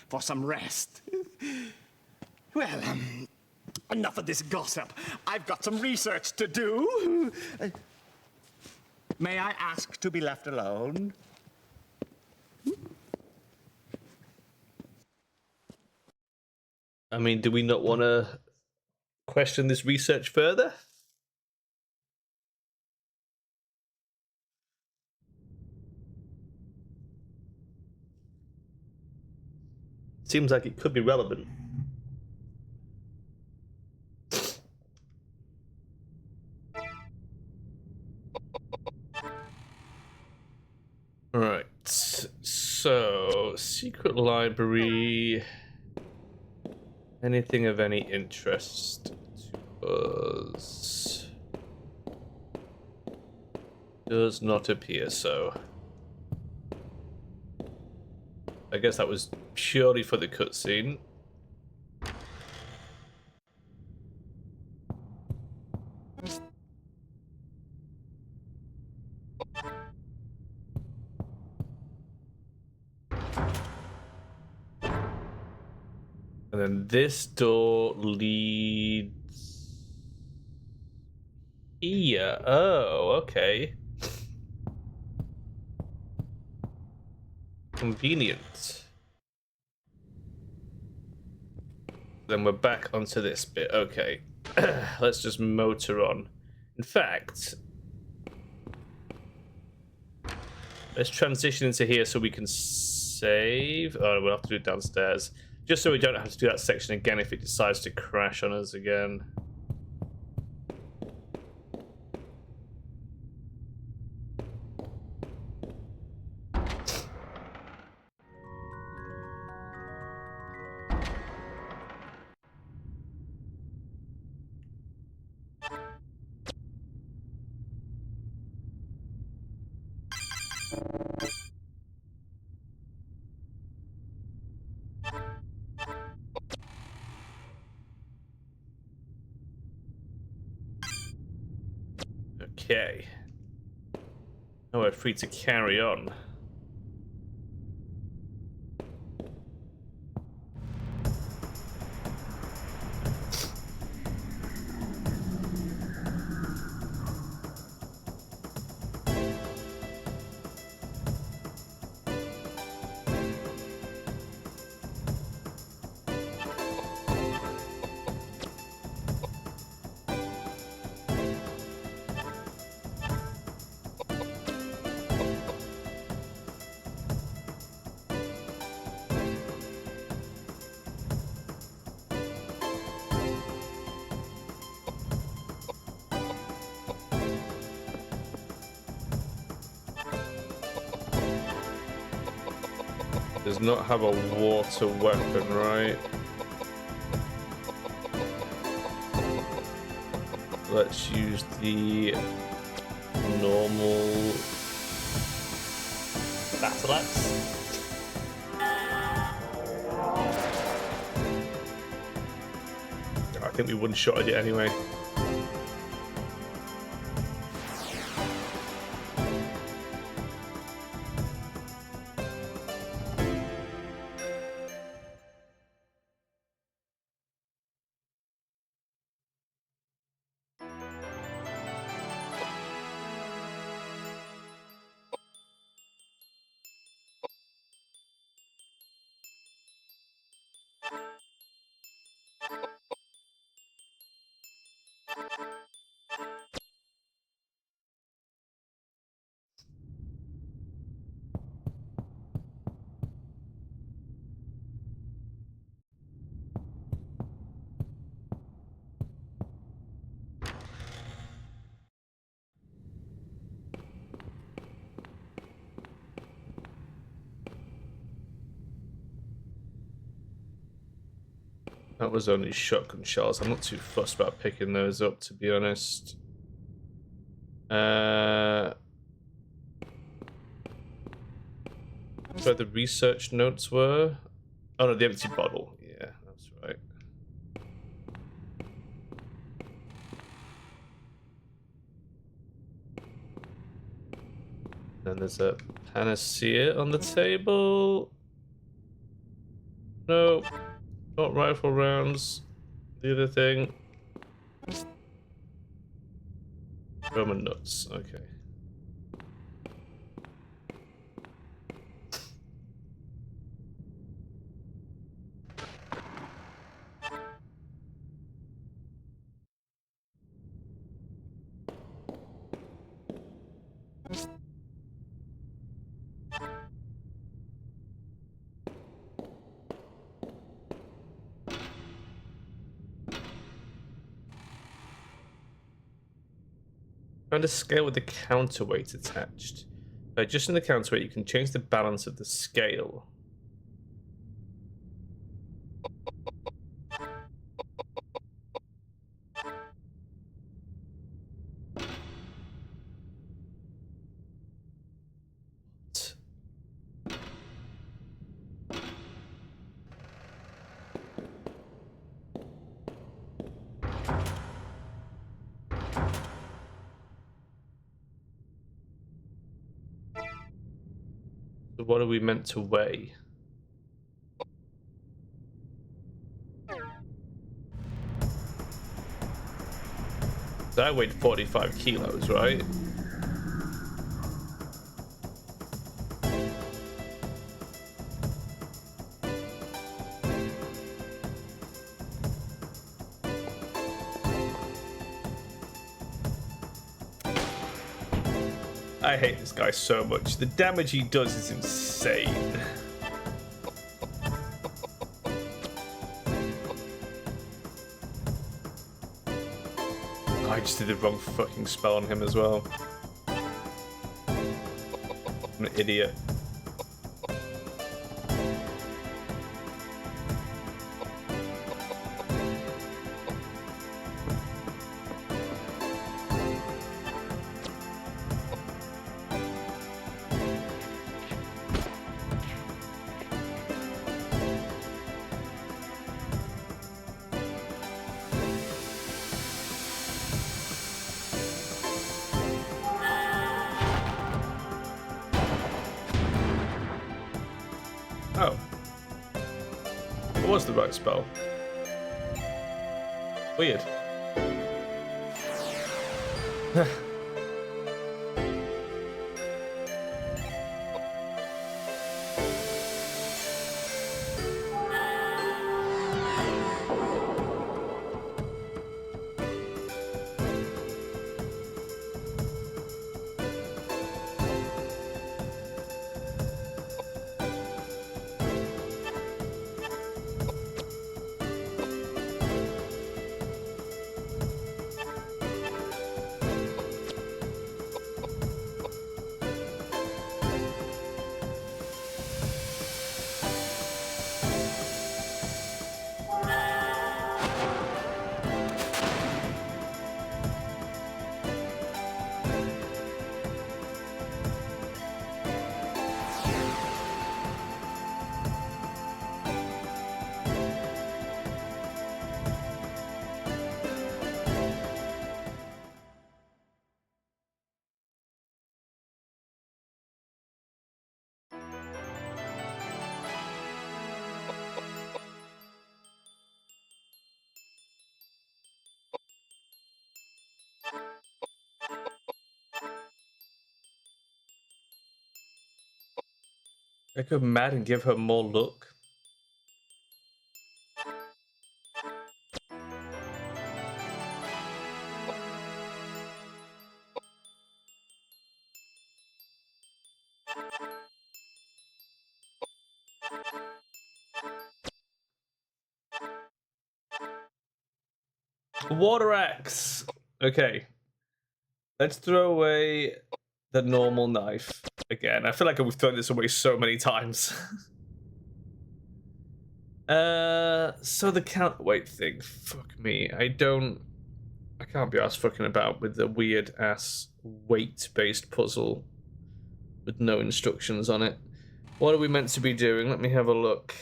for some rest. Well, enough of this gossip. I've got some research to do. May I ask to be left alone? I mean, do we not want to question this research further? Seems like it could be relevant. Alright, so secret library. Anything of any interest to us? Does not appear so. I guess that was purely for the cutscene. And then this door leads here. Oh, okay. Convenient. Then we're back onto this bit. Okay. Let's just motor on. In fact, let's transition into here so we can save. Oh, we'll have to do it downstairs. Just so we don't have to do that section again if it decides to crash on us again. Okay. Now we're free to carry on. Does not have a water weapon, right? Let's use the normal battle axe. I think we one-shotted it anyway. That was only shotgun shells. I'm not too fussed about picking those up, to be honest. So the research notes were... Oh no, the empty bottle. Yeah, that's right. Then there's a panacea on the table. Nope. Not rifle rounds. The other thing. Roman nuts. Okay. Find a scale with a counterweight attached. By adjusting the counterweight, you can change the balance of the scale. So what are we meant to weigh? So I weighed 45 kilos, right? I hate this guy so much. The damage he does is insane. Oh, I just did the wrong fucking spell on him as well. I'm an idiot. was the right spell. Weird. I could mad and give her more luck. Water axe. Okay. Let's throw away the normal knife again. I feel like we've thrown this away so many times. So the counterweight thing. Fuck me. I can't be asked fucking about with the weird ass weight-based puzzle with no instructions on it. What are we meant to be doing? Let me have a look.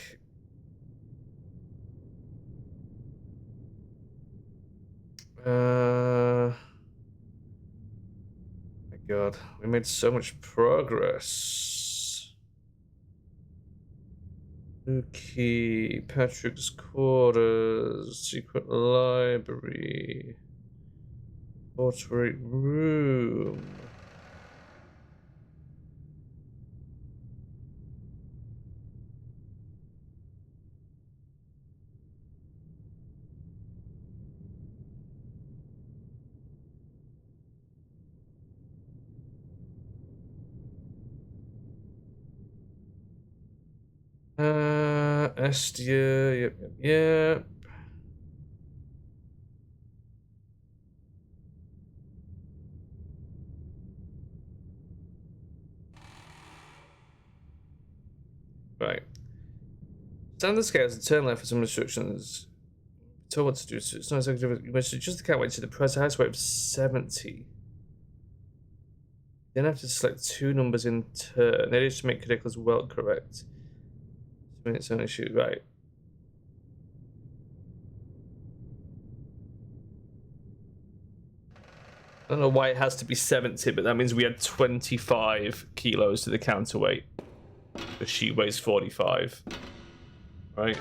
My God, we made so much progress. Okay, Patrick's quarters, secret library, portrait room. Estia, yep. Right. Stand the scales and turn left for some instructions. Tell what to do. So it's not exactly. You must adjust the countweight to the press highest weight of 70. Then I have to select two numbers in turn. That is to make Kodelka's well correct. 2 minutes only shoot, right. I don't know why it has to be 70, but that means we had 25 kilos to the counterweight. But she weighs 45. Right.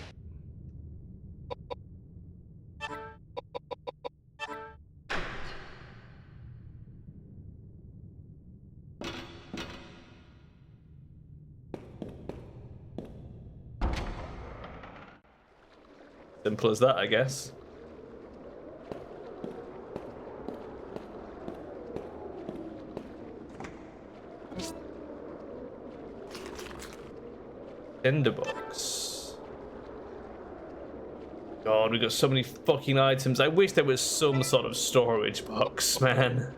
Simple as that, I guess. Tinderbox. God, we got so many fucking items. I wish there was some sort of storage box, man.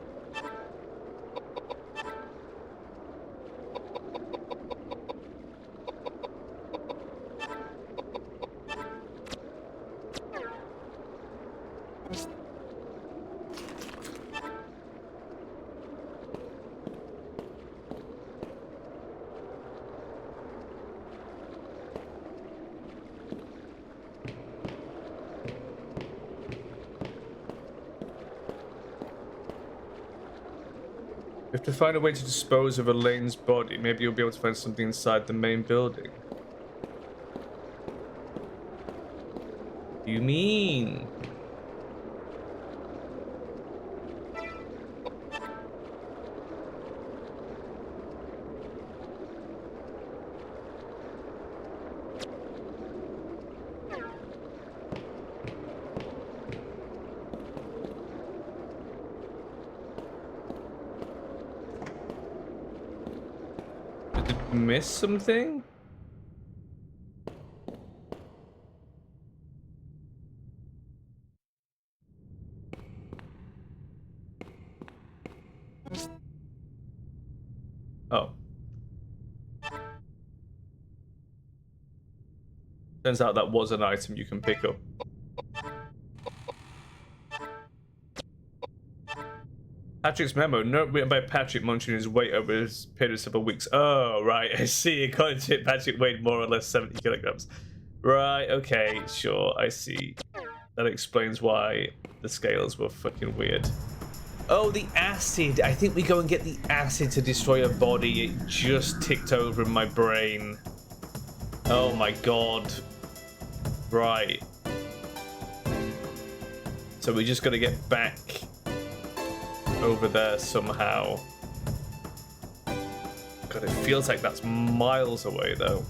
We have to find a way to dispose of Elaine's body. Maybe you'll be able to find something inside the main building. You mean? Did I miss something? Oh. Turns out that was an item you can pick up. Patrick's memo, note written by Patrick mentioning his weight over his period of several weeks. Oh, right, I see. According to it, Patrick weighed more or less 70 kilograms. Right, okay, sure, I see. That explains why the scales were fucking weird. Oh, the acid. I think we go and get the acid to destroy a body. It just ticked over in my brain. Oh my god. Right. So we just got to get back over there somehow. God, it feels like that's miles away though.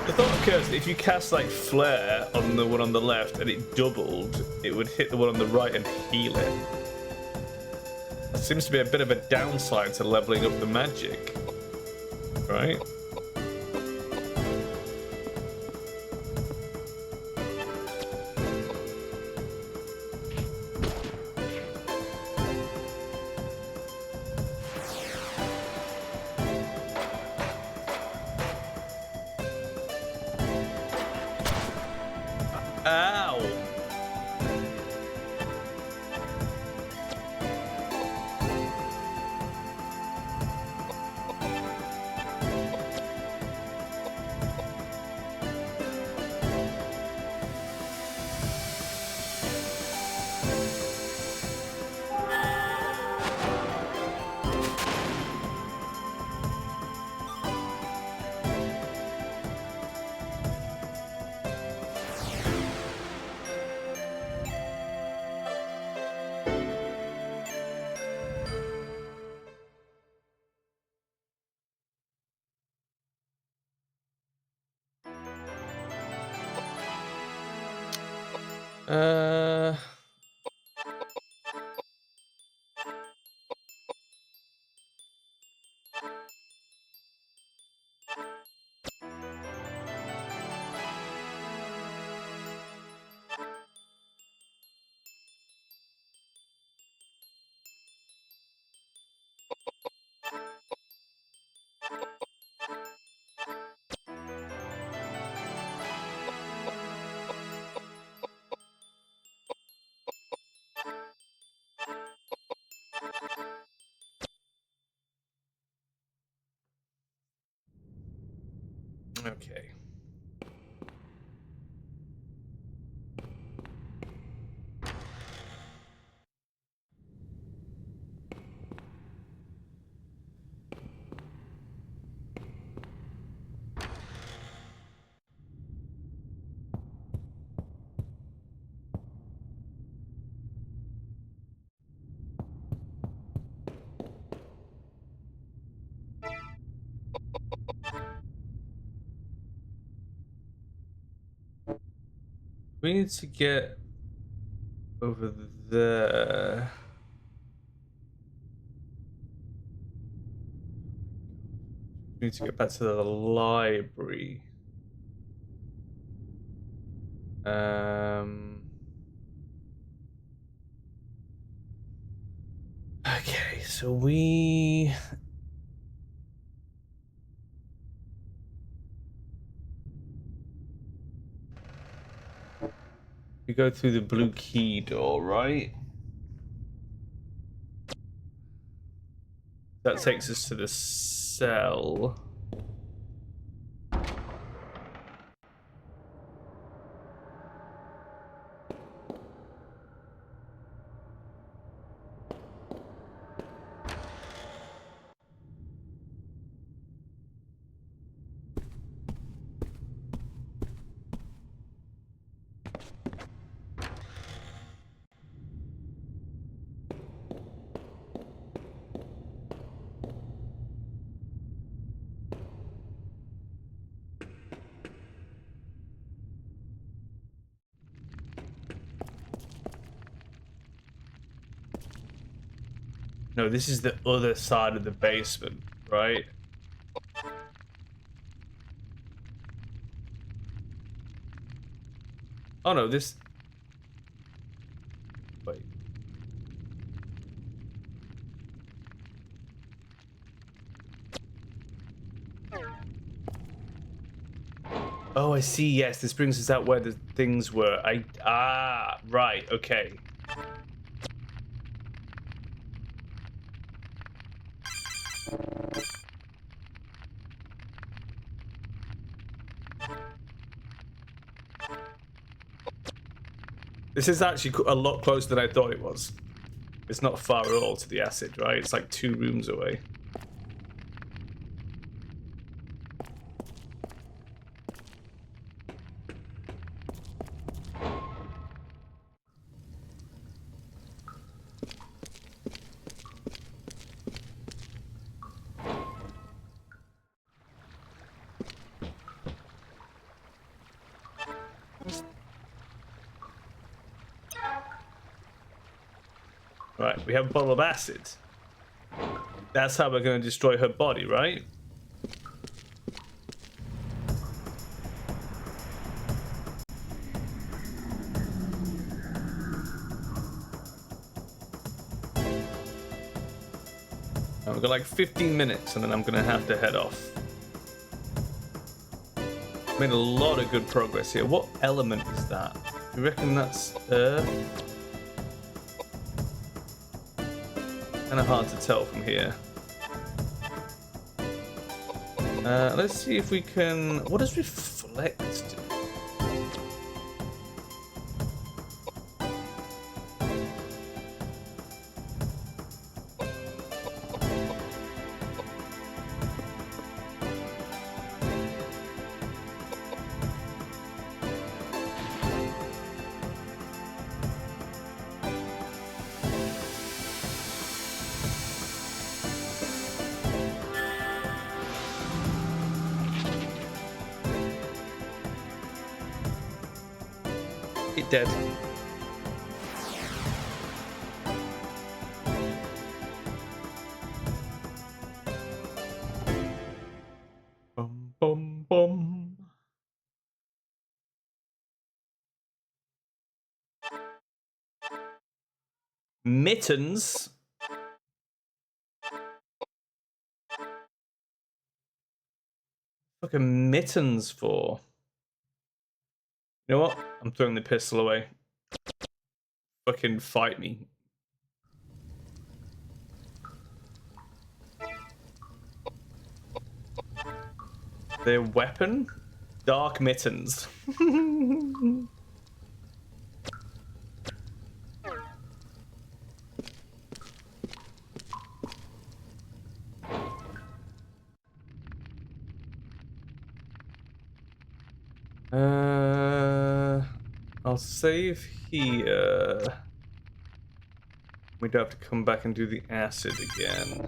The thought occurs that if you cast like flare on the one on the left and it doubled, it would hit the one on the right and heal it. That seems to be a bit of a downside to leveling up the magic, right? Ow! Uh... Okay. We need to get over there. We need to get back to the library. Okay, so we go through the blue key door, right? That takes us to the cell. No, this is the other side of the basement, right? Oh no, this... Wait. Oh, I see, yes, this brings us out where the things were. Right, okay. This is actually a lot closer than I thought it was. It's not far at all to the acid, right? It's like 2 rooms away. Right, we have a bottle of acid. That's how we're going to destroy her body, right? And we've got like 15 minutes and then I'm going to have to head off. Made a lot of good progress here. What element is that? You reckon that's Earth? Kind of hard to tell from here. Let's see if we can... What does reflect do? It dead. Bum, bum, bum. Mittens? Fucking mittens for? You know what? I'm throwing the pistol away. Fucking fight me. Their weapon? Dark mittens. I'll save here. We don't have to come back and do the acid again.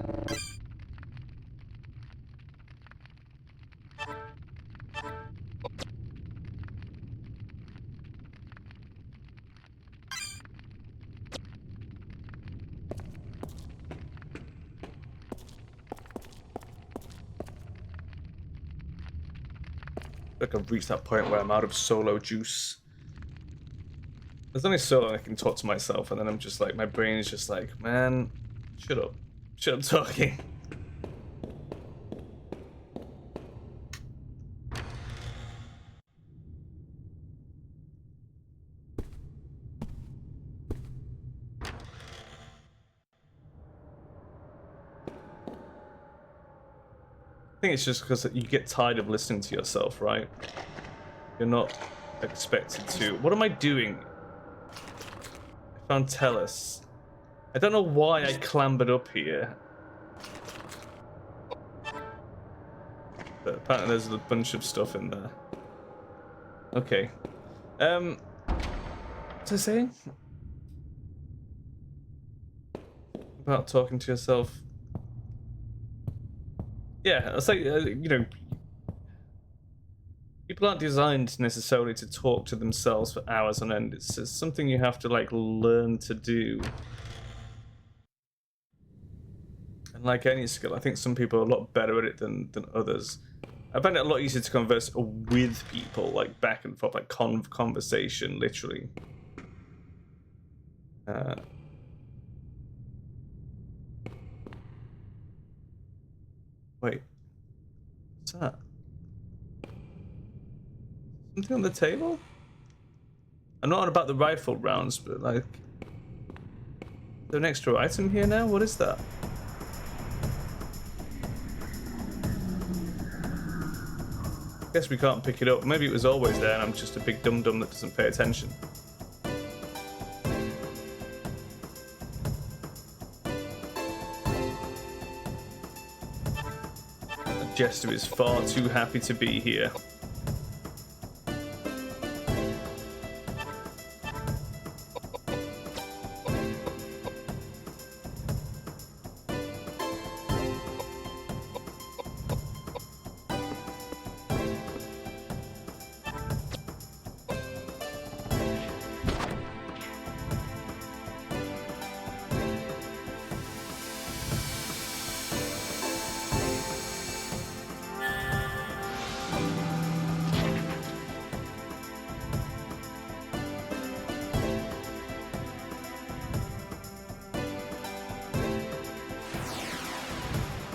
like I've reached that point where I'm out of solo juice. There's only so long I can talk to myself, and then I'm just like, my brain is just like, man, shut up. Shut up talking. I think it's just because you get tired of listening to yourself, right? You're not expected to. What am I doing? I found Tellus. I don't know why I clambered up here. But apparently there's a bunch of stuff in there. Okay. What's I saying? About talking to yourself. Yeah, it's like, you know, people aren't designed necessarily to talk to themselves for hours on end. It's something you have to, like, learn to do. And like any skill, I think some people are a lot better at it than others. I find it a lot easier to converse with people, like back and forth, like conversation, literally. Wait. What's that? Something on the table? I'm not on about the rifle rounds, but like... Is there an extra item here now? What is that? Guess we can't pick it up. Maybe it was always there and I'm just a big dum-dum that doesn't pay attention. The jester is far too happy to be here.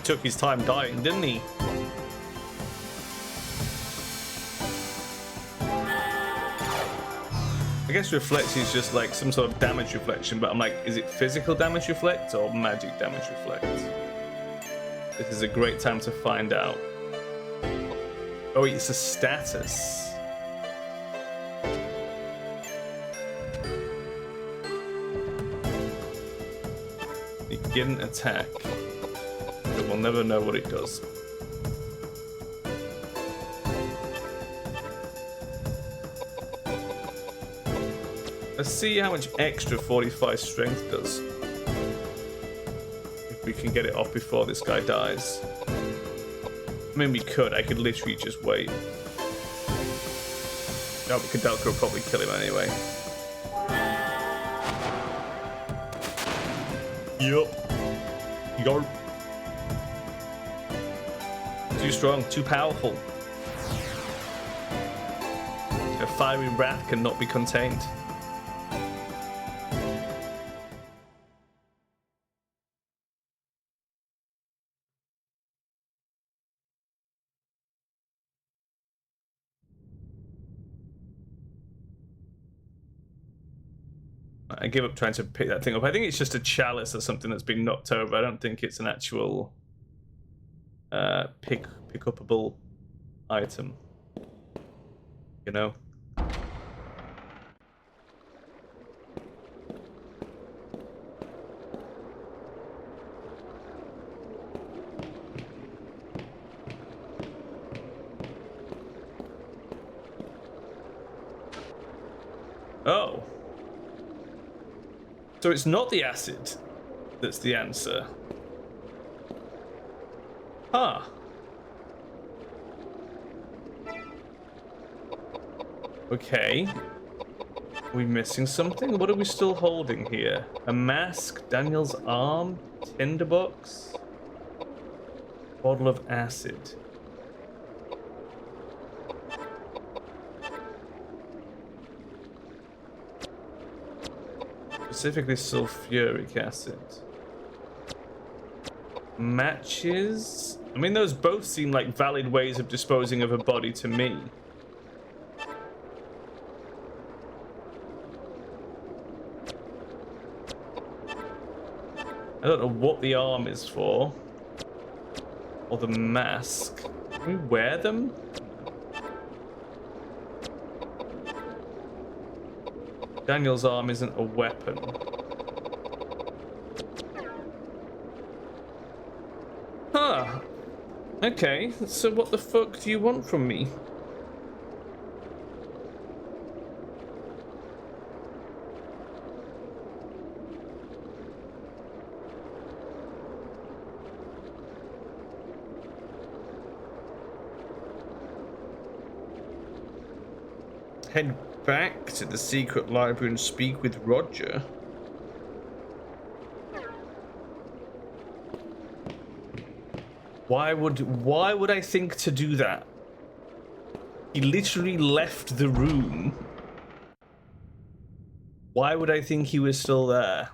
Took his time dying, didn't he? I guess reflect is just like some sort of damage reflection, but I'm like, is it physical damage reflect or magic damage reflect? This is a great time to find out. Oh, it's a status. Begin attack. We'll never know what it does. Let's see how much extra 45 strength does. If we can get it off before this guy dies. I mean, we could. I could literally just wait. No, but Koudelka will probably kill him anyway. Yup. Yarp. Too strong, too powerful. Their fiery wrath cannot be contained. I give up trying to pick that thing up. I think it's just a chalice or something that's been knocked over. I don't think it's an actual pick-upable item. You know? Oh. So it's not the acid that's the answer. Huh. Okay. Are we missing something? What are we still holding here? A mask, Daniel's arm, tinderbox, bottle of acid. Specifically sulfuric acid. Matches? I mean, those both seem like valid ways of disposing of a body to me. I don't know what the arm is for. Or the mask. Can we wear them? Daniel's arm isn't a weapon. Huh. Okay, so what the fuck do you want from me? Head back to the secret library and speak with Roger. Why would I think to do that? He literally left the room. Why would I think he was still there?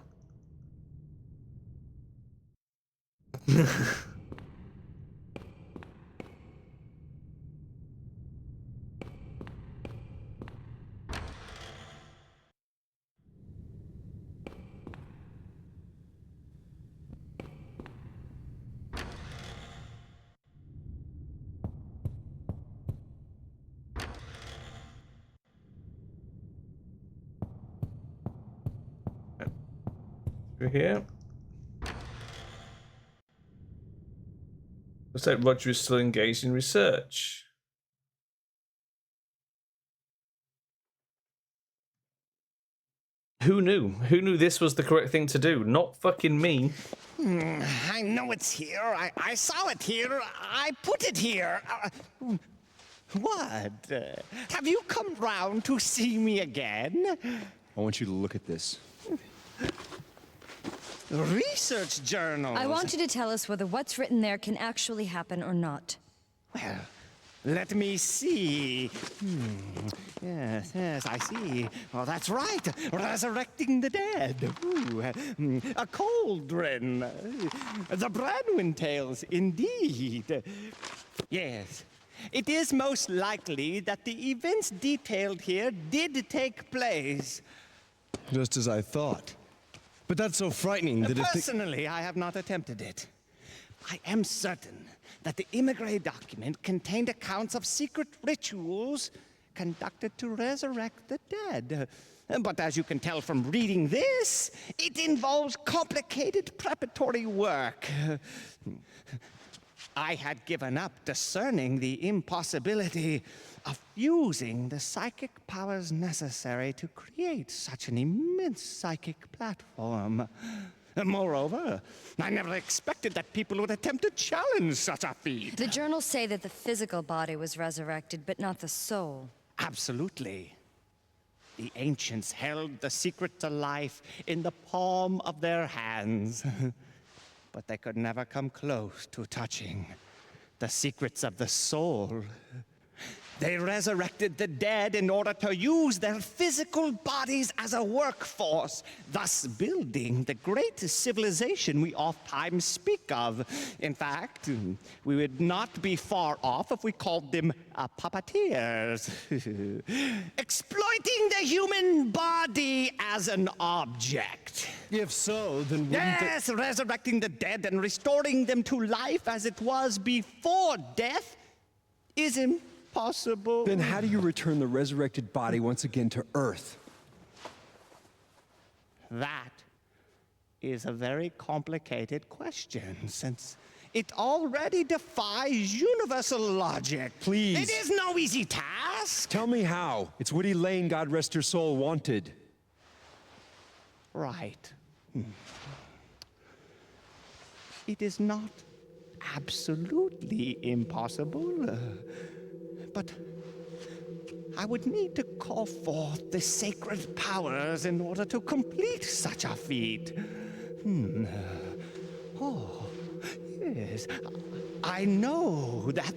Through here. Looks like Roger is still engaged in research. Who knew? Who knew this was the correct thing to do? Not fucking me. I know it's here. I saw it here. I put it here. What? Have you come round to see me again? I want you to look at this. Research journals. I want you to tell us whether what's written there can actually happen or not. Well, let me see. Yes, I see. Oh, that's right. Resurrecting the dead. Ooh, a cauldron. The Branwyn tales, indeed. Yes. It is most likely that the events detailed here did take place. Just as I thought. But that's so frightening that Personally, I have not attempted it. I am certain that the Immigrant document contained accounts of secret rituals conducted to resurrect the dead. But as you can tell from reading this, it involves complicated preparatory work. I had given up discerning the impossibility of using the psychic powers necessary to create such an immense psychic platform. Moreover, I never expected that people would attempt to challenge such a feat. The journals say that the physical body was resurrected, but not the soul. Absolutely. The ancients held the secret to life in the palm of their hands. But they could never come close to touching the secrets of the soul. They resurrected the dead in order to use their physical bodies as a workforce, thus building the great civilization we oft-times speak of. In fact, we would not be far off if we called them puppeteers. Exploiting the human body as an object. if so, then wouldn't Yes, resurrecting the dead and restoring them to life as it was before death is impossible. Then how do you return the resurrected body once again to Earth? That is a very complicated question, since it already defies universal logic. Please. It is no easy task. Tell me how. It's what Elaine, God rest her soul, wanted. Right. It is not absolutely impossible, but I would need to call forth the sacred powers in order to complete such a feat. Oh, yes. I know that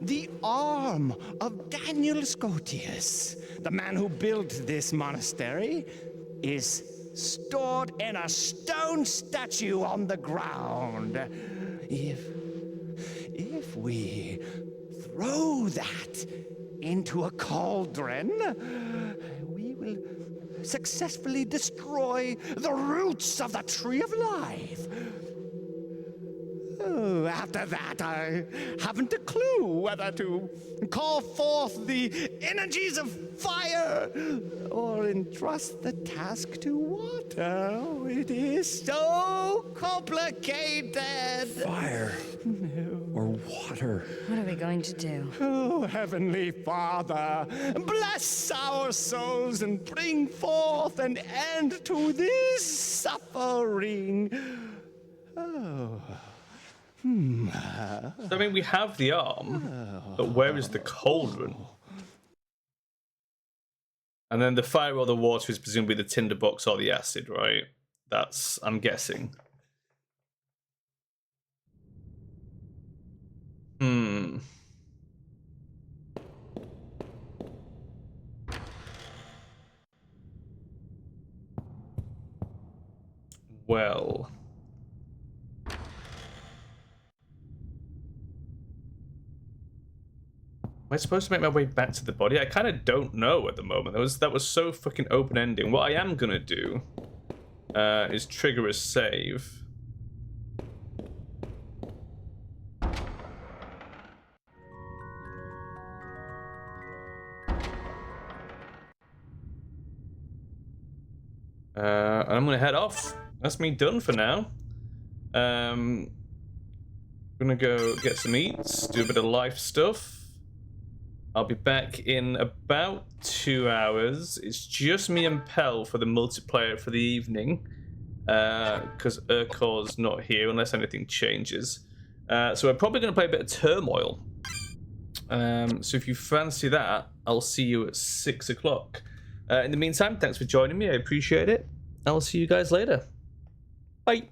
the arm of Daniel Scotius, the man who built this monastery, is stored in a stone statue on the ground. If we throw that into a cauldron, we will successfully destroy the roots of the Tree of Life. Oh, after that, I haven't a clue whether to call forth the energies of fire or entrust the task to water. Oh, it is so complicated. Fire. Or water. What are we going to do? Oh, Heavenly Father, bless our souls and bring forth an end to this suffering. Oh. So, I mean, we have the arm, but where is the cauldron? And then the fire or the water is presumably the tinderbox or the acid, right? That's, I'm guessing. Well. Am I supposed to make my way back to the body? I kind of don't know at the moment. That was so fucking open-ending. What I am gonna do is trigger a save. And I'm gonna head off. That's me done for now. I'm gonna go get some eats, do a bit of life stuff. I'll be back in about 2 hours. It's just me and Pell for the multiplayer for the evening, because Urkor's not here unless anything changes. So we're probably going to play a bit of Turmoil. So if you fancy that, I'll see you at 6 o'clock. In the meantime, thanks for joining me. I appreciate it. I'll see you guys later. Bye.